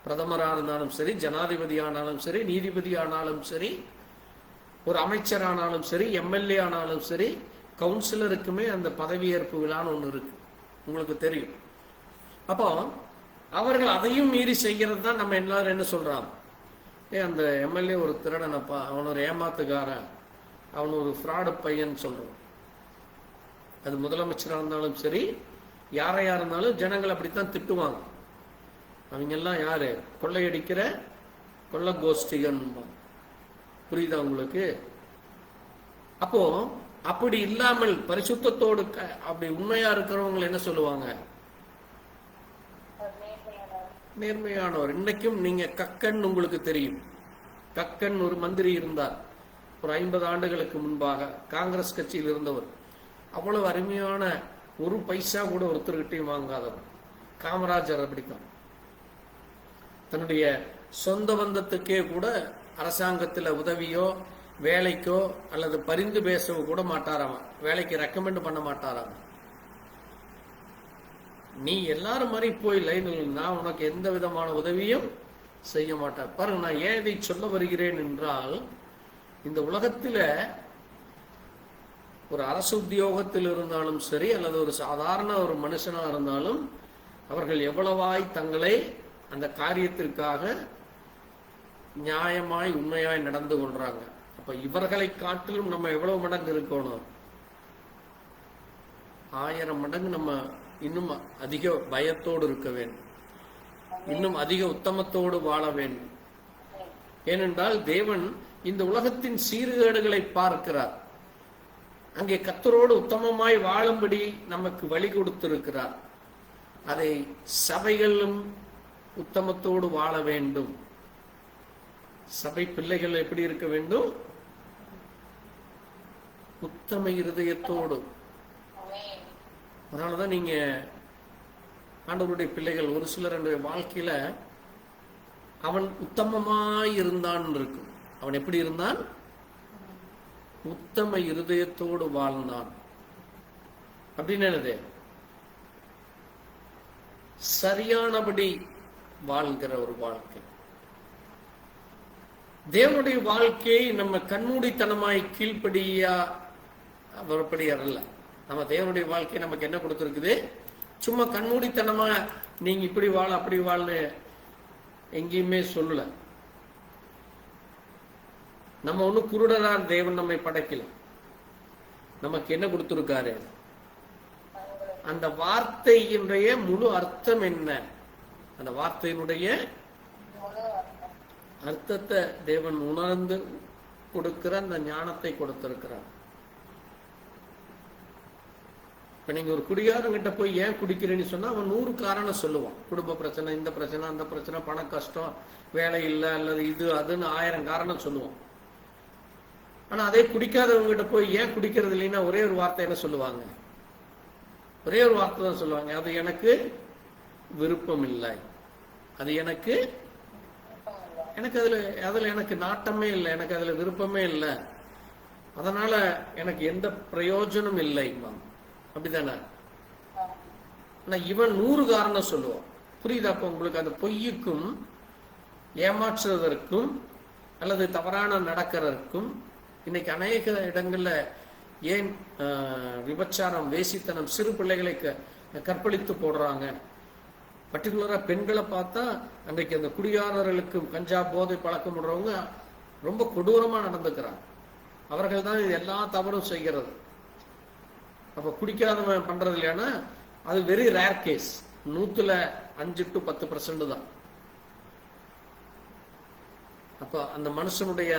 பிரதமரா இருந்தாலும் சரி, ஜனாதிபதி ஆனாலும் சரி, நீதிபதி ஆனாலும் சரி, ஒரு அமைச்சரானாலும் சரி, எம்எல்ஏ ஆனாலும் சரி, கவுன்சிலருக்குமே அந்த பதவியேற்பு விழான்னு ஒண்ணு இருக்கு, உங்களுக்கு தெரியும். அப்போ அவர்கள் அதையும் மீறி செய்கிறது தான் நம்ம எல்லாரும் என்ன சொல்றோம்? அந்த எம்எல்ஏ ஒரு திருடனப்பா, அவன் ஒரு ஏமாத்துக்காரன், அவன் ஒரு ஃப்ராடு பையன் சொல்றோம். அது முதலமைச்சராக இருந்தாலும் சரி, யாரையா இருந்தாலும் ஜனங்கள் அப்படித்தான் திட்டுவாங்க. அவங்க எல்லாம் யாரு? கொள்ளையடிக்கிற கொள்ள கோஷ்டிகள். புரியுதா உங்களுக்கு? அப்போ அப்படி இல்லாமல் பரிசுத்தத்தோடு அப்படி உண்மையா இருக்கிறவங்க என்ன சொல்லுவாங்க? நேர்மையானவர். இன்னைக்கும் நீங்க கக்கன் உங்களுக்கு தெரியும். கக்கன் ஒரு மந்திரி இருந்தார் ஒரு 50 ஆண்டுகளுக்கு முன்பாக, காங்கிரஸ் கட்சியில் இருந்தவர். அவ்வளவு அருமையான, ஒரு பைசா கூட ஒருத்தர்கிட்டையும் வாங்காதவர். காமராஜர் அப்படித்தான். தன்னுடைய சொந்த பந்தத்துக்கே கூட அரசாங்கத்தில் உதவியோ வேலைக்கோ அல்லது பரிந்து பேசவோ கூட மாட்டாராம். வேலைக்கு ரெக்கமெண்ட் பண்ண மாட்டாராம். நீ எல்லாரும் மாதிரி போய் லைனில், நான் உனக்கு எந்த விதமான உதவியும் செய்ய மாட்டேன். பாருங்க, நான் ஏன் இதை சொல்ல வருகிறேன் என்றால், இந்த உலகத்தில் ஒரு அரசு உத்தியோகத்தில் இருந்தாலும் சரி அல்லது ஒரு சாதாரண ஒரு மனுஷனா இருந்தாலும் அவர்கள் எவ்வளவாய் தங்களை அந்த காரியத்திற்காக நியாயமாய் உண்மையாய் நடந்து கொள்றாங்க. அப்ப இவர்களை காட்டிலும் நம்ம எவ்வளவு மடங்கு இருக்கணும்? 1000 மடங்கு நம்ம இன்னும் அதிக பயத்தோடு இருக்க வேண்டும், இன்னும் அதிக உத்தமத்தோடு வாழ வேண்டும். ஏனென்றால் தேவன் இந்த உலகத்தின் சீர்கேடுகளை பார்க்கிறார். அங்கே கர்த்தரோடு உத்தமமாய் வாழும்படி நமக்கு வழி கொடுத்திருக்கிறார். அதை சபைகளும் உத்தமத்தோடு வாழ வேண்டும். சபை பிள்ளைகள் எப்படி இருக்க வேண்டும்? உத்தம இருதயத்தோடு. அதனாலதான் நீங்க ஆண்டவருடைய பிள்ளைகள் ஒரு சிலர் வாழ்க்கையில அவன் உத்தமமாய் இருந்தான் இருக்கும். அவன் எப்படி இருந்தான்? உத்தம இருதயத்தோடு வாழ்ந்தான். அப்படின்னு என்னது? சரியானபடி வாழ்கிற ஒரு வாழ்க்கை. தேவனுடைய வாழ்க்கையை நம்ம கண்மூடித்தனமாய் கீழ்ப்படியா வரப்படி அல்ல. நம்ம தேவனுடைய வாழ்க்கை நமக்கு என்ன கொடுத்திருக்குது? சும்மா கண்மூடித்தனமா நீங்க இப்படி வாழ அப்படி வாழ்னு எங்கேயுமே சொல்லல. நம்ம ஒன்னும் குருடரா தேவன் நம்மை படைக்கல. நமக்கு என்ன கொடுத்திருக்காரு? அந்த வார்த்தையினுடைய முழு அர்த்தம் என்ன? அந்த வார்த்தையினுடைய அர்த்தத்தை தேவன் உணர்ந்து கொடுக்கிற அந்த ஞானத்தை கொடுத்திருக்கிறார். இப்ப நீங்க ஒரு குடிகாரங்கிட்ட போய் ஏன் குடிக்கிறேன்னு சொன்னா அவன் 100 காரணம் சொல்லுவான். குடும்ப பிரச்சனை, இந்த பிரச்சனை, அந்த பிரச்சனை, பண கஷ்டம், வேலை இல்லை, அல்லது இது அதுன்னு 1000 காரணம் சொல்லுவான். ஆனா அதே குடிக்காதவங்க கிட்ட போய் ஏன் குடிக்கிறது இல்லைன்னா ஒரே ஒரு வார்த்தை என்ன சொல்லுவாங்க? ஒரே ஒரு வார்த்தை தான் சொல்லுவாங்க, அது எனக்கு விருப்பம் இல்லை, அது எனக்கு அதுல எனக்கு நாட்டமே இல்லை, எனக்கு அதுல விருப்பமே இல்லை, அதனால எனக்கு எந்த பிரயோஜனம் இல்லை. அப்படித்தானே? ஆனா இவன் 100 காரணம் சொல்லுவான். புரியுதா? அப்ப உங்களுக்கு அந்த பொய்யுக்கும் ஏமாற்றுவதற்கும் அல்லது தவறான நடக்கிறதுக்கும் இன்னைக்கு அநேக இடங்கள்ல ஏன் விபச்சாரம், வேசித்தனம், சிறு பிள்ளைகளை கற்பழித்து போடுறாங்க. பர்டிகுலரா பெண்களை பார்த்தா அன்றைக்கு அந்த குடியாரர்களுக்கு கஞ்சா போதை பழக்கம் பண்றவங்க ரொம்ப கொடூரமா நடந்துக்கிறாங்க. அவர்கள் தான் இது எல்லா தவறும் செய்கிறது. அப்ப குடிக்காதவன் பண்றது இல்லையானா அது வெரி ரேர் கேஸ். 100ல் 5 to 10% தான். அப்ப அந்த மனுஷனுடைய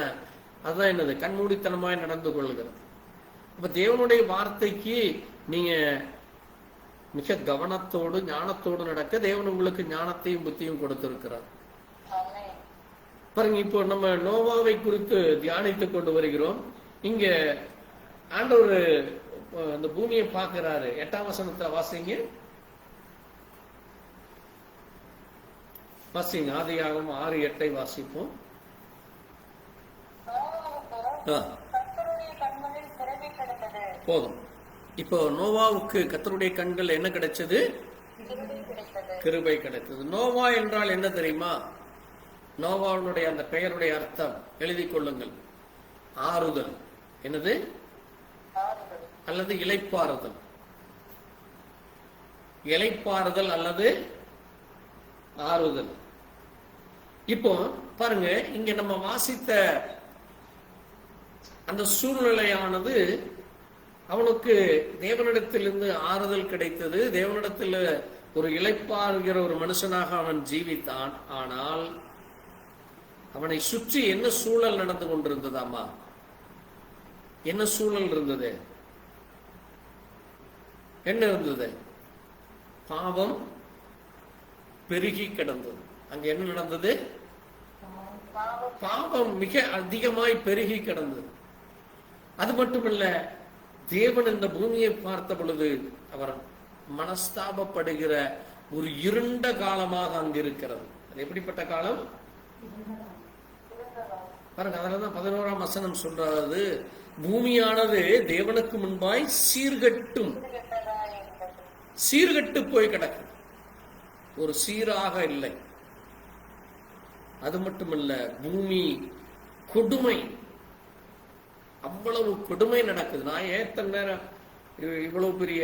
அதுதான் என்னது? கண்மூடித்தனமாய் நடந்து கொள்கிறது. அப்ப தேவனுடைய வார்த்தைக்கு நீங்க மிக கவனத்தோடு ஞானத்தோடு நடக்க தேவன் உங்களுக்கு ஞானத்தையும் புத்தியும் கொடுத்திருக்கிறார். பாருங்க, இப்போ நம்ம நோவாவை குறித்து தியானித்துக் கொண்டு வருகிறோம். இங்க ஆண்டவர் அந்த பூமியை பார்க்கிறாரு. 8ஆம் வசனத்துல வாசிங்க. ஆதியாகமம் 6:8 வாசிப்போம். போதும். இப்போ நோவாவுக்கு கர்த்தருடைய கண்கள் என்ன கிடைச்சது? கிருபை கிடைத்தது. நோவா என்றால் என்ன தெரியுமா? நோவாவுடைய அந்த பெயருடைய அர்த்தம் எழுதி கொள்ளுங்கள். ஆறுதல். என்னது? அல்லது இளைப்பாறுதல். இளைப்பாறுதல் அல்லது ஆறுதல். இப்போ பாருங்க, இங்க நம்ம வாசித்த அந்த சூழ்நிலையானது அவனுக்கு தேவனிடத்திலிருந்து ஆறுதல் கிடைத்தது. தேவனிடத்தில் ஒரு இளைப்பாறுகிற ஒரு மனுஷனாக அவன் ஜீவித்தான். ஆனால் அவனை சுற்றி என்ன சூழல் நடந்து கொண்டிருந்ததாமா? என்ன சூழல் இருந்தது? என்ன இருந்தது? பாவம் பெருகி கிடந்தது. அங்க என்ன நடந்தது? பாவம் மிக அதிகமாய் பெருகி கிடந்தது. அது மட்டுமல்ல, தேவன் இந்த பூமியை பார்த்த பொழுது அவர் மனஸ்தாபப்படுகிற ஒரு இருண்ட காலமாக அங்கு இருக்கிறது. அது எப்படிப்பட்ட காலம் பாருங்க. அதனாலதான் 11ஆம் வசனம் சொல்றாரு, பூமியானது தேவனுக்கு முன்பாய் சீர்கட்டு போய் கிடக்கு. ஒரு சீராக இல்லை. அது மட்டுமல்ல, பூமி கொடுமை, அவ்வளவு கொடுமை நடக்குது. நான் ஏத்த நேரம் இவ்வளவு பெரிய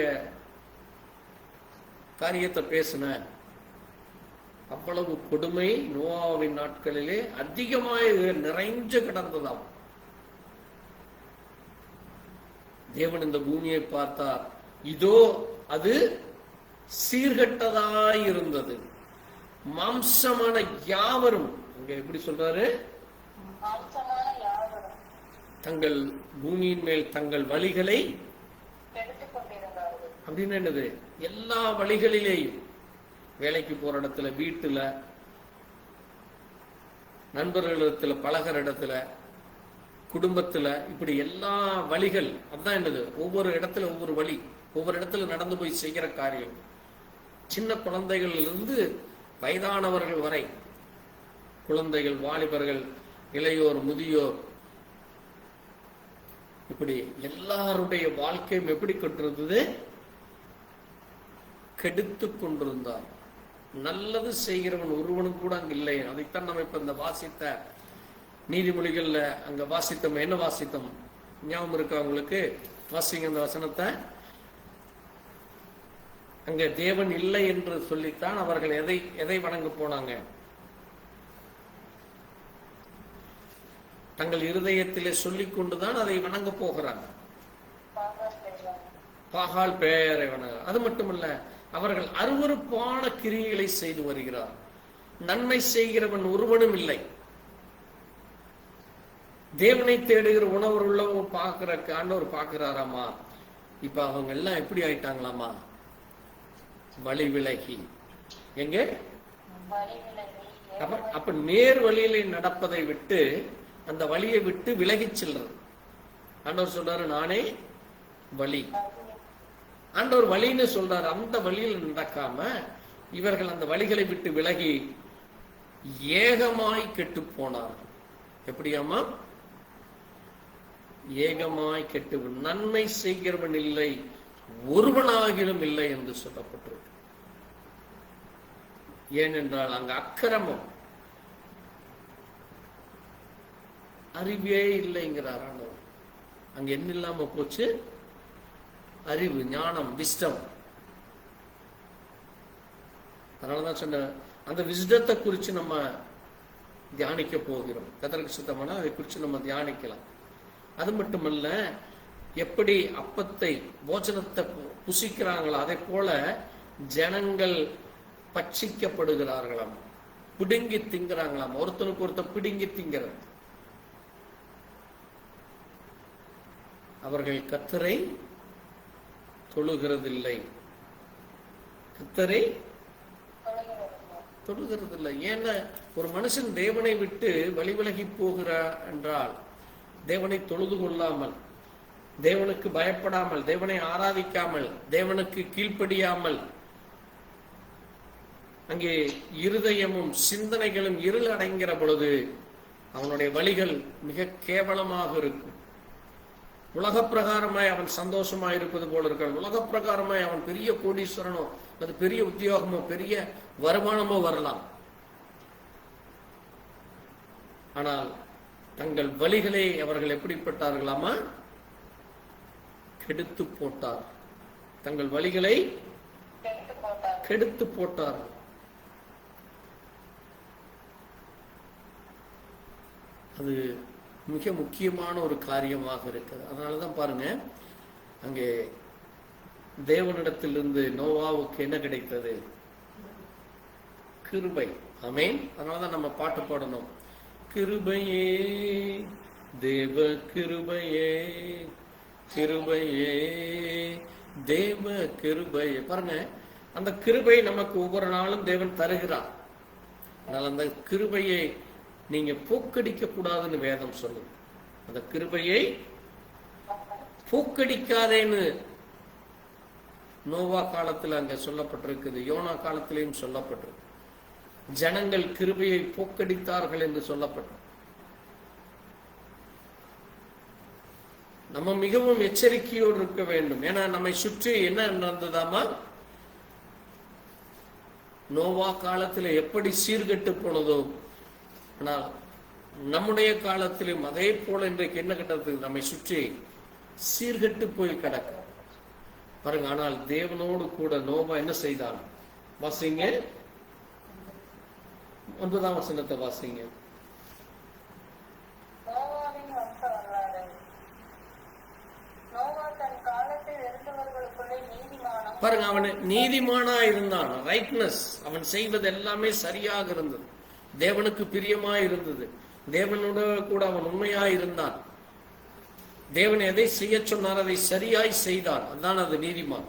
காரியத்தை பேசினேன். அவ்வளவு கொடுமை நோவாவின் நாட்களிலே அதிகமாக நிறைஞ்சு கிடந்ததாம். தேவன் இந்த பூமியை பார்த்தார், இதோ அது சீர்கட்டதாய் இருந்தது. மாம்சமான யாவரும், இங்க எப்படி சொல்றாரு, தங்கள் பூமியின் மேல் தங்கள் வழிகளை அப்படின்னு என்னது, எல்லா வழிகளிலேயும், வேலைக்கு போற இடத்துல, வீட்டுல, நண்பர்களிடத்துல, பழகிற இடத்துல, குடும்பத்துல, இப்படி எல்லா வழிகள். அதுதான் என்னது, ஒவ்வொரு இடத்துல ஒவ்வொரு வழி, ஒவ்வொரு இடத்துல நடந்து போய் செய்கிற காரியம். சின்ன குழந்தைகள் இருந்து வயதானவர்கள் வரை, குழந்தைகள், வாலிபர்கள், இளையோர், முதியோர், இப்படி எல்லாருடைய வாழ்க்கையும் எப்படி கொண்டிருந்தது? கெடுத்து கொண்டிருந்தார். நல்லது செய்கிறவன் ஒருவனும் கூட அங்க இல்லை. அதைத்தான் நம்ம இப்ப இந்த வாசித்த நீதிமொழிகள்ல அங்க வாசித்தோம். என்ன வாசித்தோம் ஞாபகம் இருக்கா உங்களுக்கு? வாசிங்க அந்த வசனத்தை. அங்க தேவன் இல்லை என்று சொல்லித்தான் அவர்கள் எதை வணங்க போனாங்க? தங்கள் இருதயத்திலே சொல்லிக் கொண்டுதான் அதை வணங்க போகிறாங்க. பாகால் பெயரை வணங்க. அது மட்டுமல்ல, அவர்கள் அருவருப்பான கிரியைகளை செய்து வருகிறார். நன்மை செய்கிறவன் ஒருவனும் இல்லை. தேவனை தேடுகிற உணவு உள்ளவங்க பார்க்கிற ஆண்டவர் பார்க்கிறாராமா. இப்ப அவங்க எல்லாம் எப்படி ஆயிட்டாங்களாமா? வழி விலகி. எங்க அப்ப நேர் வழியில நடப்பதை விட்டு அந்த வழியை விட்டு விலகி செல்றது. ஆண்டவர் சொல்றாரு, நானே வழி. ஆண்டவர் வழின்னு சொல்றாரு. அந்த வழியில் நடக்காம இவர்கள் அந்த வழிகளை விட்டு விலகி ஏகமாய் கெட்டு போனார். எப்படியாமா? ஏகமாய் கெட்டு, நன்மை செய்கிறவன் இல்லை, ஒருவனாகிலும் இல்லை என்று சொல்லப்பட்டிருக்கு. ஏனென்றால் அங்க அக்கிரமம், அறிவே இல்லைங்கிறார் ஆண்டவர். அங்க என்ன இல்லாம போச்சு? அறிவு, ஞானம், விஸ்டம். அதனாலதான் சொன்ன அந்த விஸ்டத்தை குறிச்சு நம்ம தியானிக்க போகிறோம். கர்த்தருக்கு சுத்தமான அதை குறிச்சு நம்ம தியானிக்கலாம். அது மட்டுமல்ல, எப்படி அப்பத்தை, போஜனத்தை புசிக்கிறாங்களோ அதை போல ஜனங்கள் பட்சிக்கப்படுகிறார்களாம், பிடுங்கி திங்கிறாங்களாம். ஒருத்தனுக்கு ஒருத்தர் பிடுங்கி திங்கிறது. அவர்கள் கர்த்தரை தொழுகிறதில்லை. கர்த்தரை தொழுகிறதில்லை. ஏன்னா ஒரு மனுஷன் தேவனை விட்டு வழி விலகி போகிறார் என்றால், தேவனை தொழுது கொள்ளாமல், தேவனுக்கு பயப்படாமல், தேவனை ஆராதிக்காமல், தேவனுக்கு கீழ்ப்படியாமல், அங்கே இருதயமும் சிந்தனைகளும் இருள் அடைங்கிற பொழுது அவனுடைய வழிகள் மிக கேவலமாக இருக்கும். உலக பிரகாரமாய் அவன் சந்தோஷமாய் இருப்பது போல இருக்கான். உலக பிரகாரமாய் அவன் பெரிய கோடீஸ்வரனோ, அது பெரிய உத்தியோகமோ, பெரிய வருமானமோ வரலாம். ஆனால் தங்கள் வழிகளை அவர்கள் எப்படிப்பட்டார்களாமா? கெடுத்து போட்டார். தங்கள் வழிகளை கெடுத்து போட்டார். அது மிக முக்கியமான ஒரு காரியமாக இருக்குது. அதனாலதான் பாருங்க, அங்கே தேவனிடத்திலிருந்து நோவாவுக்கு என்ன கிடைத்தது? கிருபை. ஆமென். அதனாலதான் நம்ம பாட்டு பாடணும், கிருபையே தேவ கிருபையே, கிருபையே தேவ கிருபையே. பாருங்க, அந்த கிருபை நமக்கு ஒவ்வொரு நாளும் தேவன் தருகிறார். அதனால அந்த கிருபையை நீங்க போக்கடிக்க கூடாதுன்னு வேதம் சொல்லுது. அந்த கிருபையை போக்கடிக்காதேன்னு நோவா காலத்துல அங்க சொல்லப்பட்டிருக்குது, யோனா காலத்திலையும் சொல்லப்பட்டிருக்கு. ஜனங்கள் கிருபையை போக்கடித்தார்கள் என்று சொல்லப்பட்டிருக்கு. நம்ம மிகவும் எச்சரிக்கையோடு இருக்க வேண்டும். ஏன்னா நம்மை சுற்றி என்ன நடந்ததாமா? நோவா காலத்தில் எப்படி சீர்கெட்டு போனதோ, ஆனால் நம்முடைய காலத்திலும் அதே போல இன்றைக்கு என்ன கிட்டத்துக்கு நம்மை சுற்றி சீர்கெட்டு போய் கிடக்க பாருங்க. ஆனால் தேவனோடு கூட நோவா என்ன செய்தான்? வாசிங்க, 9ஆம் வசனத்தை வாசிங்க. நோவாவின் வம்ச வரலாறு. நோவா தன் காலத்தில் இருந்தவர்களுக்குள்ளே நீதிமானும் பாருங்க, அவன் நீதிமானா இருந்தான். ரைட்னஸ், அவன் செய்வது எல்லாமே சரியாக இருந்தது, தேவனுக்கு பிரியமா இருந்தது. தேவனோட கூட அவன் உண்மையா இருந்தான். தேவன் எதை செய்ய சொன்னார் அதை சரியாய் செய்தான். அதுதான் அது நீதிமான்.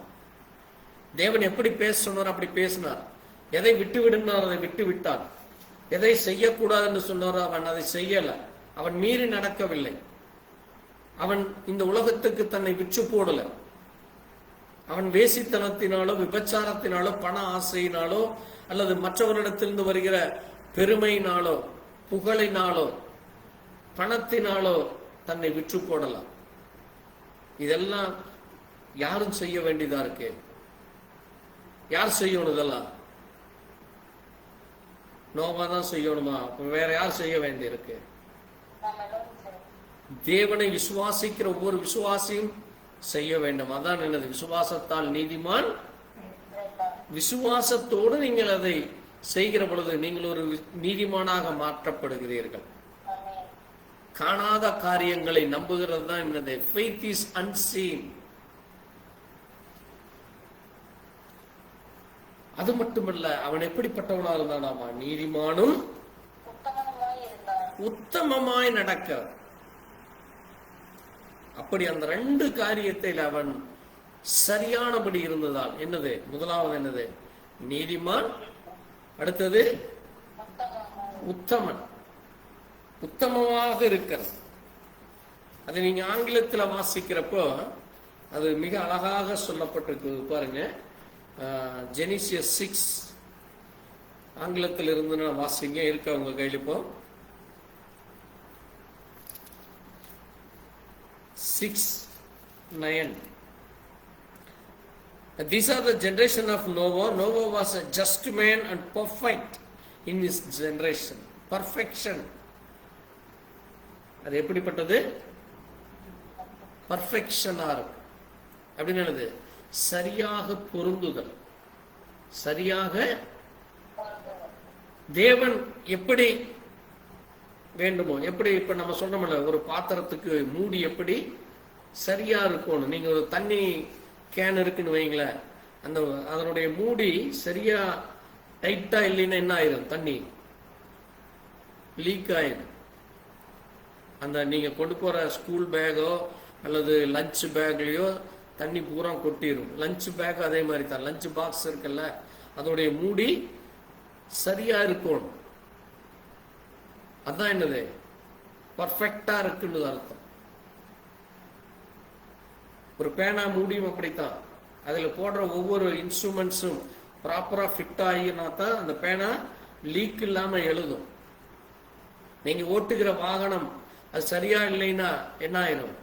தேவன் எப்படி பேச சொன்னார் அப்படி பேசினார். எதை விட்டு விடுனார் அதை விட்டு விட்டான். எதை செய்யக்கூடாதுன்னு சொன்னாரோ அவன் அதை செய்யல. அவன் மீறி நடக்கவில்லை. அவன் இந்த உலகத்துக்கு தன்னை விற்று போடல. அவன் வேசித்தனத்தினாலோ விபச்சாரத்தினாலோ பண ஆசையினாலோ அல்லது மற்றவரிடத்திலிருந்து வருகிற பெருமையினாலோ புகழினாலோ பணத்தினாலோ தன்னை விற்று போடலாம். இதெல்லாம் யாரும் செய்ய வேண்டியதா இருக்கு. யார் செய்யணும்? இதெல்லாம் நோவா தான் செய்யணுமா? வேற யார் செய்ய வேண்டி இருக்கு? தேவனை விசுவாசிக்கிற ஒவ்வொரு விசுவாசியும் செய்ய வேண்டும். அதான் என்னது? விசுவாசத்தால் நீதிமான். விசுவாசத்தோடு நீங்கள் அதை செய்கிற பொழுது நீங்கள் ஒரு நீதிமானாக மாற்றப்படுகிறீர்கள். காணாத காரியங்களை நம்புகிறது தான் என்னது? faith is unseen. அது மட்டுமல்ல, அவன் எப்படிப்பட்டவனா இருந்தானாமா? நீதிமானும் உத்தமமாய் நடக்க. அப்படி அந்த ரெண்டு காரியத்தில் அவன் சரியானபடி இருந்ததால் என்னது? முதலாவது என்னது? நீதிமான். அடுத்தது உத்தமன். உத்தமமாக இருக்கிறது. அது நீங்க ஆங்கிலத்தில் வாசிக்கிறப்போ அது மிக அழகாக சொல்லப்பட்டிருக்கு. பாருங்க, ஜெனிசியஸ் 6 ஆங்கிலத்தில் இருந்து வாசிங்க. இருக்க உங்க கையில் இப்போ 6:9. These are the generation of Noah. Noah was a just man and perfect in his generation. Perfection. அது எப்படிப்பட்டது? பர்ஃபெக்ஷனா இருக்கு. அப்படின்னு என்னது? சரியாக பொருந்துதல். சரியாக தேவன் எப்படி வேண்டுமோ, எப்படி இப்ப நம்ம சொல்றோம்ல, ஒரு பாத்திரத்துக்கு மூடி எப்படி சரியா இருக்கணும். நீங்க ஒரு தண்ணி கேன் இருக்குன்னு வைங்களேன், அந்த அதனுடைய மூடி சரியா டைட்டா இல்லைன்னா என்ன ஆயிரும்? தண்ணி லீக் ஆயிரும். அந்த நீங்க கொண்டு போற ஸ்கூல் பேக்கோ அல்லது லஞ்ச் பேக்லயோ தண்ணி பூரா கொட்டிடும். லஞ்ச் பேக் அதே மாதிரி தான். லஞ்ச் பாக்ஸ் இருக்குல்ல, அதோடைய மூடி சரியா இருக்கணும். அதான் என்னது? பர்ஃபெக்டா இருக்குன்னு அர்த்தம். ஒரு பேனா மூடியும் அப்படித்தான். அதுல போடுற ஒவ்வொரு இன்ஸ்ட்ருமெண்ட்ஸும் ப்ராப்பரா ஃபிட் ஆகினா தான் அந்த பேனா லீக் இல்லாம எழுதும். நீங்க ஓட்டுகிற வாகனம் அது சரியா இல்லைன்னா என்ன ஆயிரும்?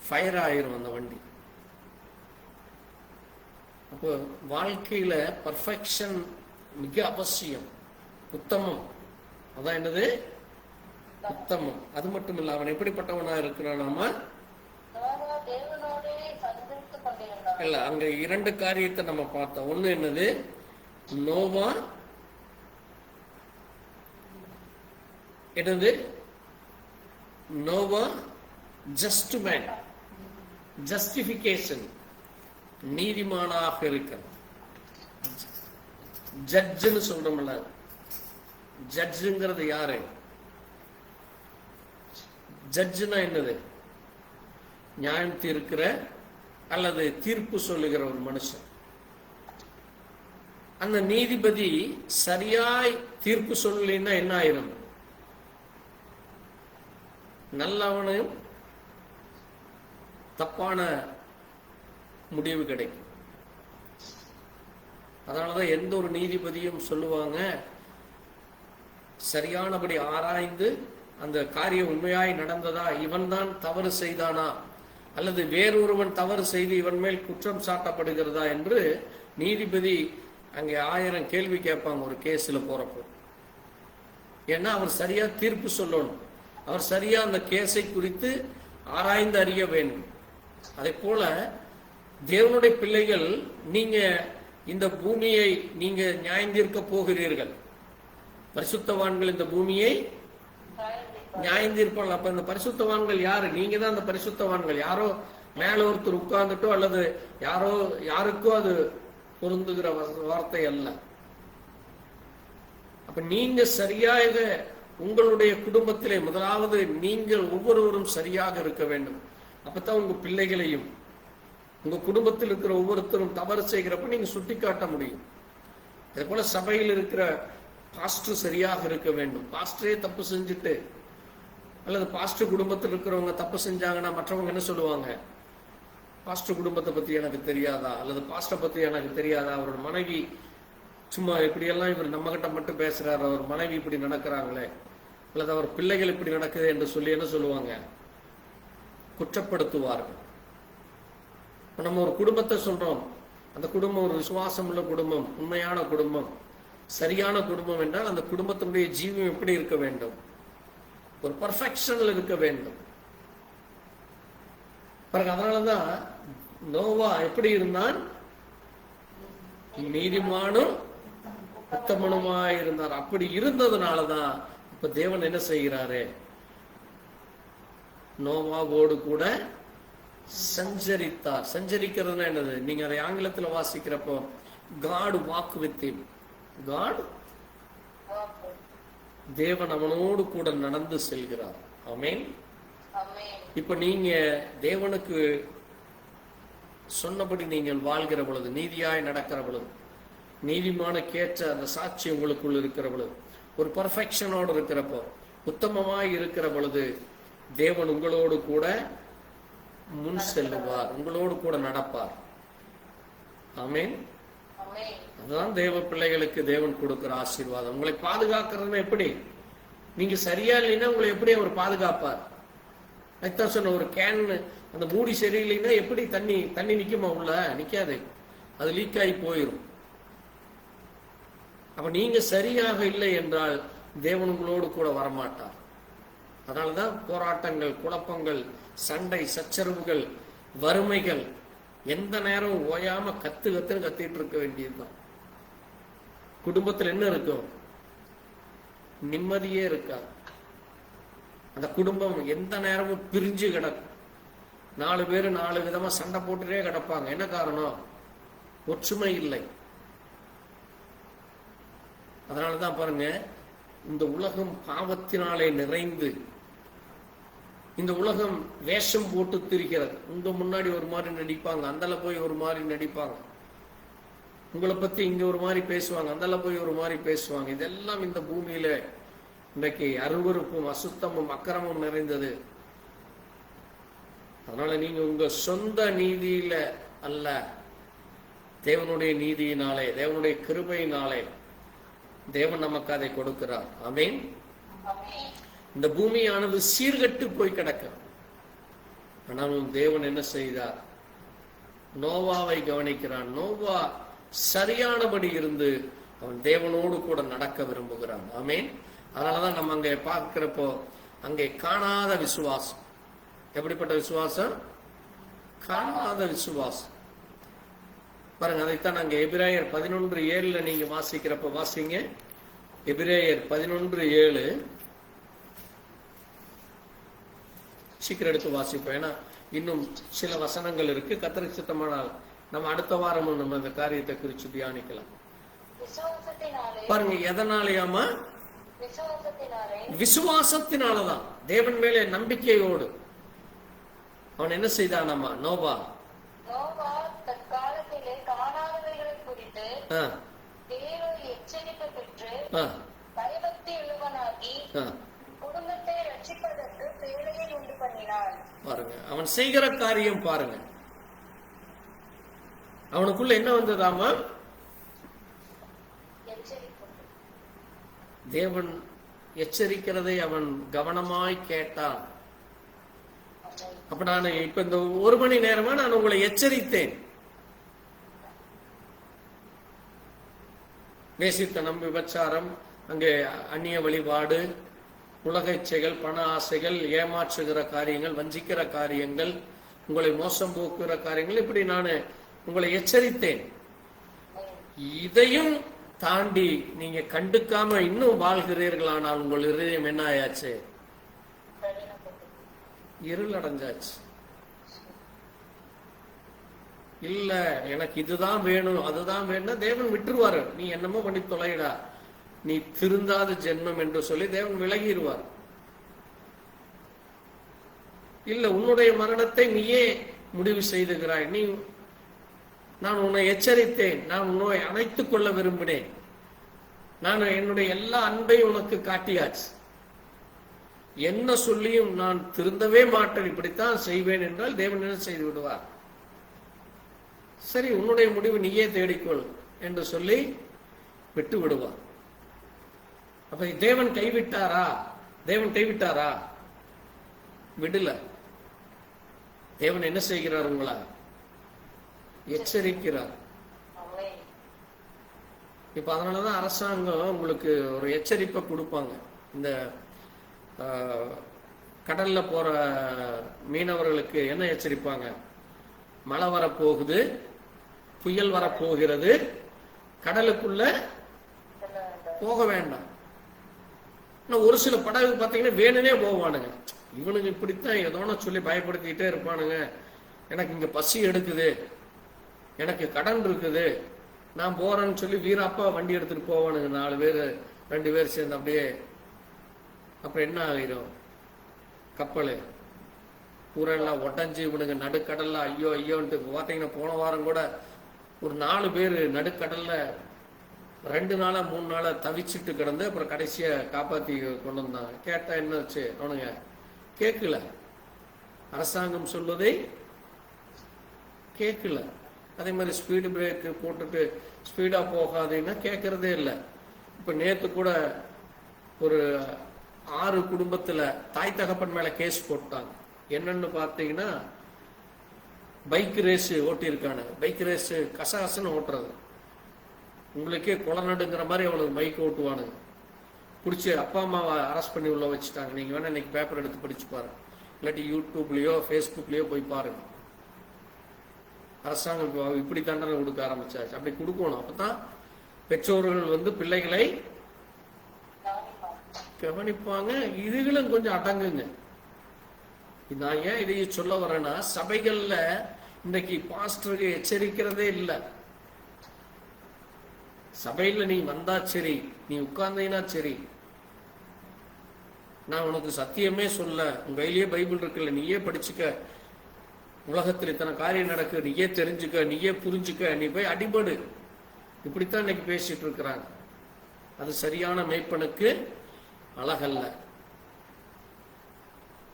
ஃபயர் ஆயிரும் அந்த வண்டி. அப்போ வாழ்க்கையில பர்ஃபெக்ஷன் மிக அவசியம். உத்தமம். அதான் என்னது? உத்தமம். அது மட்டும் இல்ல, அவன் எப்படிப்பட்டவனா இருக்கிறானாமா? இல்ல, அங்க இரண்டு காரியத்தை நம்ம பார்த்தோம். ஒண்ணு என்னது? நோவா என்னது? நோவா ஜஸ்ட் மேன், ஜஸ்டிபிகேஷன், நீதிமானாக இருக்கிறது. ஜட்ஜுன்னு சொல்றோம்ல, ஜட்ஜுங்கிறது யாரு? ஜட்ஜுனா என்னது? நியாயம் தீர்க்கிற அல்லது தீர்ப்பு சொல்லுகிற ஒரு மனுஷன். அந்த நீதிபதி சரியாய் தீர்ப்பு சொல்லலைன்னா என்ன ஆயிரும்? நல்லவனும் தப்பான முடிவு கிடைக்கும். அதனாலதான் எந்த ஒரு நீதிபதியும் சொல்லுவாங்க, சரியானபடி ஆராய்ந்து அந்த காரியம் உண்மையாய் நடந்ததா, இவன் தான் தவறு செய்தானா அல்லது வேறொருவன் தவறு செய்து இவன் மேல் குற்றம் சாட்டப்படுகிறதா என்று நீதிபதி அங்கே 1000 கேள்வி கேட்பாங்க ஒரு கேஸ்ல போறப்போ. ஏன்னா அவர் சரியா தீர்ப்பு சொல்லணும், அவர் சரியா அந்த கேஸை குறித்து ஆராய்ந்து அறிய வேண்டும். அதே போல தேவனுடைய பிள்ளைகள், நீங்க இந்த பூமியை நீங்க நியாயந்தீர்க்க போகிறீர்கள். பரிசுத்தவான்கள் இந்த பூமியை நியாயந்தீர்ப்பார்கள். அப்ப இந்த பரிசுத்தவான்கள் யாரு? நீங்க தான் அந்த பரிசுத்தவான்கள். யாரோ மேல ஒருத்தர் உட்கார்ந்துட்டோ அல்லது யாருக்கோ அது பொருந்துகிற வார்த்தை அல்ல. அப்ப நீங்க சரியாக உங்களுடைய குடும்பத்திலே முதலாவது நீங்கள் ஒவ்வொருவரும் சரியாக இருக்க வேண்டும். அப்பதான் உங்க பிள்ளைகளையும் உங்க குடும்பத்தில் இருக்கிற ஒவ்வொருத்தரும் தவறு செய்கிறப்ப நீங்க சுட்டி காட்ட முடியும். அதே போல சபையில் இருக்கிற பாஸ்டர் சரியாக இருக்க வேண்டும். பாஸ்டரே தப்பு செஞ்சுட்டு அல்லது பாஸ்டர் குடும்பத்தில் இருக்கிறவங்க தப்பு செஞ்சாங்கன்னா மற்றவங்க என்ன சொல்லுவாங்க? பாஸ்டர் குடும்பத்தை பத்தி எனக்கு தெரியாதா, அல்லது பாஸ்டர் பத்தி எனக்கு தெரியாதா, அவரோட மனைவி சும்மா இப்படியெல்லாம் இவர் நம்ம கிட்ட மட்டும் பேசுறாரு, அவர் மனைவி இப்படி நடக்கிறாங்களே, அல்லது அவர் பிள்ளைகள் இப்படி நடக்குது என்று சொல்லி என்ன சொல்லுவாங்க? குற்றப்படுத்துவார்கள். நம்ம ஒரு குடும்பத்தை சொல்றோம், அந்த குடும்பம் ஒரு விசுவாசம் உள்ள குடும்பம், உண்மையான குடும்பம், சரியான குடும்பம் என்றால் அந்த குடும்பத்தினுடைய ஜீவம் எப்படி இருக்க வேண்டும்? ஒரு பர்ஃபெக்ஷன்ல இருக்க வேண்டும். அதனாலதான் நோவா எப்படி இருந்தான்? நீதிமானும் உத்தமனுமாய் இருந்தார். அப்படி இருந்ததுனாலதான் இப்ப தேவன் என்ன செய்கிறாரு? நோவாவோடு கூட சஞ்சரித்தார். சஞ்சரிக்கிறதுனா என்னது? நீங்க அதை ஆங்கிலத்துல வாசிக்கிறப்போ God walk with him. God, தேவன் அவனோடு கூட நடந்து செல்கிறார். ஆமென். இப்ப நீங்க தேவனுக்கு சொன்னபடி நீங்கள் வாழ்கிற பொழுது, நீதியாய் நடக்கிற பொழுது, நீதிமான கேட்ட அந்த சாட்சி உங்களுக்குள் இருக்கிற பொழுது, ஒரு பர்ஃபெக்ஷனோடு இருக்கிறப்போ, உத்தமமாய் இருக்கிற பொழுது, தேவன் உங்களோடு கூட முன் செல்லுவார், உங்களோடு கூட நடப்பார். ஆமென். அதுதான் தேவ பிள்ளைகளுக்கு தேவன் கொடுக்கிற ஆசீர்வாதம். உங்களை பாதுகாக்கிறது எப்படி? நீங்க சரியா இல்லைன்னா உங்களை எப்படி அவர் பாதுகாப்பார்? அதுதான் சொன்ன, ஒரு கேன் அந்த மூடி சரியில்லைன்னா எப்படி தண்ணி நிக்குமா? உள்ள நிக்காது, அது லீக் ஆகி போயிடும். அப்ப நீங்க சரியாக இல்லை என்றால் தேவன் உங்களோடு கூட வரமாட்டார். அதனாலதான் போராட்டங்கள், குழப்பங்கள், சண்டை, சச்சரவுகள், வறுமைகள் எந்த நேரம் ஓயாம கத்திட்டு இருக்க வேண்டியதுதான். குடும்பத்தில் என்ன இருக்கும்? நிம்மதியே இருக்காது. அந்த குடும்பம் எந்த நேரமும் பிரிஞ்சு கிடக்கும். 4 பேரு 4 விதமா சண்டை போட்டுட்டே கிடப்பாங்க. என்ன காரணம்? ஒற்றுமை இல்லை. அதனாலதான் பாருங்க, இந்த உலகம் பாவத்தினாலே நிறைந்து, இந்த உலகம் வேஷம் போட்டு திரிகிறது. உங்க முன்னாடி ஒரு மாதிரி நடிப்பாங்க, அந்தல போய் ஒரு மாதிரி நடிப்பாங்க. உங்களை பத்தி இங்க ஒரு மாதிரி பேசுவாங்க, அந்தல போய் ஒரு மாதிரி பேசுவாங்க. இதெல்லாம் இந்த பூமியில இன்றைக்கு அருவருப்பும் அசுத்தமும் அக்கிரமும் நிறைந்தது. அதனால நீங்க உங்க சொந்த நீதியில அல்ல, தேவனுடைய நீதியினாலே, தேவனுடைய கிருபையினாலே தேவன் நமக்கு அதை கொடுக்கிறார். ஆமென். இந்த பூமியானது சீர்கட்டு போய் கிடக்க, ஆனாலும் தேவன் என்ன செய்தார்? நோவாவை கவனிக்கிறான். நோவா சரியானபடி இருந்து அவன் தேவனோடு கூட நடக்க விரும்புகிறான். ஆமென். அதனாலதான் நம்ம அங்கே பார்க்கிறப்போ அங்கே காணாத விசுவாசம். எப்படிப்பட்ட விசுவாசம்? காணாத விசுவாசம். பாருங்க, அதைத்தான் நாங்க எபிரேயர் 11:7 நீங்க வாசிக்கிறப்ப வாசிங்க. எபிரேயர் 11:7. சீக்கிரம் எடுத்து வாசிப்போம். ஏன்னா இன்னும் சில வசனங்கள் இருக்கு. கர்த்தருக்கு சித்தமானால் நம்ம அடுத்த வாரமும் நம்ம இந்த காரியத்தை குறித்து தியானிக்கலாம். விசுவாசத்தினாலே பாருங்க, எதனாலயாமா? விசுவாசத்தினாலே விசுவாசத்தினாலதான். தேவன் மேலே நம்பிக்கையோடு அவன் என்ன செய்தானாமா? நோவா நோவா தற்காலத்திலே காணாதவைகளை குறித்து ஆ, தேவ எச்சரிக்கை பெற்று ஆ, பயபக்தி உள்ளவனாகி ஆ. குடும்பத்தை ரட்சிப்பதற்கு பேழையை உண்டு பண்ணினான். பாருங்க, அவன் செய்கிற காரியம் பாருங்க. அவனுக்குள்ள என்ன வந்ததாமா? எச்சரிக்கை. தேவன் எச்சரிக்கிறதை அவன் கவனமாய் கேட்டான். அப்ப நான் இப்ப இந்த 1 மணி நேரமா நான் உங்களை எச்சரித்தேன். வேசித்தனம், விபச்சாரம், அங்கே அந்நிய வழிபாடு, உலக இச்சைகள், பண ஆசைகள், ஏமாற்றுகிற காரியங்கள், வஞ்சிக்கிற காரியங்கள், உங்களை மோசம் போக்குகிற காரியங்கள், இப்படி நான் உங்களை எச்சரித்தேன். இதையும் தாண்டி நீங்க கண்டுக்காம இன்னும் வாழ்கிறீர்களானால் உங்கள் இருதயம் என்ன ஆயாச்சு? இருள் அடைஞ்சாச்சு. இல்ல எனக்கு இதுதான் வேணும் அதுதான் வேணும் தேவன் விட்டுருவாரு. நீ என்னமோ பண்ணி தொலைடா, நீ திருந்தாத ஜென்மம் என்று சொல்லி தேவன் விலகிடுவார். இல்ல உன்னுடைய மரணத்தை நீயே முடிவு செய்துகிறாய். நான் உன்னை எச்சரித்தேன், நான் உன்னை அணைத்துக் கொள்ள விரும்பினேன், நான் என்னுடைய எல்லா அன்பையும் உனக்கு காட்டியாச்சு, என்ன சொல்லியும் நான் திருந்தவே மாட்டேன், இப்படித்தான் செய்வேன் என்றால் தேவன் என்ன செய்து விடுவார்? சரி உன்னுடைய முடிவு நீயே தேடிக்கொள் என்று சொல்லி விட்டு விடுவார். அப்ப தேவன் கைவிட்டாரா? தேவன் கைவிட்டாரா? விடல. தேவன் என்ன செய்கிறார்? உங்களா எச்சரிக்கிறார். இப்ப அதனாலதான் அரசாங்கம் உங்களுக்கு ஒரு எச்சரிப்பை கொடுப்பாங்க. இந்த கடல்ல போற மீனவர்களுக்கு என்ன எச்சரிப்பாங்க? மழை வரப்போகுது, புயல் வரப்போகிறது, கடலுக்குள்ள போக வேண்டாம். ஒரு சில படகு பார்த்தீங்கன்னா வேணுனே போவானுங்க. இவனுங்க இப்படித்தான் ஏதோன சொல்லி பயப்படுத்திக்கிட்டே இருப்பானுங்க. எனக்கு இங்க பசி எடுக்குது, எனக்கு கடன் இருக்குது, நான் போறேன்னு சொல்லி வீராப்பா வண்டி எடுத்துட்டு போவானுங்க. 4 பேர் 2 பேர் சேர்ந்து அப்படியே. அப்புறம் என்ன ஆகிடும்? கப்பல் பூரெல்லாம் உடஞ்சி இவனுங்க நடுக்கடல்ல ஐயோ ஐயோன்ட்டு பார்த்தீங்கன்னா போன வாரம் கூட ஒரு 4 பேர் நடுக்கடல்ல 2 நாளா 3 நாளா தவிச்சுட்டு கிடந்து அப்புறம் கடைசியா காப்பாத்தி கொண்டு வந்தாங்க. கேட்டா என்ன வச்சு அவனுங்க கேட்கல, அரசாங்கம் சொல்வதை கேட்கல. அதே மாதிரி ஸ்பீடு பிரேக் போட்டுட்டு ஸ்பீடா போகாதீங்கன்னா கேட்கறதே இல்லை. இப்ப நேத்து கூட ஒரு 6 குடும்பத்துல தாய் தகப்பன் மேல கேஸ் போட்டாங்க. என்னன்னு பார்த்தீங்கன்னா பைக் ரேஸ் ஓட்டி இருக்கானு. பைக் ரேஸ் கசகசன்னு ஓட்டுறது, உங்களுக்கே குளநடுங்கிற மாதிரி அவளுக்கு பைக் ஓட்டுவானுங்க. பிடிச்சி அப்பா அம்மாவை அரெஸ்ட் பண்ணி உள்ள வச்சுட்டாங்க. நீங்க வேணா இன்னைக்கு பேப்பர் எடுத்து படிச்சு பாருங்க, இல்லாட்டி யூடியூப்லயோ ஃபேஸ்புக்லயோ போய் பாருங்க. அரசாங்கம் இப்படி தண்டனை கொடுக்க ஆரம்பிச்சாச்சு. அப்படி கொடுக்கணும். அப்பதான் பெற்றோர்கள் பிள்ளைகளை கவனிப்பாங்க. இதுகளும் கொஞ்சம் அடங்குங்க. நான் ஏன் இதையும் சொல்ல வரேன்னா, சபைகள்ல இன்னைக்கு பாஸ்டருக்கு எச்சரிக்கிறதே இல்லை. சபையில நீ வந்தா சரி, நீ உட்கார்ந்தீங்கன்னா சரி, நான் உனக்கு சத்தியமே சொல்ல, உங்க கையிலேயே பைபிள் இருக்குல்ல, நீயே படிச்சுக்க, உலகத்தில் இத்தனை காரியம் நடக்கு, நீயே தெரிஞ்சுக்க, நீயே புரிஞ்சுக்க, நீ போய் அடிபடு, இப்படித்தான் இன்னைக்கு பேசிட்டு இருக்கிறாங்க. அது சரியான மேய்ப்பனுக்கு அழகல்ல.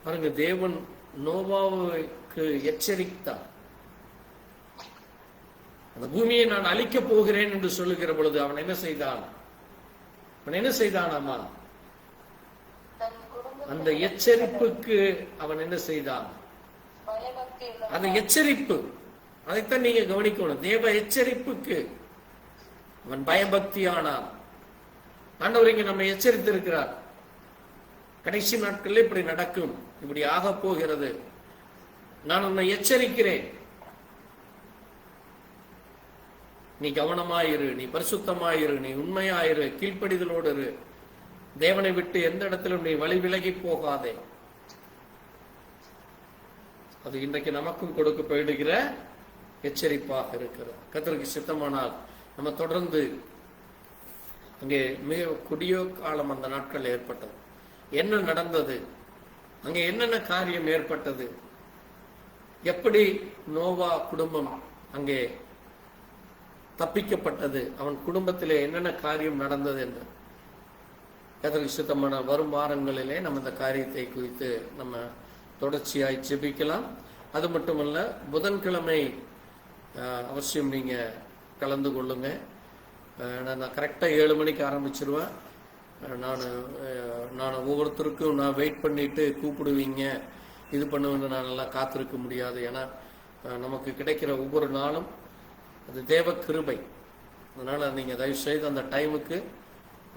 பாருங்க, தேவன் நோவாவுக்கு எச்சரித்தார். அந்த பூமியை நான் அழிக்கப் போகிறேன் என்று சொல்லுகிற பொழுது அவன் என்ன செய்தான்? ஆமா, அந்த எச்சரிப்புக்கு அவன் என்ன செய்தான்? அந்த எச்சரிப்பு, அதைத்தான் நீங்க கவனிக்கணும். தேவ எச்சரிப்புக்கு அவன் பயபக்தியானான். ஆண்டவர் இங்க நம்ம எச்சரித்திருக்கிறார். கடைசி நாட்களில் இப்படி நடக்கும், இப்படி ஆக போகிறது, நான் உன்னை எச்சரிக்கிறேன், நீ கவனமாயிரு, நீ பரிசுத்தமாயிரு, நீ உண்மையாயிரு, கீழ்ப்படிதலோடு இரு, தேவனை விட்டு எந்த இடத்திலும் நீ வழி விலகி போகாதே. அது இன்றைக்கு நமக்கும் கொடுக்கப்படுகிற எச்சரிப்பாக இருக்கிறது. கர்த்தருக்கு சித்தமானால் நம்ம தொடர்ந்து அங்கே மிக கொடிய காலம் அந்த நாட்கள் ஏற்பட்டது. என்ன நடந்தது, அங்கே என்னென்ன காரியம் ஏற்பட்டது, எப்படி நோவா குடும்பம் அங்கே தப்பிக்கப்பட்டது, அவன் குடும்பத்திலே என்னென்ன காரியம் நடந்தது என்று கர்த்தருக்கு சித்தமான வரும் வாரங்களிலே நம்ம இந்த காரியத்தை குறித்து நம்ம தொடர்ச்சியாய் ஜெபிக்கலாம். அது மட்டுமல்ல, புதன்கிழமை அவசியம் நீங்க கலந்து கொள்ளுங்க. நான் கரெக்டாக 7 மணிக்கு ஆரம்பிச்சிருவேன். நான் ஒவ்வொருத்தருக்கும் நான் வெயிட் பண்ணிட்டு கூப்பிடுவீங்க இது பண்ணுவேன்னு நான் எல்லாம் காத்திருக்க முடியாது. ஏன்னா நமக்கு கிடைக்கிற ஒவ்வொரு நாளும் அது தேவ கிருபை. அதனால நீங்க தயவு செய்து அந்த டைமுக்கு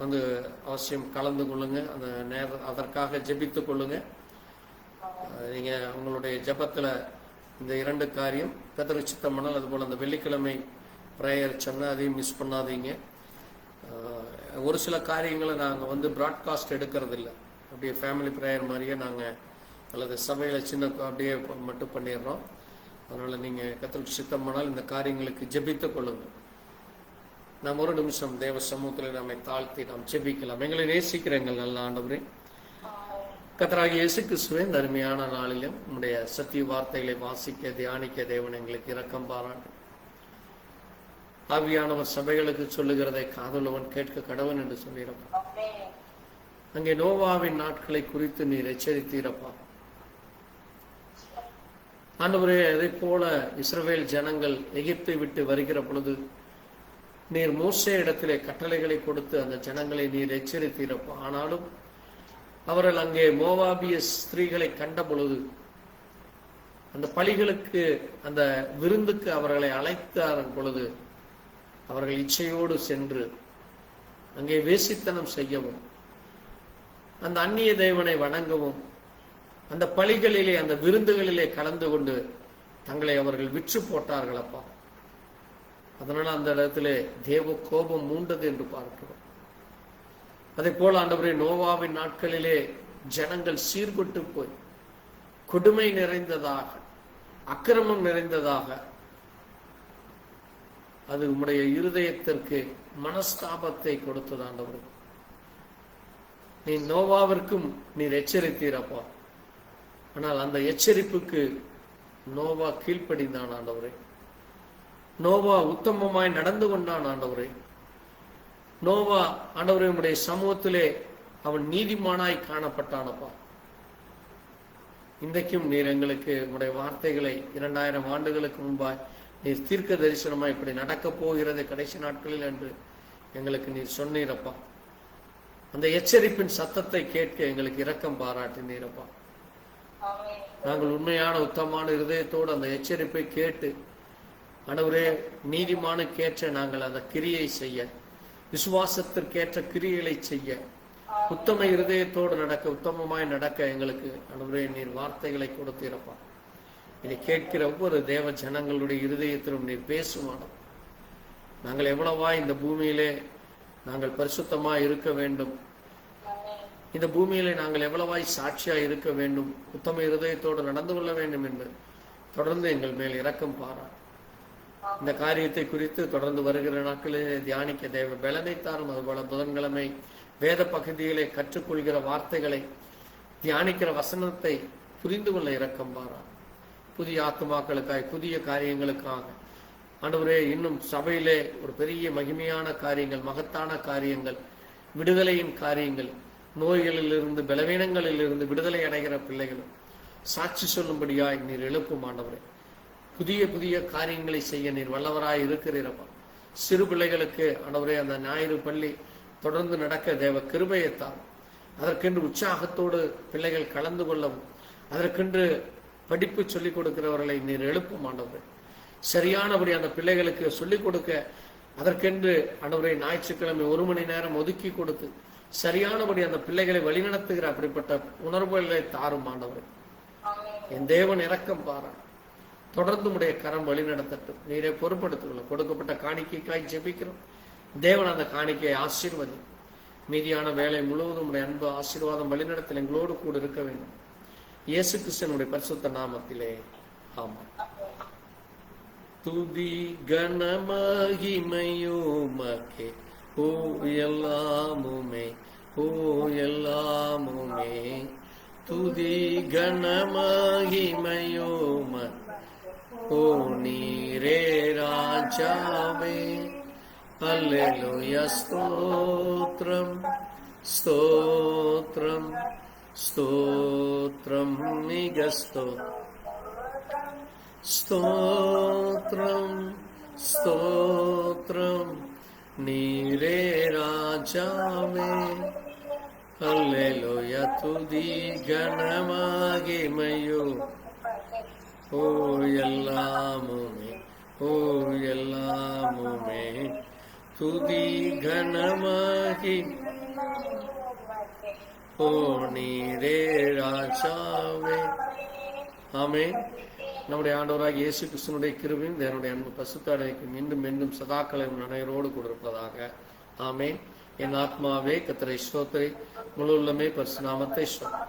வந்து அவசியம் கலந்து கொள்ளுங்க. அந்த நேரம் அதற்காக ஜெபித்து கொள்ளுங்க. நீங்க உங்களுடைய ஜெபத்துல இந்த 2 காரியம் கர்த்தருக்கு சித்தமானால், அதுபோல் அந்த வெள்ளிக்கிழமை ப்ரேயர் சொன்ன அதையும் மிஸ் பண்ணாதீங்க. ஒரு சில காரியங்களை நாங்கள் வந்து ப்ராட்காஸ்ட் எடுக்கிறது இல்லை, அப்படியே ஃபேமிலி ப்ரேயர் மாதிரியே நாங்கள் அல்லது சபையில் சின்ன அப்படியே மட்டும் பண்ணிடுறோம். அதனால் நீங்கள் கர்த்தருக்கு சித்தமானால் இந்த காரியங்களுக்கு ஜெபித்து கொள்ளுங்கள். நாம் ஒரு நிமிஷம் தேவ சமூகத்தில் நம்மை தாழ்த்தி நாம் ஜெபிக்கலாம். எங்களை நேசிக்கிற எங்கள் நல்ல ஆண்டவரே, கர்த்தராகிய இயேசு கிறிஸ்துவே, இந்த அருமையான நாளிலும் உம்முடைய சத்திய வார்த்தைகளை வாசிக்க தியானிக்க தேவன் எங்களுக்கு இரக்கம் பாராட்டு. ஆவியானவர் சபைகளுக்கு சொல்லுகிறதை காதுள்ளவன் கேட்க கடவன் என்று சொல்லியிருப்பான். அங்கே நோவாவின் நாட்களை குறித்து நீர் எச்சரித்தீரப்பா ஆண்டவரே. அதே போல இஸ்ரவேல் ஜனங்கள் எகிப்தை விட்டு வருகிற பொழுது நீர் மோசே இடத்திலே கட்டளைகளை கொடுத்து அந்த ஜனங்களை நீர் எச்சரித்தீரப்பா. ஆனாலும் அவர்கள் அங்கே மோவாபிய ஸ்திரீகளை கண்ட பொழுது அந்த பலிகளுக்கு அந்த விருந்துக்கு அவர்களை அழைத்தார் பொழுது அவர்கள் இச்சையோடு சென்று அங்கே வேசித்தனம் செய்யவும், அந்த அந்நிய தேவனை வணங்கவும், அந்த பலிகளிலே அந்த விருந்துகளிலே கலந்து கொண்டு தங்களை அவர்கள் விற்று போட்டார்கள் அப்பா. அதனால அந்த இடத்திலே தேவ கோபம் மூண்டது என்று பார்க்கிறோம். அதே போல ஆண்டவரே, நோவாவின் நாட்களிலே ஜனங்கள் சீர்கொட்டு போய் கொடுமை நிறைந்ததாக, அக்கிரமம் நிறைந்ததாக, அது உம்முடைய இருதயத்திற்கு மனஸ்தாபத்தை கொடுத்தது ஆண்டவரே. நீ நோவாவிற்கும் நீர் எச்சரித்தீரப்பா. ஆனால் அந்த எச்சரிப்புக்கு நோவா கீழ்ப்படிந்தான் ஆண்டவரே. நோவா உத்தமமாய் நடந்து கொண்டான் ஆண்டவரே. நோவா ஆண்டவரே உம்முடைய சமூகத்திலே அவன் நீதிமானாய் காணப்பட்டானப்பா. இன்றைக்கும் நீர் எங்களுக்கு உம்முடைய வார்த்தைகளை 2000 ஆண்டுகளுக்கு முன்பாய் நீர் தீர்க்க தரிசனமா இப்படி நடக்க போகிறது கடைசி நாட்களில் என்று எங்களுக்கு நீர் சொன்னீரப்பா. அந்த எச்சரிப்பின் சத்தத்தை கேட்க எங்களுக்கு இரக்கம் பாராட்டினீரப்பா. நாங்கள் உண்மையான உத்தமமான இருதயத்தோடு அந்த எச்சரிப்பை கேட்டு ஆண்டவரே நீதிமானுக்கேற்ற நாங்கள் அந்த கிரியை செய்ய, விசுவாசத்திற்கேற்ற கிரியைகளை செய்ய, உத்தம இருதயத்தோடு நடக்க, உத்தமமாய் நடக்க எங்களுக்கு ஆண்டவரே நீர் வார்த்தைகளை கொடுத்தீரப்பா. இதை கேட்கிற ஒவ்வொரு தேவ ஜனங்களுடைய இருதயத்திலும் நீர் பேசுவானோ. நாங்கள் எவ்வளவா இந்த பூமியிலே நாங்கள் பரிசுத்தமா இருக்க வேண்டும், இந்த பூமியிலே நாங்கள் எவ்வளவாய் சாட்சியா இருக்க வேண்டும், உத்தம இருதயத்தோடு நடந்து கொள்ள வேண்டும் என்று தொடர்ந்து எங்கள் மேல் இரக்கம் பாரா. இந்த காரியத்தை குறித்து தொடர்ந்து வருகிற நாட்களிலே தியானிக்க தேவ பலனை தாரும். அதுபோல புதன்கிழமை வேத பகுதியிலே கற்றுக்கொள்கிற வார்த்தைகளை தியானிக்கிற வசனத்தை புரிந்து கொள்ள இரக்கம் பாரா. புதிய ஆத்துமாக்களுக்காய், புதிய காரியங்களுக்காக ஆண்டவரே, இன்னும் சபையிலே ஒரு பெரிய மகிமையான காரியங்கள், மகத்தான காரியங்கள், விடுதலையின் காரியங்கள், நோய்களிலிருந்து பலவீனங்களிலிருந்து விடுதலை அடைகிற பிள்ளைகளும் சாட்சி சொல்லும்படியாய் நீர் எழுப்பும் ஆண்டவரே. புதிய புதிய காரியங்களை செய்ய நீர் வல்லவராய் இருக்கிறீரப்பா. சிறு பிள்ளைகளுக்கு ஆண்டவரே அந்த ஞாயிறு பள்ளி தொடர்ந்து நடக்க தேவ கிருபையைத்தான். அதற்கென்று உற்சாகத்தோடு பிள்ளைகள் கலந்து கொள்ளவும், அதற்கென்று படிப்பு சொல்லிக் கொடுக்கிறவர்களை நீர் எழுப்பும் ஆண்டவரே. சரியானபடி அந்த பிள்ளைகளுக்கு சொல்லிக் கொடுக்க அதற்கென்று ஆண்டவரே ஞாயிற்றுக்கிழமை 1 மணி நேரம் ஒதுக்கி கொடுத்து சரியானபடி அந்த பிள்ளைகளை வழிநடத்துகிற அப்படிப்பட்ட உணர்வுகளை தாரும் ஆண்டவரே. என் தேவன் இரக்கம் பாரா. தொடர்ந்து உடைய கரம் வழிநடத்தட்டும். நீரே பொறுப்படுத்திக்கொள்ள கொடுக்கப்பட்ட காணிக்கைக்காய் ஜெபிக்கிறோம். தேவன் அந்த காணிக்கையை ஆசீர்வதி. மீதியான வேலை முழுவதும் உடைய அன்பு ஆசீர்வாதம் வழிநடத்தல் எங்களோடு கூட இருக்க வேண்டும். இயேசு கிறிஸ்தனுடைய பரிசுத்த நாமத்திலே ஆமாம். துதி கனமகிமையுமக்கே ஓ எல்லாமுமே, ஓ எல்லாமுமே. துதி கனமகிமையும ஓ நீரே ராஜாவே. அல்லேலூயா ஸ்தோத்ரம் ஸ்தோத்ரம் ஸ்தோத்ரம் மிக ஸ்தோத்ரம் ஸ்தோத்ரம் நீரே ராஜாவே. அல்லேலூயா துதி கனமகிமையோ ஓ எல்லாமுமே, ஓ எல்லாமுமே. துதி கனமகி ஓ நீரே ராஜாவே. ஆமென். நம்முடைய ஆண்டவராகிய இயேசு கிறிஸ்துவினுடைய கிருபையும் தேவனுடைய அன்பு பரிசுத்தம் மீண்டும் மீண்டும் சதாக்களை நனையரோடு கொடுப்பதாக. ஆமென். என் ஆத்மாவே கர்த்தரை ஸ்தோத்திரி, முழு உள்ளமே பரிசுத்த நாமத்தை ஸ்தோத்திரி.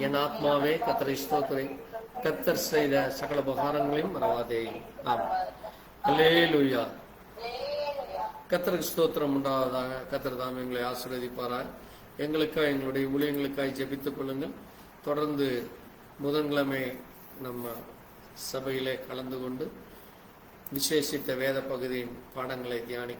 என் ஆத்மாவே கர்த்தரை ஸ்தோத்திரி, கர்த்தர் செய்த சகல உபகாரங்களையும் மறவாதே. ஆமென். அல்லேலூயா. கர்த்தருக்கு ஸ்தோத்திரம் உண்டாவதாக. கர்த்தர் தாம் எங்களை ஆசீர்வதிப்பாராய். எங்களுக்காக எங்களுடைய ஊழியங்களுக்காய் ஜெபித்துக் கொள்ளுங்கள். தொடர்ந்து புதன்கிழமை நம்ம சபையிலே கலந்து கொண்டு விசேஷித்த வேத பகுதியின் பாடங்களை தியானி